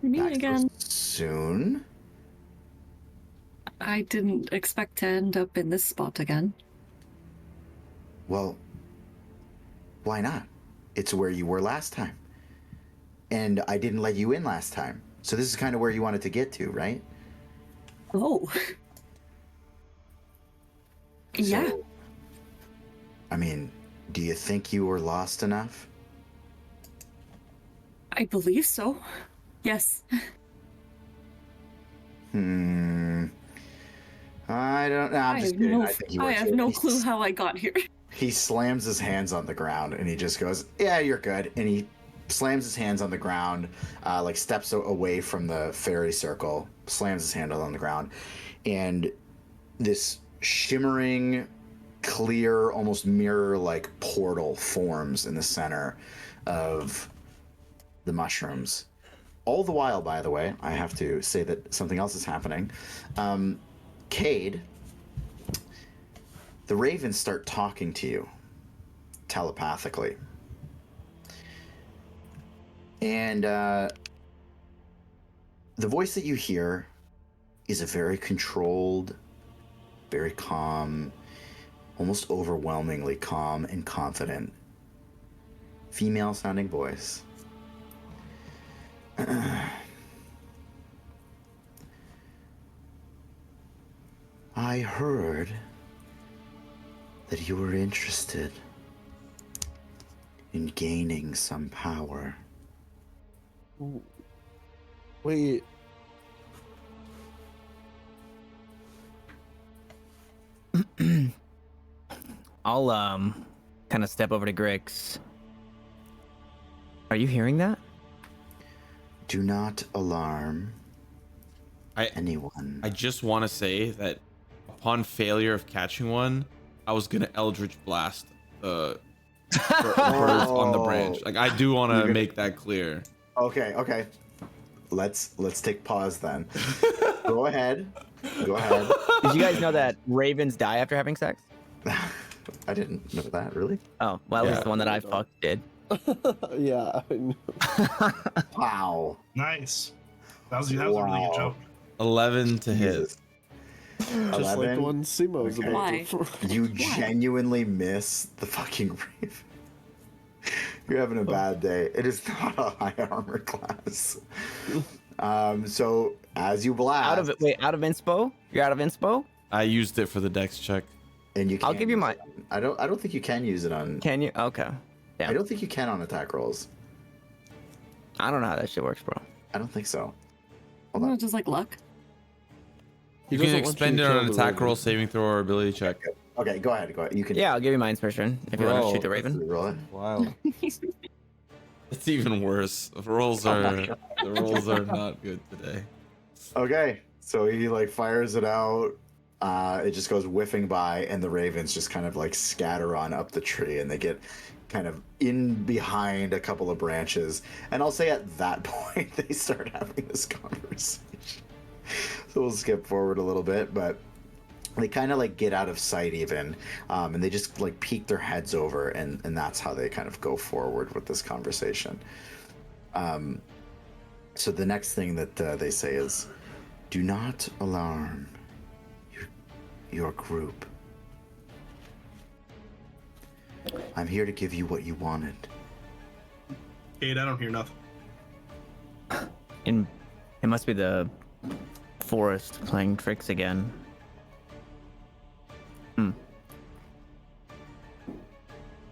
Me Back so again. soon. I didn't expect to end up in this spot again. Well, why not? It's where you were last time. And I didn't let you in last time. So this is kind of where you wanted to get to, right? Oh. Yeah. So, I mean, do you think you were lost enough? I believe so. Yes. I don't know. I'm just kidding. I think you were I have too. no clue how I got here. He slams his hands on the ground and he just goes, "Yeah, you're good." And he slams his hands on the ground, like steps away from the fairy circle, slams his hand on the ground, and this shimmering, clear, almost mirror-like portal forms in the center of the mushrooms. All the while, by the way, I have to say that something else is happening. Cade, the ravens start talking to you telepathically. And the voice that you hear is a very controlled, very calm, almost overwhelmingly calm and confident female-sounding voice. I heard that you were interested in gaining some power. Wait. I'll kind of step over to Grix. Are you hearing that? Do not alarm anyone. I just want to say that upon failure of catching one, I was gonna Eldritch Blast the birds on the branch. Like, I do want to make that clear. Okay. Let's take pause then. Go ahead. Did you guys know that ravens die after having sex? I didn't know that, really. Oh, well, at least the one that I fucked did. Yeah. I know. Wow. Nice. That was a really good joke. 11 to hit. Jesus. Just like the 11? one Simo's Okay. about Why? to. You genuinely miss the fucking raven. You're having a bad day. It is not a high armor class. So as you blast, out of inspo? You're out of inspo? I used it for the dex check. and you I'll can't give you use my- it on- I don't think you can use it on. Can you? Okay. Yeah. I don't think you can on attack rolls. I don't know how that shit works, bro. I don't think so. Isn't it just like luck? You He can doesn't want expend you it to on kill an the attack raven. roll, saving throw, or ability check. Okay, go ahead. You can. Yeah, I'll give you my inspiration if you want to Bro, shoot the raven. Roll it. Wow. It's even worse. The rolls are not good today. Okay, so he like fires it out. It just goes whiffing by, and the ravens just kind of like scatter on up the tree, and they get kind of in behind a couple of branches. And I'll say at that point they start having this conversation. So we'll skip forward a little bit, but they kind of like get out of sight even, and they just like peek their heads over, and that's how they kind of go forward with this conversation. So the next thing that they say is, "Do not alarm your group. I'm here to give you what you wanted." Kate, I don't hear nothing. And it must be the forest playing tricks again.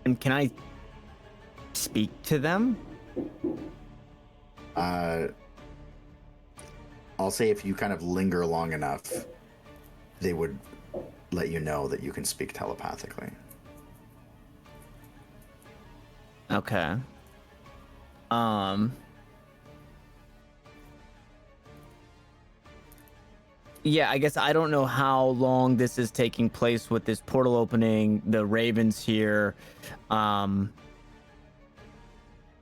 And can I speak to them? I'll say if you kind of linger long enough, they would let you know that you can speak telepathically. Okay. Yeah, I guess I don't know how long this is taking place with this portal opening, the ravens here.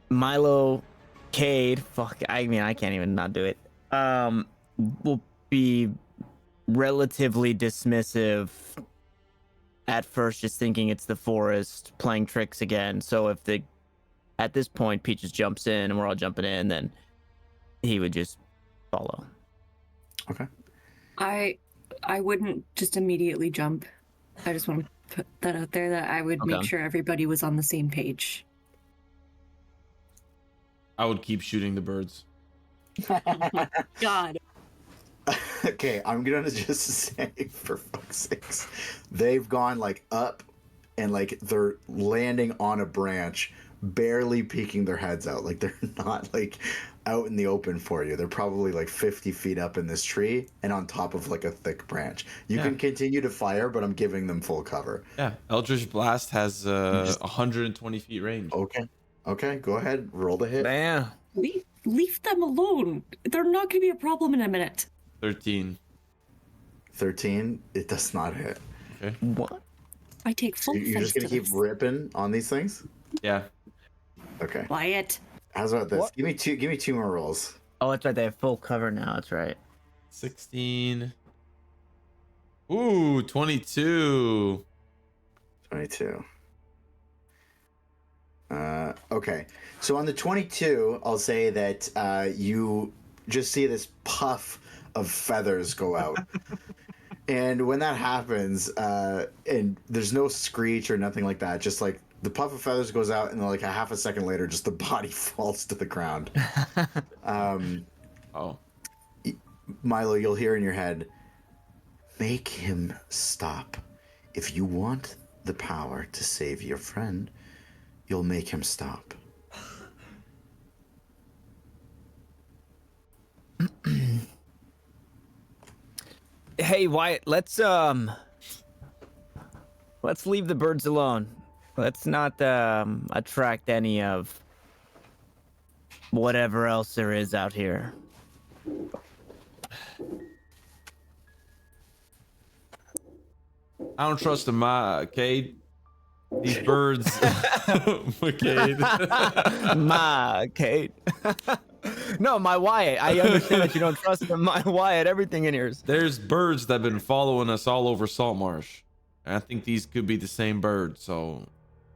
Milo, Cade, fuck, I mean, I can't even not do it. We'll be relatively dismissive at first, just thinking it's the forest playing tricks again. So if at this point Peaches jumps in and we're all jumping in, then he would just follow. Okay. I wouldn't just immediately jump. I just want to put that out there that I would make Okay. sure everybody was on the same page. I would keep shooting the birds. God. Okay, I'm gonna just say, for fuck's sakes, they've gone like up and like they're landing on a branch, barely peeking their heads out. Like they're not like out in the open for you. They're probably like 50 feet up in this tree and on top of like a thick branch. You can continue to fire, but I'm giving them full cover. Yeah, Eldritch Blast has 120 feet range. Okay, go ahead, roll the hit. Damn. Leave them alone. They're not going to be a problem in a minute. 13. 13, it does not hit. Okay. What? I take full You're just gonna offense to keep this. ripping on these things? Yeah. Okay. Wyatt. How's about this? What? Give me two more rolls. Oh, that's right. They have full cover now. That's right. 16. Ooh, 22. 22. Okay. So on the 22, I'll say that you just see this puff of feathers go out. And when that happens, and there's no screech or nothing like that, just like the puff of feathers goes out, and then like a half a second later, just the body falls to the ground. Oh. Milo, you'll hear in your head, make him stop. If you want the power to save your friend, you'll make him stop. Hey, Wyatt, let's leave the birds alone. Let's not attract any of whatever else there is out here. I don't trust them, Cade. These birds. McCade. My Kate. No, my Wyatt. I understand that you don't trust him. My Wyatt, everything in here is. There's birds that have been following us all over Saltmarsh. And I think these could be the same birds, so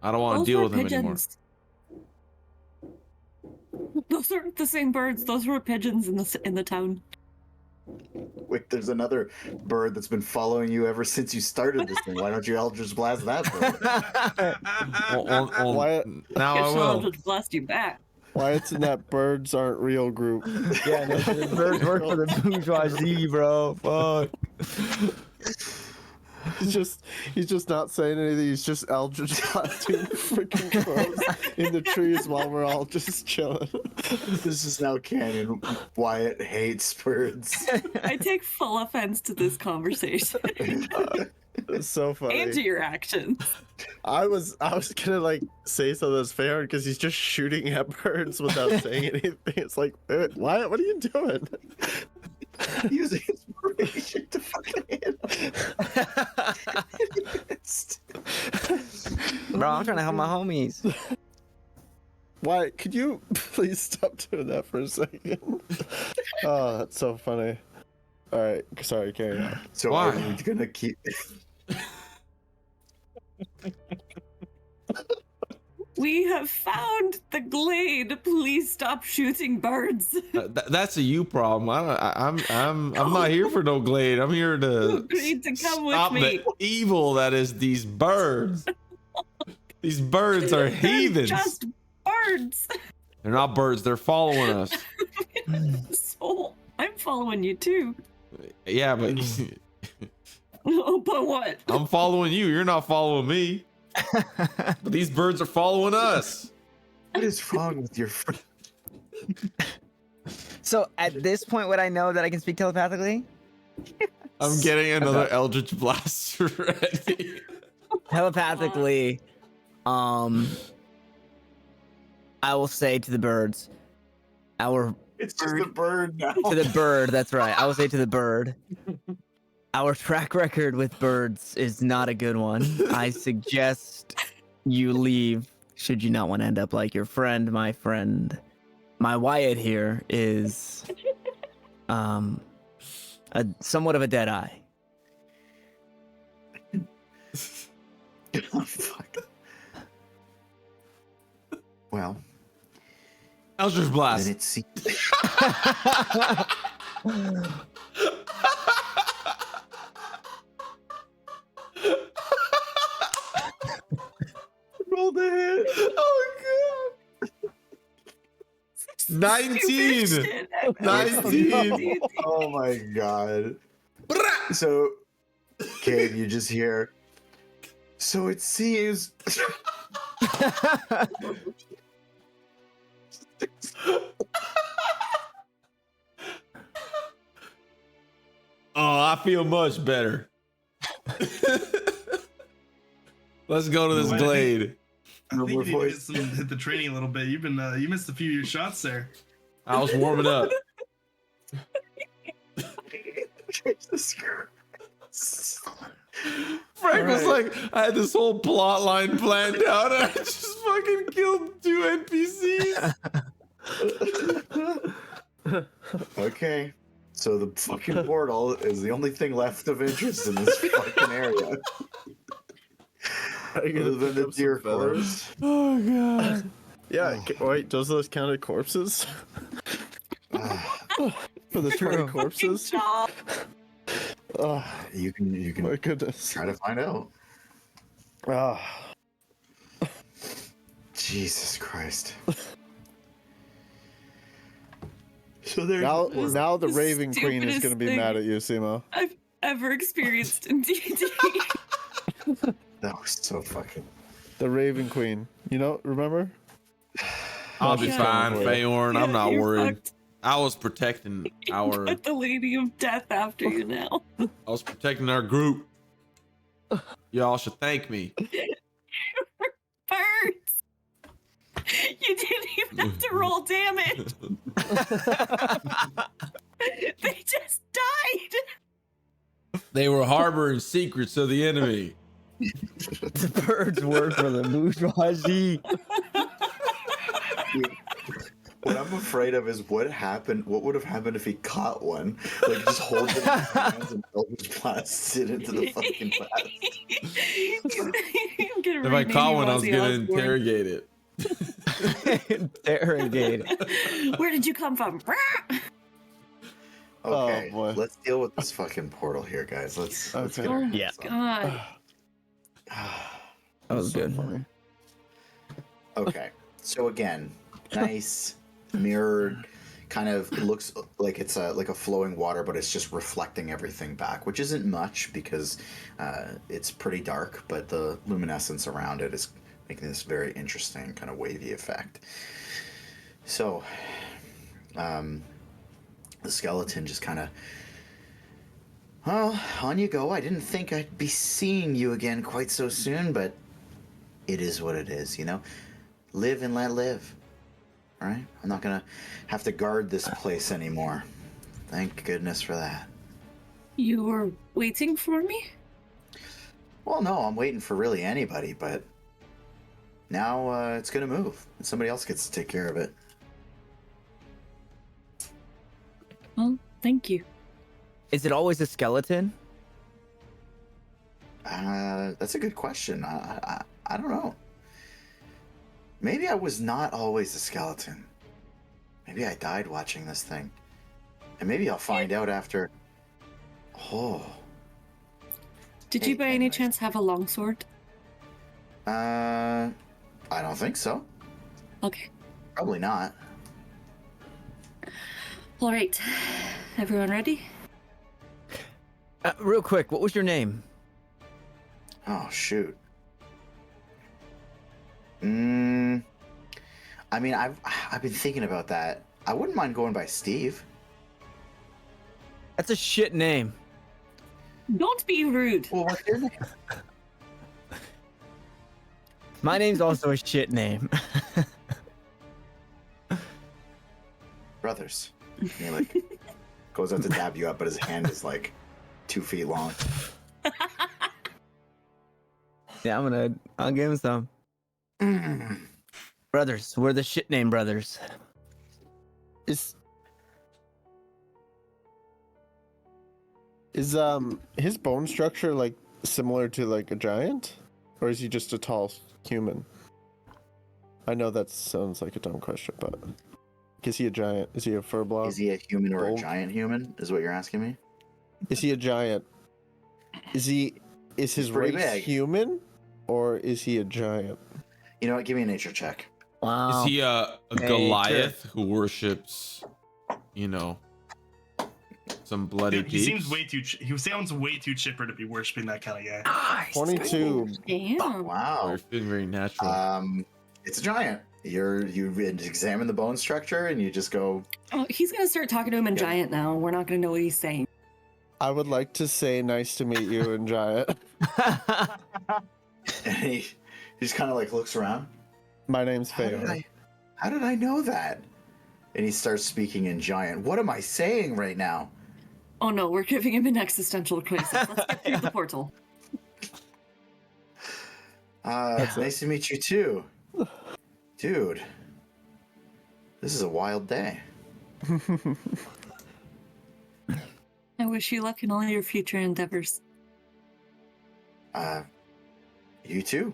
I don't want to Those deal were with them anymore. pigeons. Those aren't the same birds. Those were pigeons in the town. Wait, there's another bird that's been following you ever since you started this thing. Why don't you Eldritch Blast that bird? Wyatt, Now I Guess will. I'll just blast you back. Wyatt's in that birds aren't real group. Yeah, no, the birds work for the bourgeoisie, bro. Fuck. He's just not saying anything. He's just Eldritch blasting freaking crows in the trees while we're all just chilling. This is now canon. Wyatt hates birds. I take full offense to this conversation It's so funny. and to your actions. I was gonna like say something that's fair because he's just shooting at birds without saying anything. It's like, Wyatt, what are you doing? Using inspiration to fucking hit him. Bro, I'm trying to help my homies. Wyatt, could you please stop doing that for a second? Oh, that's so funny. All right, sorry, carry on. So Why? are you gonna keep? We have found the glade. Please stop shooting birds. That's a you problem. I'm not here for no glade. I'm here You to agreed to come with stop me. the evil that is these birds. These birds are They're heathens. just birds. They're not birds. They're following us. So I'm following you too. Yeah, but Oh, but what? I'm following you. You're not following me. But these birds are following us. What is wrong with your friend? So at this point, would I know that I can speak telepathically? I'm getting another Eldritch Blast ready. Telepathically, I will say to the birds, It's just a bird now. to the bird, that's right. I will say to the bird, our track record with birds is not a good one. I suggest you leave should you not want to end up like your friend. My friend, my Wyatt here is somewhat of a dead eye. Oh, fuck. Well, Eldritch then Blast. it seems. Roll the hit. Oh god. 19. Stupid shit. 19. Oh my god. So, Gabe, you just hear. So it seems. Oh, I feel much better. Let's go to this Wait. glade. I think more you need to voice. hit the training a little bit. You've been you missed a few of your shots there. I was warming up. Jesus Christ. Frank was Alright. like, I had this whole plot line planned out. And I just fucking killed 2 NPCs. Okay. So the fucking portal is the only thing left of interest in this fucking area. Are you Other gonna than pick the up some deer feathers? corpse. Oh god. Yeah. Wait, does those count as corpses? Ah, For the 20 True. corpses? Job. Oh, you can my goodness. try to find out. Ah. Jesus Christ. So there's Now, the portal. now the the Raven Queen is going to be stupidest mad thing. at you, Simo. I've ever experienced in D&D. That was so fucking. The Raven Queen. You know, remember? I'll be Yeah. fine, Feyorn. I'm not You're worried. fucked. I was protecting our Put the Lady of Death after you now. our group. Y'all should thank me. Birds! You didn't even have to roll damage. They just died. They were harboring secrets of the enemy. The birds work for the bourgeoisie. What I'm afraid of is what would have happened if he caught one? Like, just hold it in his hands and Eldritch Blast it into the fucking blast. If I caught one, I was gonna interrogate it. Interrogate. Where did you come from? Okay, Oh, boy. let's deal with this fucking portal here, guys. Let's Okay. get our hands Yeah. on it. God. That was good. Funny. Okay, so again, nice mirrored, kind of looks like it's like a flowing water, but it's just reflecting everything back, which isn't much because it's pretty dark, but the luminescence around it is making this very interesting kind of wavy effect. So, the skeleton just kind of, well, on you go. I didn't think I'd be seeing you again quite so soon, but it is what it is, you know? Live and let live. All right? I'm not going to have to guard this place anymore. Thank goodness for that. You were waiting for me? Well, no, I'm waiting for really anybody, but now it's going to move. And somebody else gets to take care of it. Well, thank you. Is it always a skeleton? That's a good question. I don't know. Maybe I was not always a skeleton. Maybe I died watching this thing. And maybe I'll find out after. Oh. Did Hey, you by any anyways. chance have a longsword? I don't think so. Okay. Probably not. All right. Everyone ready? Real quick, what was your name? Oh, shoot. I mean, I've been thinking about that. I wouldn't mind going by Steve. That's a shit name. Don't be rude. Well, what's your name? My name's also a shit name. Brothers. And he like goes out to dab you up, but his hand is like 2 feet long. Yeah, I'll give him some. Brothers, we're the shit name brothers. Is his bone structure like similar to like a giant, or is he just a tall human? I know that sounds like a dumb question, but is he a giant? Is he a furblob? Is he a human or a Bold? giant human? Is what you're asking me? Is he a giant? Is his pretty race big. human, or is he a giant? You know what? Give me a nature check. Wow. Is he a Goliath who worships, you know, some bloody He seems peeps? way too. He sounds way too chipper to be worshiping that kind of guy. Nice. 22. Damn. Wow. You're feeling very natural. It's a giant. You examine the bone structure and you just go. Oh, he's gonna start talking to him in Yeah. giant now. We're not gonna know what he's saying. I would like to say nice to meet you in giant. And he just kind of like looks around. My name's How Feyorn. did I know that? And he starts speaking in giant. What am I saying right now? Oh no, we're giving him an existential crisis. Let's get through the portal. Nice to meet you too. Dude, this is a wild day. I wish you luck in all your future endeavors. You too.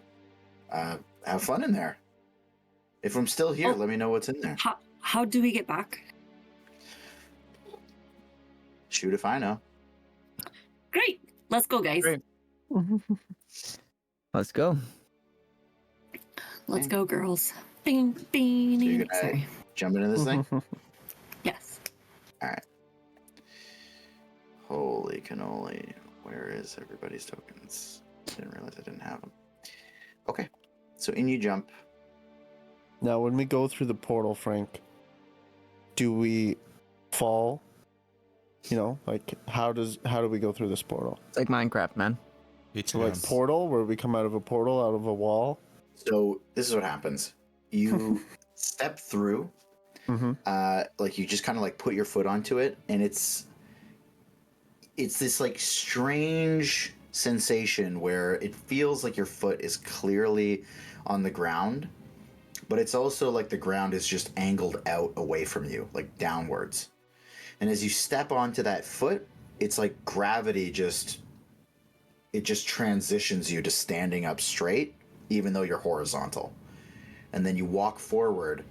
Have fun in there. If I'm still here, Oh. let me know what's in there. How do we get back? Shoot if I know. Great. Let's go, guys. Great. Let's go. Let's go, girls. Bing, bing. you're gonna- Sorry. Jump into this thing. Yes. All right. Holy cannoli. Where is everybody's tokens? Didn't realize I didn't have them. Okay. So in you jump. Now, when we go through the portal, Frank, do we fall? You know, like how do we go through this portal? It's like Minecraft, man. So like portal, where we come out of a portal, out of a wall. So this is what happens. You step through. Mm-hmm. Like you just kind of like put your foot onto it, and it's this like strange sensation where it feels like your foot is clearly on the ground, but it's also like the ground is just angled out away from you, like downwards. And as you step onto that foot, it's like gravity just transitions you to standing up straight, even though you're horizontal. And then you walk forward,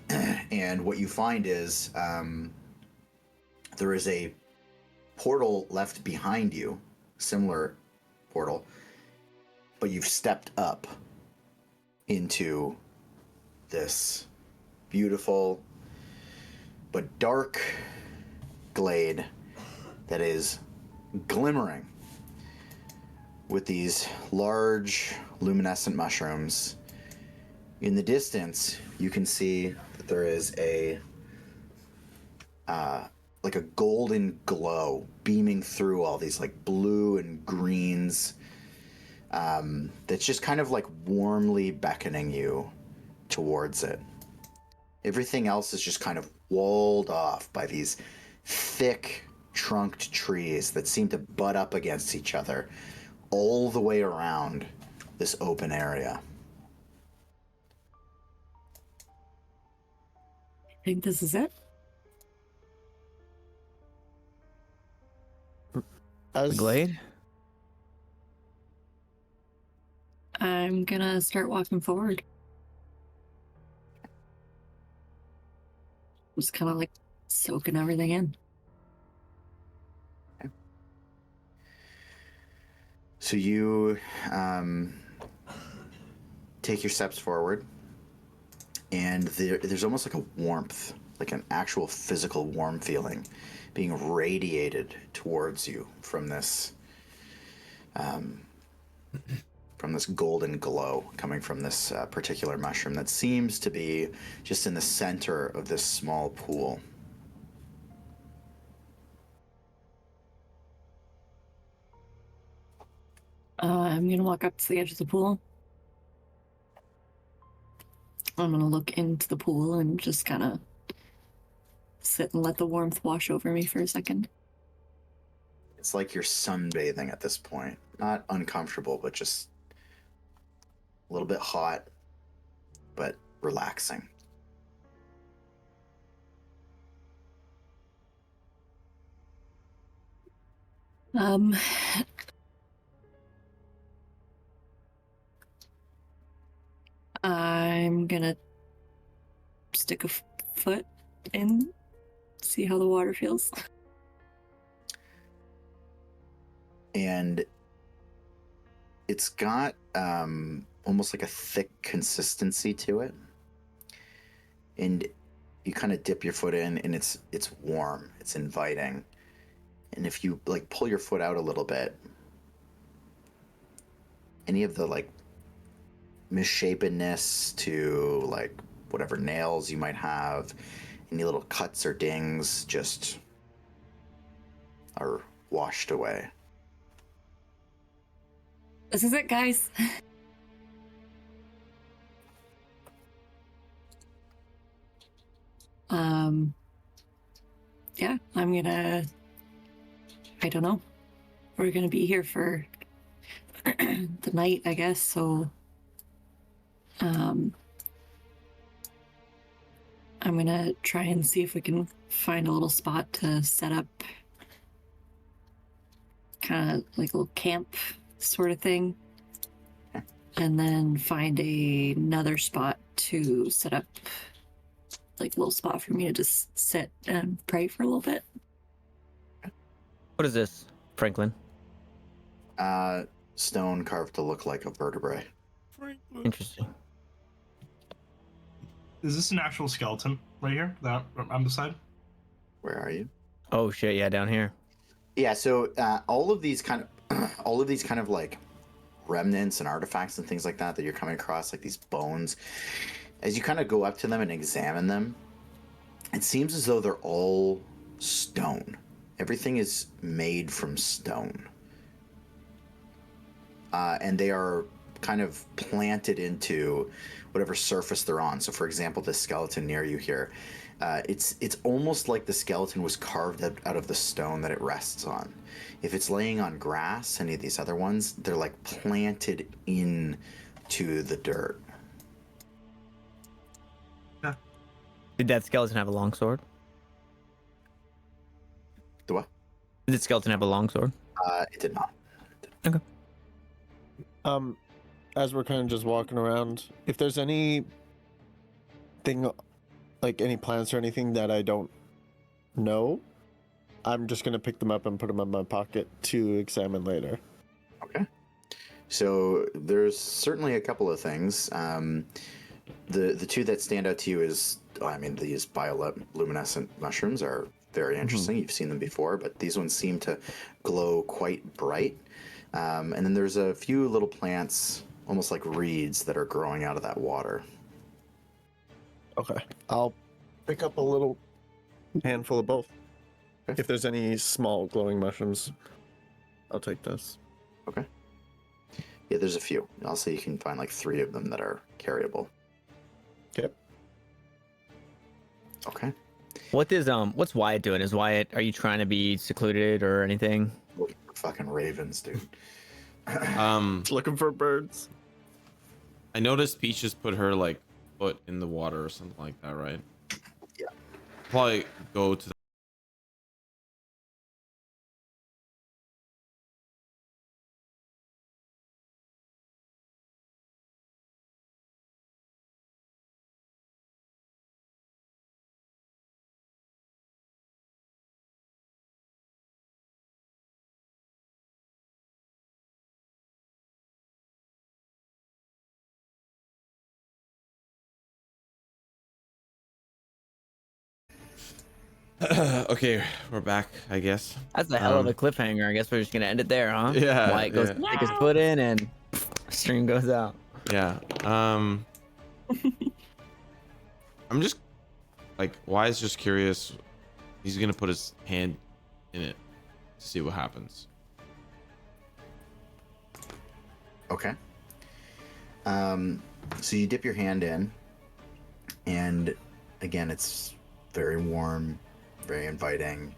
and what you find is there is a portal left behind you, similar portal, but you've stepped up into this beautiful but dark glade that is glimmering with these large luminescent mushrooms. In the distance, you can see that there is a like a golden glow beaming through all these like blue and greens, that's just kind of like warmly beckoning you towards it. Everything else is just kind of walled off by these thick trunked trees that seem to butt up against each other all the way around this open area. I think this is it. The glade? I'm gonna start walking forward. Just kind of like soaking everything in. So you take your steps forward, and there's almost like a warmth, like an actual physical warm feeling being radiated towards you from this golden glow coming from this particular mushroom that seems to be just in the center of this small pool. I'm gonna walk up to the edge of the pool. I'm gonna look into the pool and just kind of sit and let the warmth wash over me for a second. It's like you're sunbathing at this point. Not uncomfortable, but just a little bit hot, but relaxing. Um, I'm gonna stick a foot in, see how the water feels. And it's got almost like a thick consistency to it. And you kind of dip your foot in, and it's warm, it's inviting. And if you like pull your foot out a little bit, any of the like misshapenness to like whatever nails you might have, any little cuts or dings just are washed away. This is it, guys. Yeah, I don't know. We're gonna be here for the night, I guess, so I'm gonna try and see if we can find a little spot to set up, kind of like a little camp sort of thing, and then find another spot to set up, like a little spot for me to just sit and pray for a little bit. What is this, Franklin? Stone carved to look like a vertebrae. Interesting. Is this an actual skeleton right here? That on the side? Where are you? Oh shit! Yeah, down here. Yeah, so all of these kind of like remnants and artifacts and things like that you're coming across, like these bones, as you kind of go up to them and examine them, it seems as though they're all stone. Everything is made from stone. And they are kind of planted into whatever surface they're on. So, for example, this skeleton near you here, it's almost like the skeleton was carved out of the stone that it rests on. If it's laying on grass, any of these other ones, they're like planted into the dirt. Did that skeleton have a long sword? The what? Did the skeleton have a long sword? It did not. Okay. As we're kind of just walking around, if there's anything, like any plants or anything that I don't know, I'm just gonna pick them up and put them in my pocket to examine later. Okay. So there's certainly a couple of things. The two that stand out to you is, these bioluminescent mushrooms are very interesting. You've seen them before, but these ones seem to glow quite bright. And then there's a few little plants, almost like reeds, that are growing out of that water. Okay. I'll pick up a little handful of both. Okay. If there's any small glowing mushrooms, I'll take those. Okay. Yeah, there's a few. I'll say you can find like 3 of them that are carryable. Okay. Okay. What's Wyatt doing? Are you trying to be secluded or anything? Looking for fucking ravens, dude. Looking for birds. I noticed Peaches put her like foot in the water or something like that, right? Yeah. Probably go to the okay, we're back, I guess. That's a hell of a cliffhanger. I guess we're just gonna end it there, huh? Yeah, Wyatt goes yeah. to stick his foot in and stream goes out. Yeah. I'm just like, Wyatt's just curious. He's gonna put his hand in it to see what happens. Okay. So you dip your hand in, and again, it's very warm, very inviting.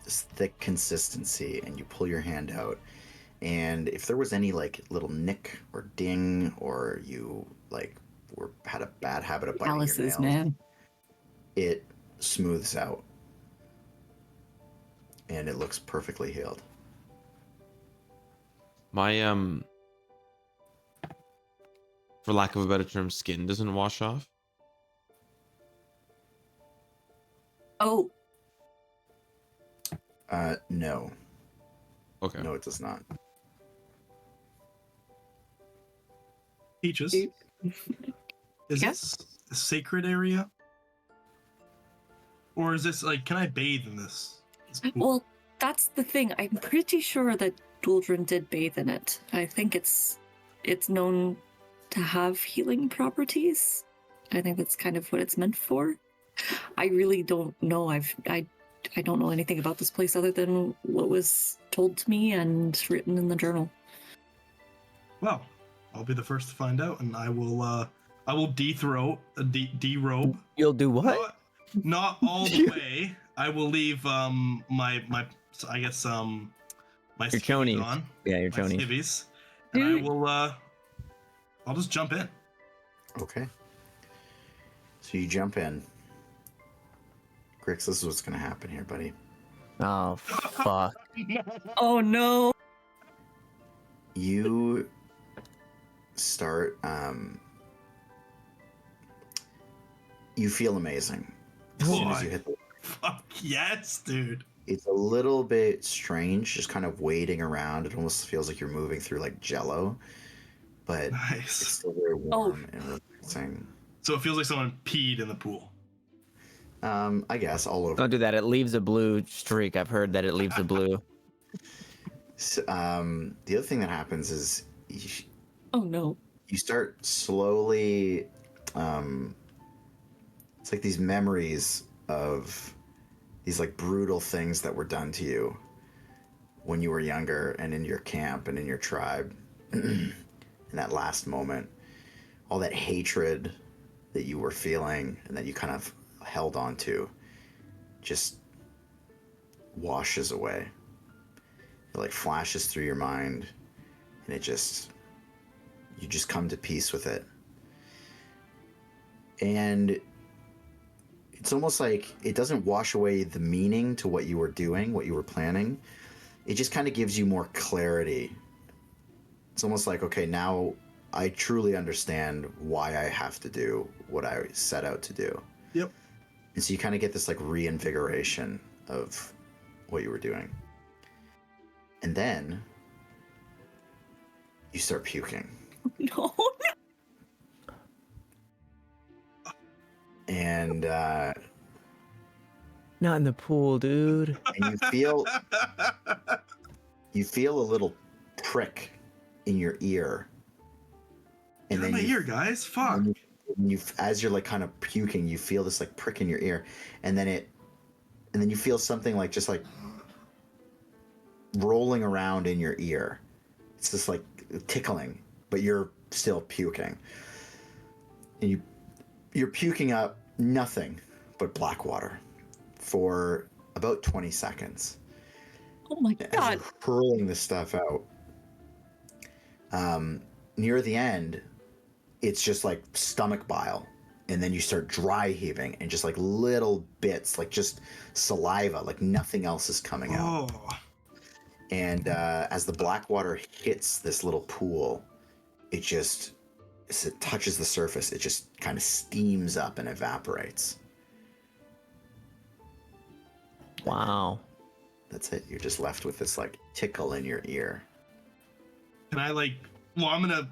This thick consistency, and you pull your hand out, and if there was any like little nick or ding, or you like had a bad habit of biting your Calluses, nails, man. it smooths out. and it looks perfectly healed. My for lack of a better term, skin doesn't wash off. Oh, No. Okay. No, it does not. Peaches, Dude. is Yeah? this a sacred area? Or is this like, can I bathe in this? well, that's the thing. I'm pretty sure that Duldrin did bathe in it. I think it's known to have healing properties. I think that's kind of what it's meant for. I really don't know. I don't know anything about this place other than what was told to me and written in the journal. Well, I'll be the first to find out, and I will derobe. You'll do what? Not all the way. I will leave my I guess my Your skivvies chonies. on. Yeah, your My chonies. skivvies. And I will I'll just jump in. Okay. So you jump in. Grix, this is what's gonna happen here, buddy. Oh fuck. Oh no! You start you feel amazing as soon as you hit the Fuck yes, dude. it's a little bit strange, just kind of wading around. It almost feels like you're moving through like jello, but it's Nice. still very warm and relaxing. So it feels like someone peed in the pool. I guess all over. Don't do that. It leaves a blue streak. I've heard that it leaves a blue. So, the other thing that happens is Oh no! you start slowly. It's like these memories of these like brutal things that were done to you when you were younger and in your camp and in your tribe. In that last moment, all that hatred that you were feeling and that you kind of held on to just washes away. It like flashes through your mind, and you just come to peace with it. And it's almost like it doesn't wash away the meaning to what you were doing, what you were planning. It just kind of gives you more clarity. It's almost like, okay, now I truly understand why I have to do what I set out to do. Yep. And so you kind of get this like reinvigoration of what you were doing. And then you start puking. No! And Not in the pool, dude. and you feel a little prick in your ear. Get out of my ear, guys. Fuck. And you, as you're like kind of puking, you feel this like prick in your ear, and then you feel something like just like rolling around in your ear. It's just like tickling, but you're still puking, and you're puking up nothing but black water for about 20 seconds. Oh my As god! you're hurling this stuff out. Near the end, it's just like stomach bile, and then you start dry heaving and just like little bits, like just saliva, like nothing else is coming out. Oh. And as the black water hits this little pool, it just, as it touches the surface, it just kind of steams up and evaporates. Wow. That's it. You're just left with this like tickle in your ear. Can I like? Well, I'm gonna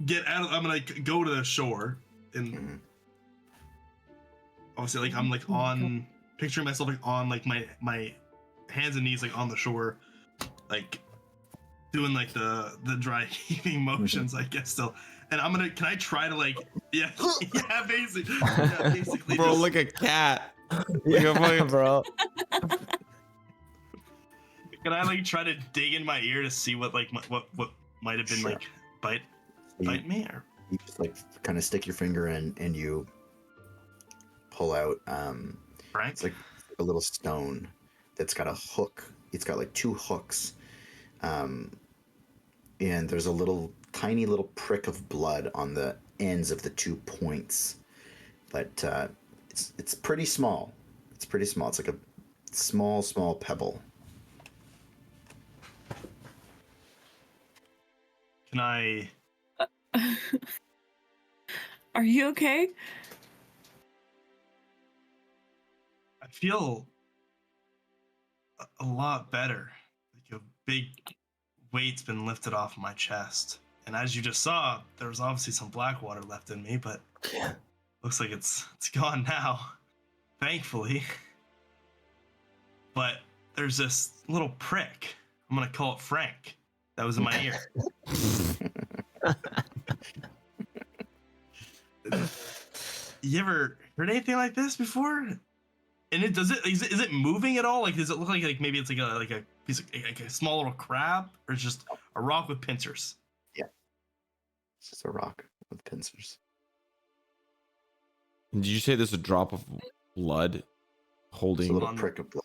get out. I'm gonna go to the shore, and Mhm. obviously, like I'm like on picturing myself like on like my hands and knees like on the shore, like doing like the dry heaving motions, I guess still. And I'm gonna. Can I try to like? Yeah, yeah, basically. Bro, just- like a cat. Yeah, fucking- bro. Can I like try to dig in my ear to see what like what might have been Sure. like bite You, me or? you just like kind of stick your finger in and you pull out Frank? it's like a little stone that's got a hook. It's got like two hooks, and there's a little tiny little prick of blood on the ends of the 2 points, but it's pretty small. It's pretty small. It's like a small pebble. Can I? Are you okay? I feel a lot better. Like a big weight's been lifted off my chest. And as you just saw, there was obviously some black water left in me, but looks like it's gone now. Thankfully. But there's this little prick. I'm gonna call it Phrank. That was in my ear. You ever heard anything like this before? And is it moving at all? Like, does it look like maybe it's like a piece of like a small little crab, or it's just a rock with pincers? Yeah, it's just a rock with pincers. Did you say there's a drop of blood It's a holding? little prick of blood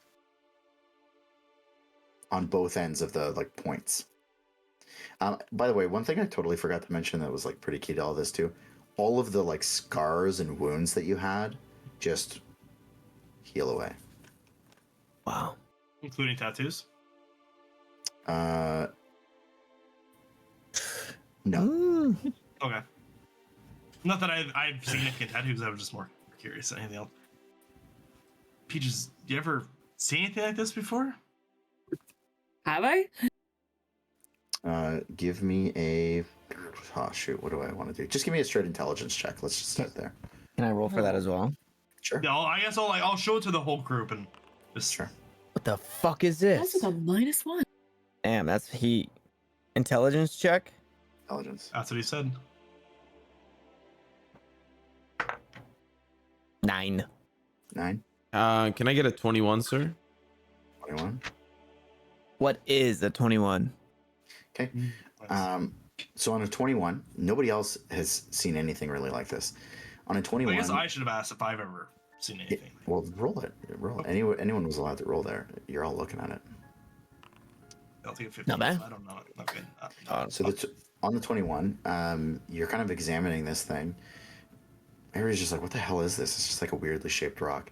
on both ends of the like points. By the way, one thing I totally forgot to mention that was like pretty key to all this too. All of the like scars and wounds that you had just heal away. Wow. Including tattoos? No. Okay. Not that I've significant tattoos, I was just more curious than anything else. Peaches, you ever see anything like this before? Have I? Give me a. Oh shoot! What do I want to do? Just give me a straight intelligence check. Let's just start there. Can I roll for that as well? Sure. Yeah, I guess I'll show it to the whole group and just Sure. What the fuck is That's this? with a -1. Damn, that's heat. Intelligence check? Intelligence. That's what he said. 9. 9. Can I get a 21, sir? 21. What is a 21? Okay. So on a 21, nobody else has seen anything really like this. On a 21, I guess I should have asked if I've ever seen anything. well, roll it. Roll it. Anyone was allowed to roll there. You're all looking at it. I'll take a 15. Not bad. So I don't know. Not good. So on the 21, you're kind of examining this thing. Everybody's just like, what the hell is this? It's just like a weirdly shaped rock.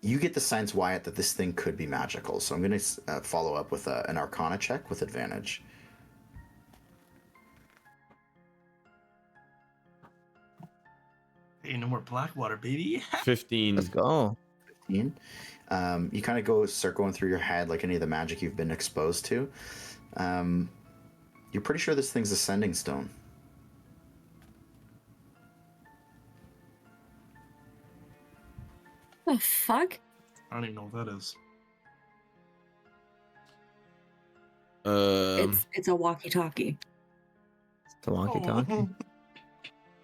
You get the sense, Wyatt, that this thing could be magical. So I'm going to follow up with an Arcana check with advantage. Hey, no more Blackwater, baby. 15. Let's go. 15. You kind of start going through your head like any of the magic you've been exposed to. You're pretty sure this thing's a sending stone. The fuck? I don't even know what that is. It's a walkie-talkie. It's a walkie-talkie.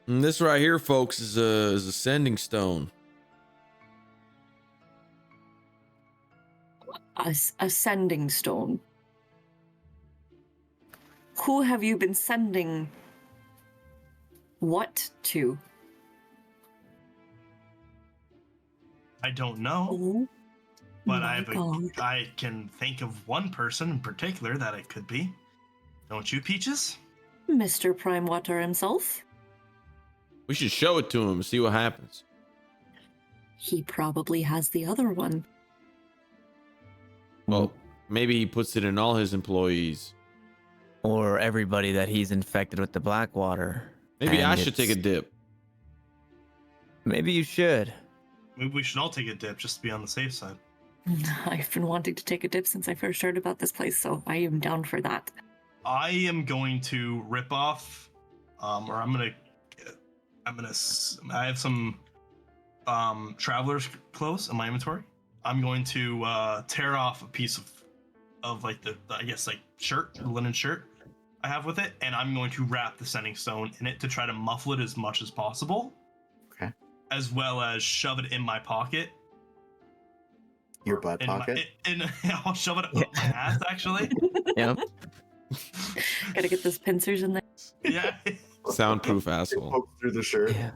And this right here, folks, is a sending stone. A sending stone. Who have you been sending what to? I don't know, Oh, but my God. I can think of one person in particular that it could be. Don't you, Peaches? Mr. Prime Water himself. We should show it to him and see what happens. He probably has the other one. Well, maybe he puts it in all his employees. Or everybody that he's infected with the black water. Maybe And I should take a it's- dip. Maybe you should. Maybe we should all take a dip just to be on the safe side. I've been wanting to take a dip since I first heard about this place, so I am down for that. I am going to rip off, I have some traveler's clothes in my inventory. I'm going to tear off a piece of like the I guess like shirt, the linen shirt I have with it, and I'm going to wrap the sending stone in it to try to muffle it as much as possible. Okay. As well as shove it in my pocket. Your butt pocket? I'll shove it up my ass, actually. Yep. Gotta get those pincers in there. Yeah. Soundproof asshole. Poke through the shirt. Yeah.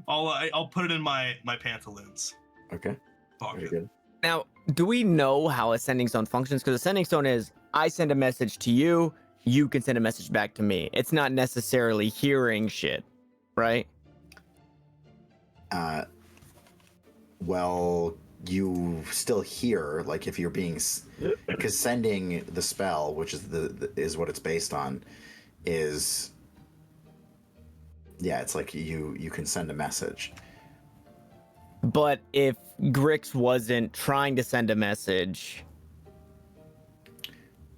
I'll put it in my pantaloons Okay. pocket. Very good. Now, do we know how a sending stone functions? Because a sending stone is, I send a message to you, you can send a message back to me. It's not necessarily hearing shit, right? Well, you still hear, like, if you're being, because sending the spell, which is is what it's based on, is, yeah, it's like you can send a message. But if Grix wasn't trying to send a message,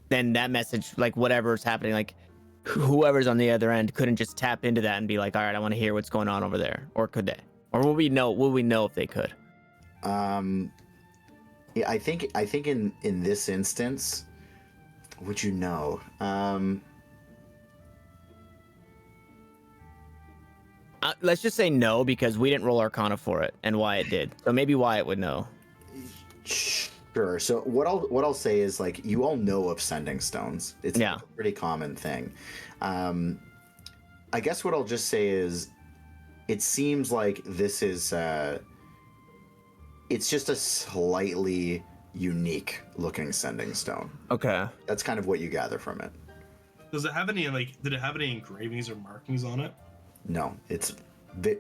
then that message, like whatever's happening, like whoever's on the other end couldn't just tap into that and be like, all right, I want to hear what's going on over there. Or could they? Or will we know if they could? Yeah, I think in this instance, would you know? Let's just say no, because we didn't roll Arcana for it, and Wyatt did. So maybe Wyatt would know. Sure. So what I'll say is, like, you all know of sending stones. It's a pretty common thing. I guess what I'll just say is, it seems like this is it's just a slightly unique looking sending stone. Okay. That's kind of what you gather from it. Does it have any did it have any engravings or markings on it? No, it's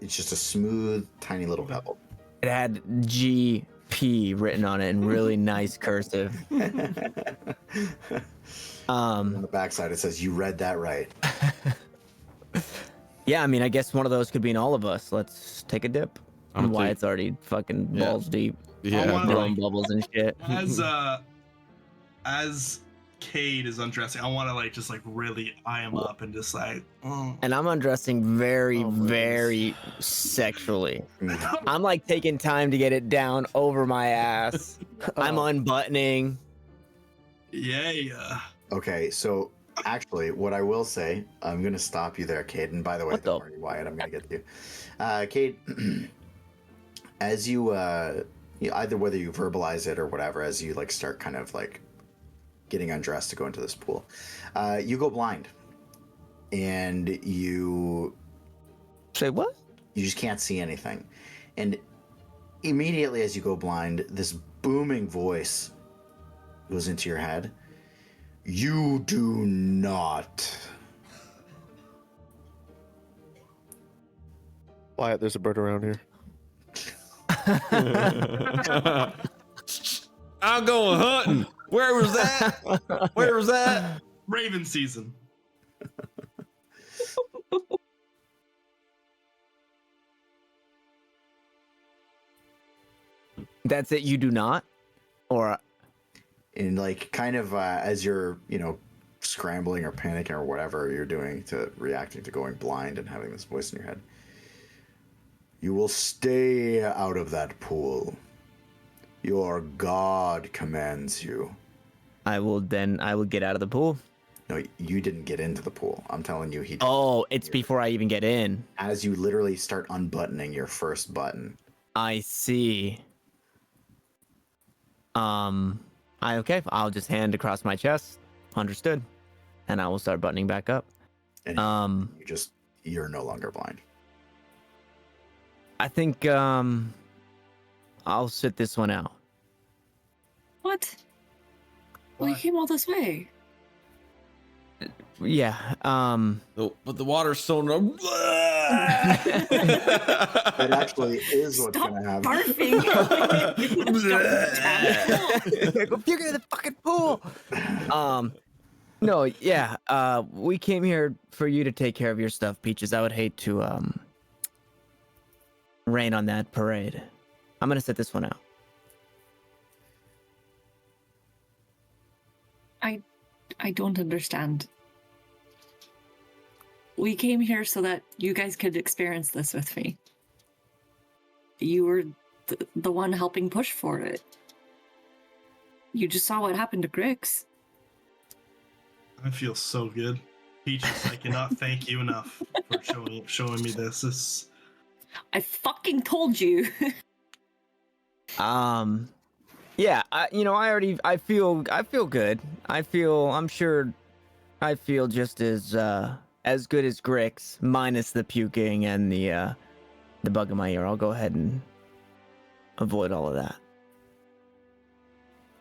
just a smooth, tiny little pebble. It had GP written on it in really nice cursive. On the backside, it says, "You read that right." Yeah, I mean, I guess one of those could be in all of us. Let's take a dip. And Wyatt's already fucking balls deep. Yeah, blowing bubbles and shit. As Cade is undressing, I want to just really eye him up and just And I'm undressing very sexually. I'm taking time to get it down over my ass. I'm unbuttoning. Yeah. Okay, so actually, what I will say, I'm gonna stop you there, Cade. And by the way, don't worry, Wyatt, I'm gonna get to you. Cade, as you either whether you verbalize it or whatever, as you start kind of getting undressed to go into this pool, you go blind, and you say what? You just can't see anything, and immediately as you go blind, this booming voice goes into your head. You do not. Wyatt, there's a bird around here. I'm going hunting. Where was that? Where was that? Raven season. That's it. You do not, or and kind of as you're scrambling or panicking or whatever you're doing to reacting to going blind and having this voice in your head. You will stay out of that pool. Your God commands you. I will get out of the pool. No, you didn't get into the pool. I'm telling you, he did. Oh, it's before I even get in. As you literally start unbuttoning your first button. I see. Okay. I'll just hand across my chest. Understood. And I will start buttoning back up. And you're no longer blind. I think I'll sit this one out. What? Well, you came all this way. Yeah. But the water's so no. That actually is what's Stop gonna happen. Barfing. Go puke in the fucking pool. No, yeah. We came here for you to take care of your stuff, Peaches. I would hate to rain on that parade. I'm gonna sit this one out. I don't understand. We came here so that you guys could experience this with me. You were the one helping push for it. You just saw what happened to Grix. I feel so good. Peaches, I cannot thank you enough for showing me this. I fucking told you. Yeah, I feel good. I'm sure I feel just as good as Grix, minus the puking and the bug in my ear. I'll go ahead and avoid all of that.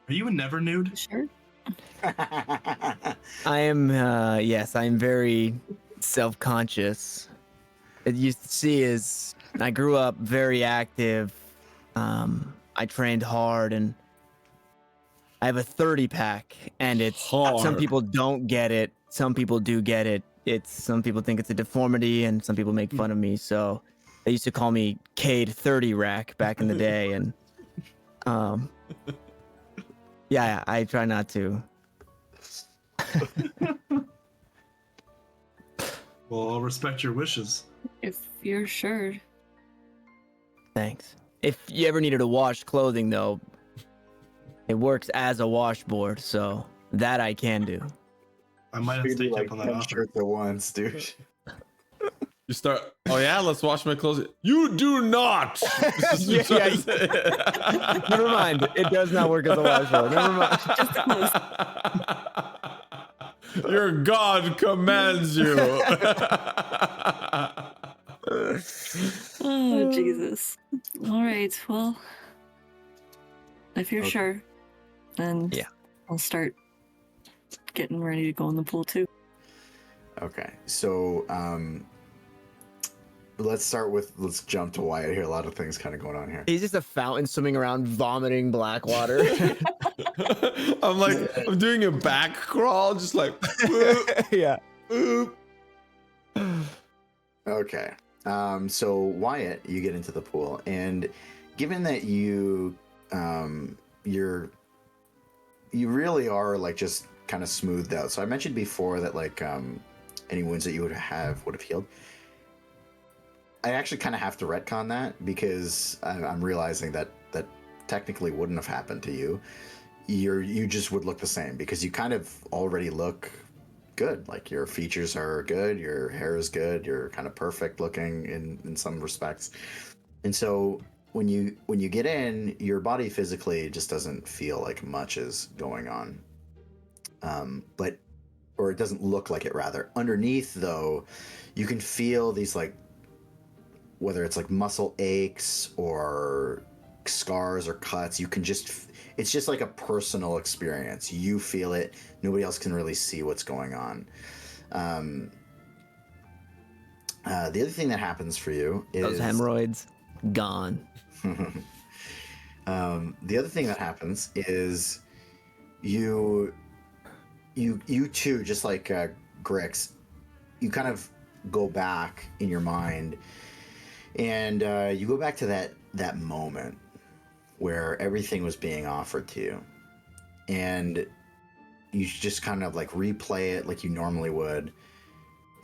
Are you a never nude? Sure. I am, yes, I am very self-conscious. You see, I grew up very active, I trained hard, and I have a 30 pack, and it's some Hard. people don't get it. Some people do get it. Some people think it's a deformity, and some people make fun of me. So they used to call me Cade 30 Rack back in the day, and yeah, I try not to. Well, I'll respect your wishes. If you're sure. Thanks. If you ever needed to wash clothing, though, it works as a washboard, so that I can do. I might have to take you up on that 10 offer. shirts at once, dude. You start. Oh yeah, let's wash my clothes. You do not. Yeah. Never mind. It does not work as a washboard. Never mind. Just the clothes. Your God commands you. Oh, Jesus. All right. Well, if you're Okay. sure, then Yeah. I'll start getting ready to go in the pool too. Okay, so let's jump to Wyatt here. A lot of things kind of going on here. He's just a fountain swimming around, vomiting black water. I'm doing a back crawl, just like. Yeah. Okay. So Wyatt, you get into the pool, and given that you really are like just kind of smoothed out. So I mentioned before that like any wounds that you would have healed. I actually kind of have to retcon that because I'm realizing that technically wouldn't have happened to you. You just would look the same because you kind of already look good. Like your features are good, your hair is good, you're kind of perfect looking in some respects. And so when you get in, your body physically just doesn't feel like much is going on. Or it doesn't look like it rather. Underneath though, you can feel these like, whether it's like muscle aches or scars or cuts, you can it's just like a personal experience. You feel it. Nobody else can really see what's going on. The other thing that happens for you is Those hemorrhoids, gone. The other thing that happens is you too, just like Grix, you kind of go back in your mind, and you go back to that moment where everything was being offered to you, and you just kind of like replay it like you normally would.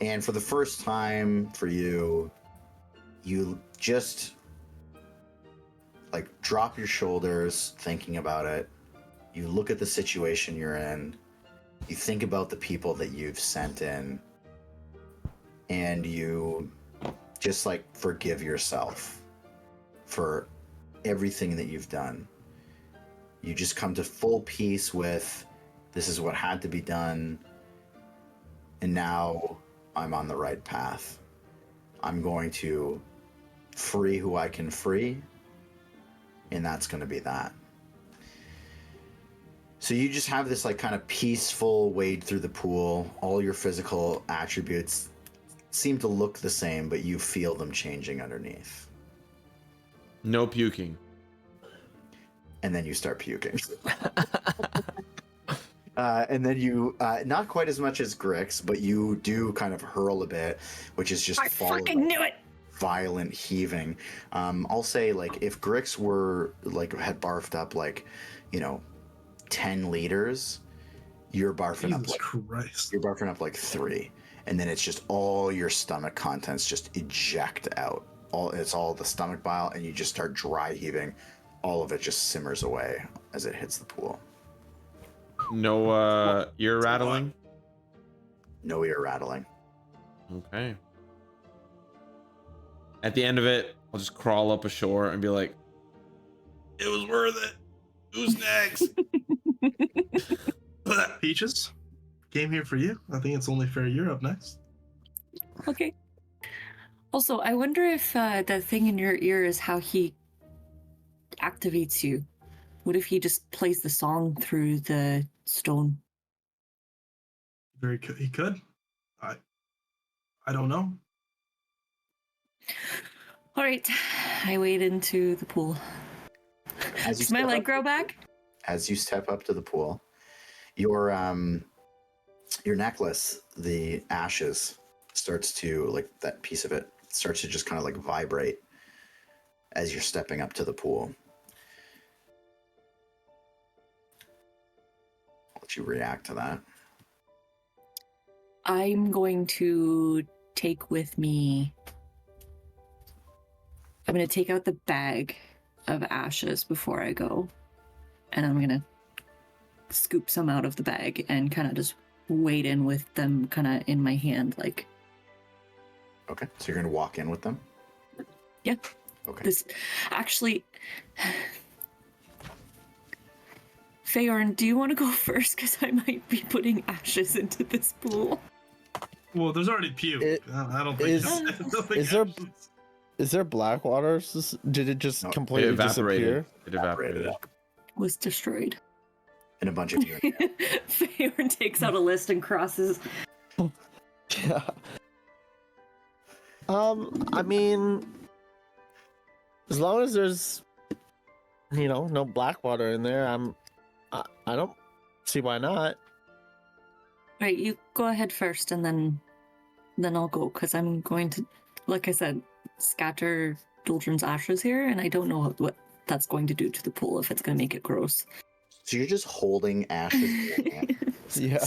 And for the first time for you, you just like drop your shoulders thinking about it. You look at the situation you're in. You think about the people that you've sent in, and you just like forgive yourself for everything that you've done. You just come to full peace with, this is what had to be done, and now I'm on the right path. I'm going to free who I can free, and that's going to be that. So you just have this like kind of peaceful wade through the pool. All your physical attributes seem to look the same, but you feel them changing underneath. No puking. And then you start puking. And then you, not quite as much as Grix, but you do kind of hurl a bit, which is just I fucking knew it! violent heaving. I'll say like if Grix were like had barfed up like, 10 liters, you're barfing up like 3, and then it's just all your stomach contents just eject out. It's all the stomach bile, and you just start dry heaving. All of it just simmers away as it hits the pool. No ear rattling. No ear rattling. Okay. At the end of it, I'll just crawl up ashore and be like, "It was worth it. Who's next?" Peaches, came here for you. I think it's only fair you're up next. Okay. Also, I wonder if the thing in your ear is how he activates you. What if he just plays the song through the stone? He could. I don't know. All right, I wade into the pool. As you Does my step leg up- grow back? As you step up to the pool, your necklace, the ashes, starts to, like, that piece of it starts to just kind of like vibrate as you're stepping up to the pool. I'll let you react to that. I'm going to take with me. I'm going to take out the bag of ashes before I go. And I'm going to scoop some out of the bag and kind of just wade in with them kind of in my hand. Like, Okay, so you're going to walk in with them? yeah. Okay. This actually. Feyorn, do you want to go first? Because I might be putting ashes into this pool. Well, there's already puke. I don't think. Is there black water? Did it just No, it completely evaporated. disappear? It evaporated. Was destroyed. And a bunch of you. Feyorn takes out a list and crosses. Yeah. I mean, as long as there's, no black water in there, I don't see why not. Right, you go ahead first, and then I'll go, because I'm going to, like I said, scatter Doldrun's ashes here, and I don't know what that's going to do to the pool, if it's going to make it gross. So you're just holding ashes in your hand? Yeah.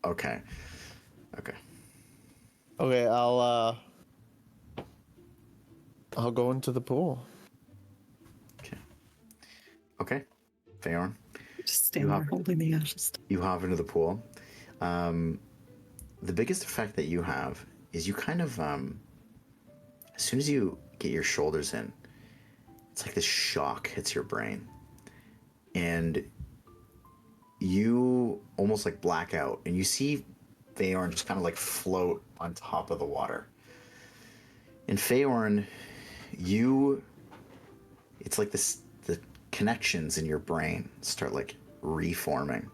Okay. Okay. Okay, I'll go into the pool. Okay. Feyorn, Just stand there holding the ashes. you hop into the pool. The biggest effect that you have is you kind of, as soon as you get your shoulders in, it's like this shock hits your brain. And you almost like black out, and you see Feyorn just kind of like float on top of the water. And Feyorn, it's like the connections in your brain start like reforming,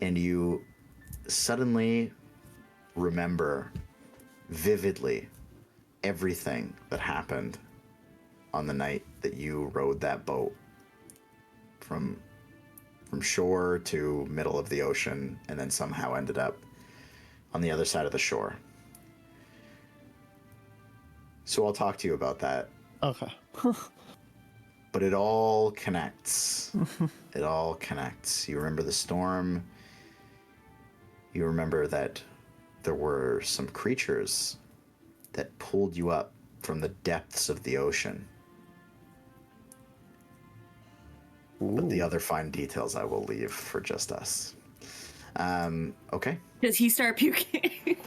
and you suddenly remember vividly everything that happened on the night that you rowed that boat from shore to middle of the ocean, and then somehow ended up on the other side of the shore. So I'll talk to you about that. Okay. But it all connects. It all connects. You remember the storm. You remember that there were some creatures that pulled you up from the depths of the ocean. But the other fine details I will leave for just us. Okay. Does he start puking?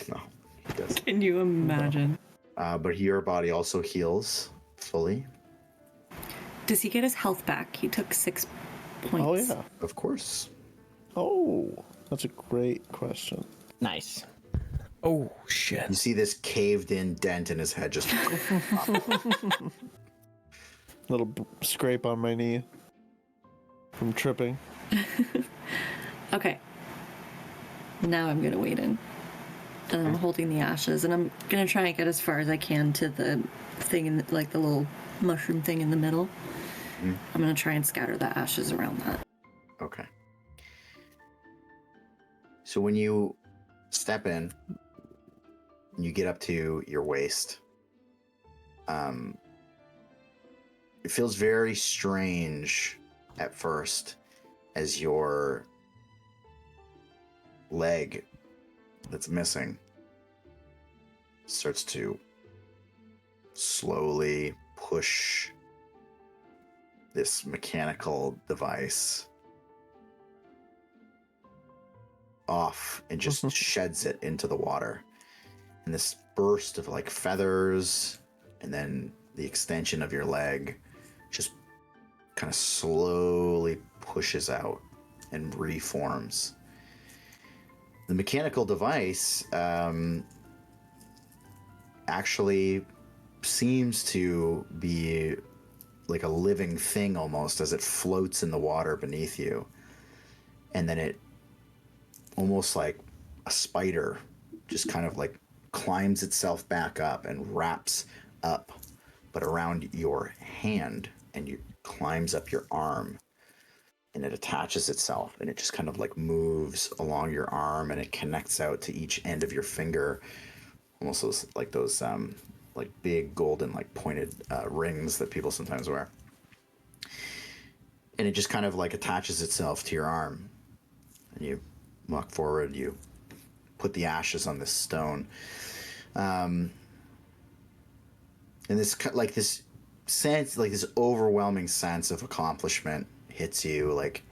No, he doesn't. Can you imagine? But your body also heals fully. Does he get his health back? He took 6 points. Oh, yeah. Of course. Oh, that's a great question. Nice. Oh You shit. see this caved in dent in his head just Little scrape on my knee from tripping. Okay. Now I'm gonna wade in. And I'm holding the ashes, and I'm gonna try and get as far as I can to the thing in the, like the little mushroom thing in the middle. I'm gonna try and scatter the ashes around that. Okay. So when you step in and you get up to your waist, it feels very strange at first as your leg that's missing starts to slowly push this mechanical device off and just sheds it into the water. And this burst of like feathers and then the extension of your leg just kind of slowly pushes out and reforms. The mechanical device actually seems to be like a living thing almost, as it floats in the water beneath you. And then it almost like a spider just kind of like climbs itself back up and wraps up, but around your hand, and climbs up your arm, and it attaches itself, and it just kind of like moves along your arm, and it connects out to each end of your finger, almost those like big golden like pointed rings that people sometimes wear. And it just kind of like attaches itself to your arm, and you walk forward. You put the ashes on this stone, and this sense, like this overwhelming sense of accomplishment hits you. Like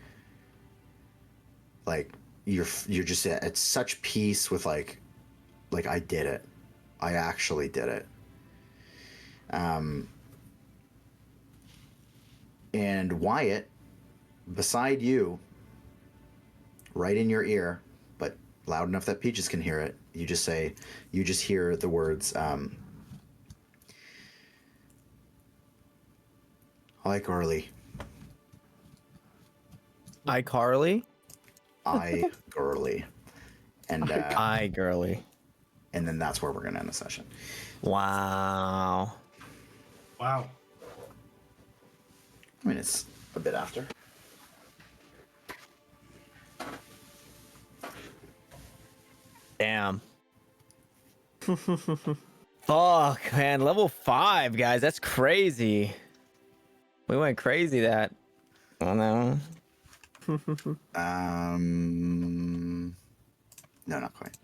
you're just at such peace with like I did it. I actually did it. And Wyatt, beside you, right in your ear, but loud enough that Peaches can hear it, you just hear the words, "Hi, Carly." Hi, Carly. I girly. And Hi, girly. and then that's where we're gonna end the session. Wow. Wow. I mean, it's a bit after. Damn. Fuck, man. Level 5, guys. That's crazy. We went crazy that on that one. No, not quite.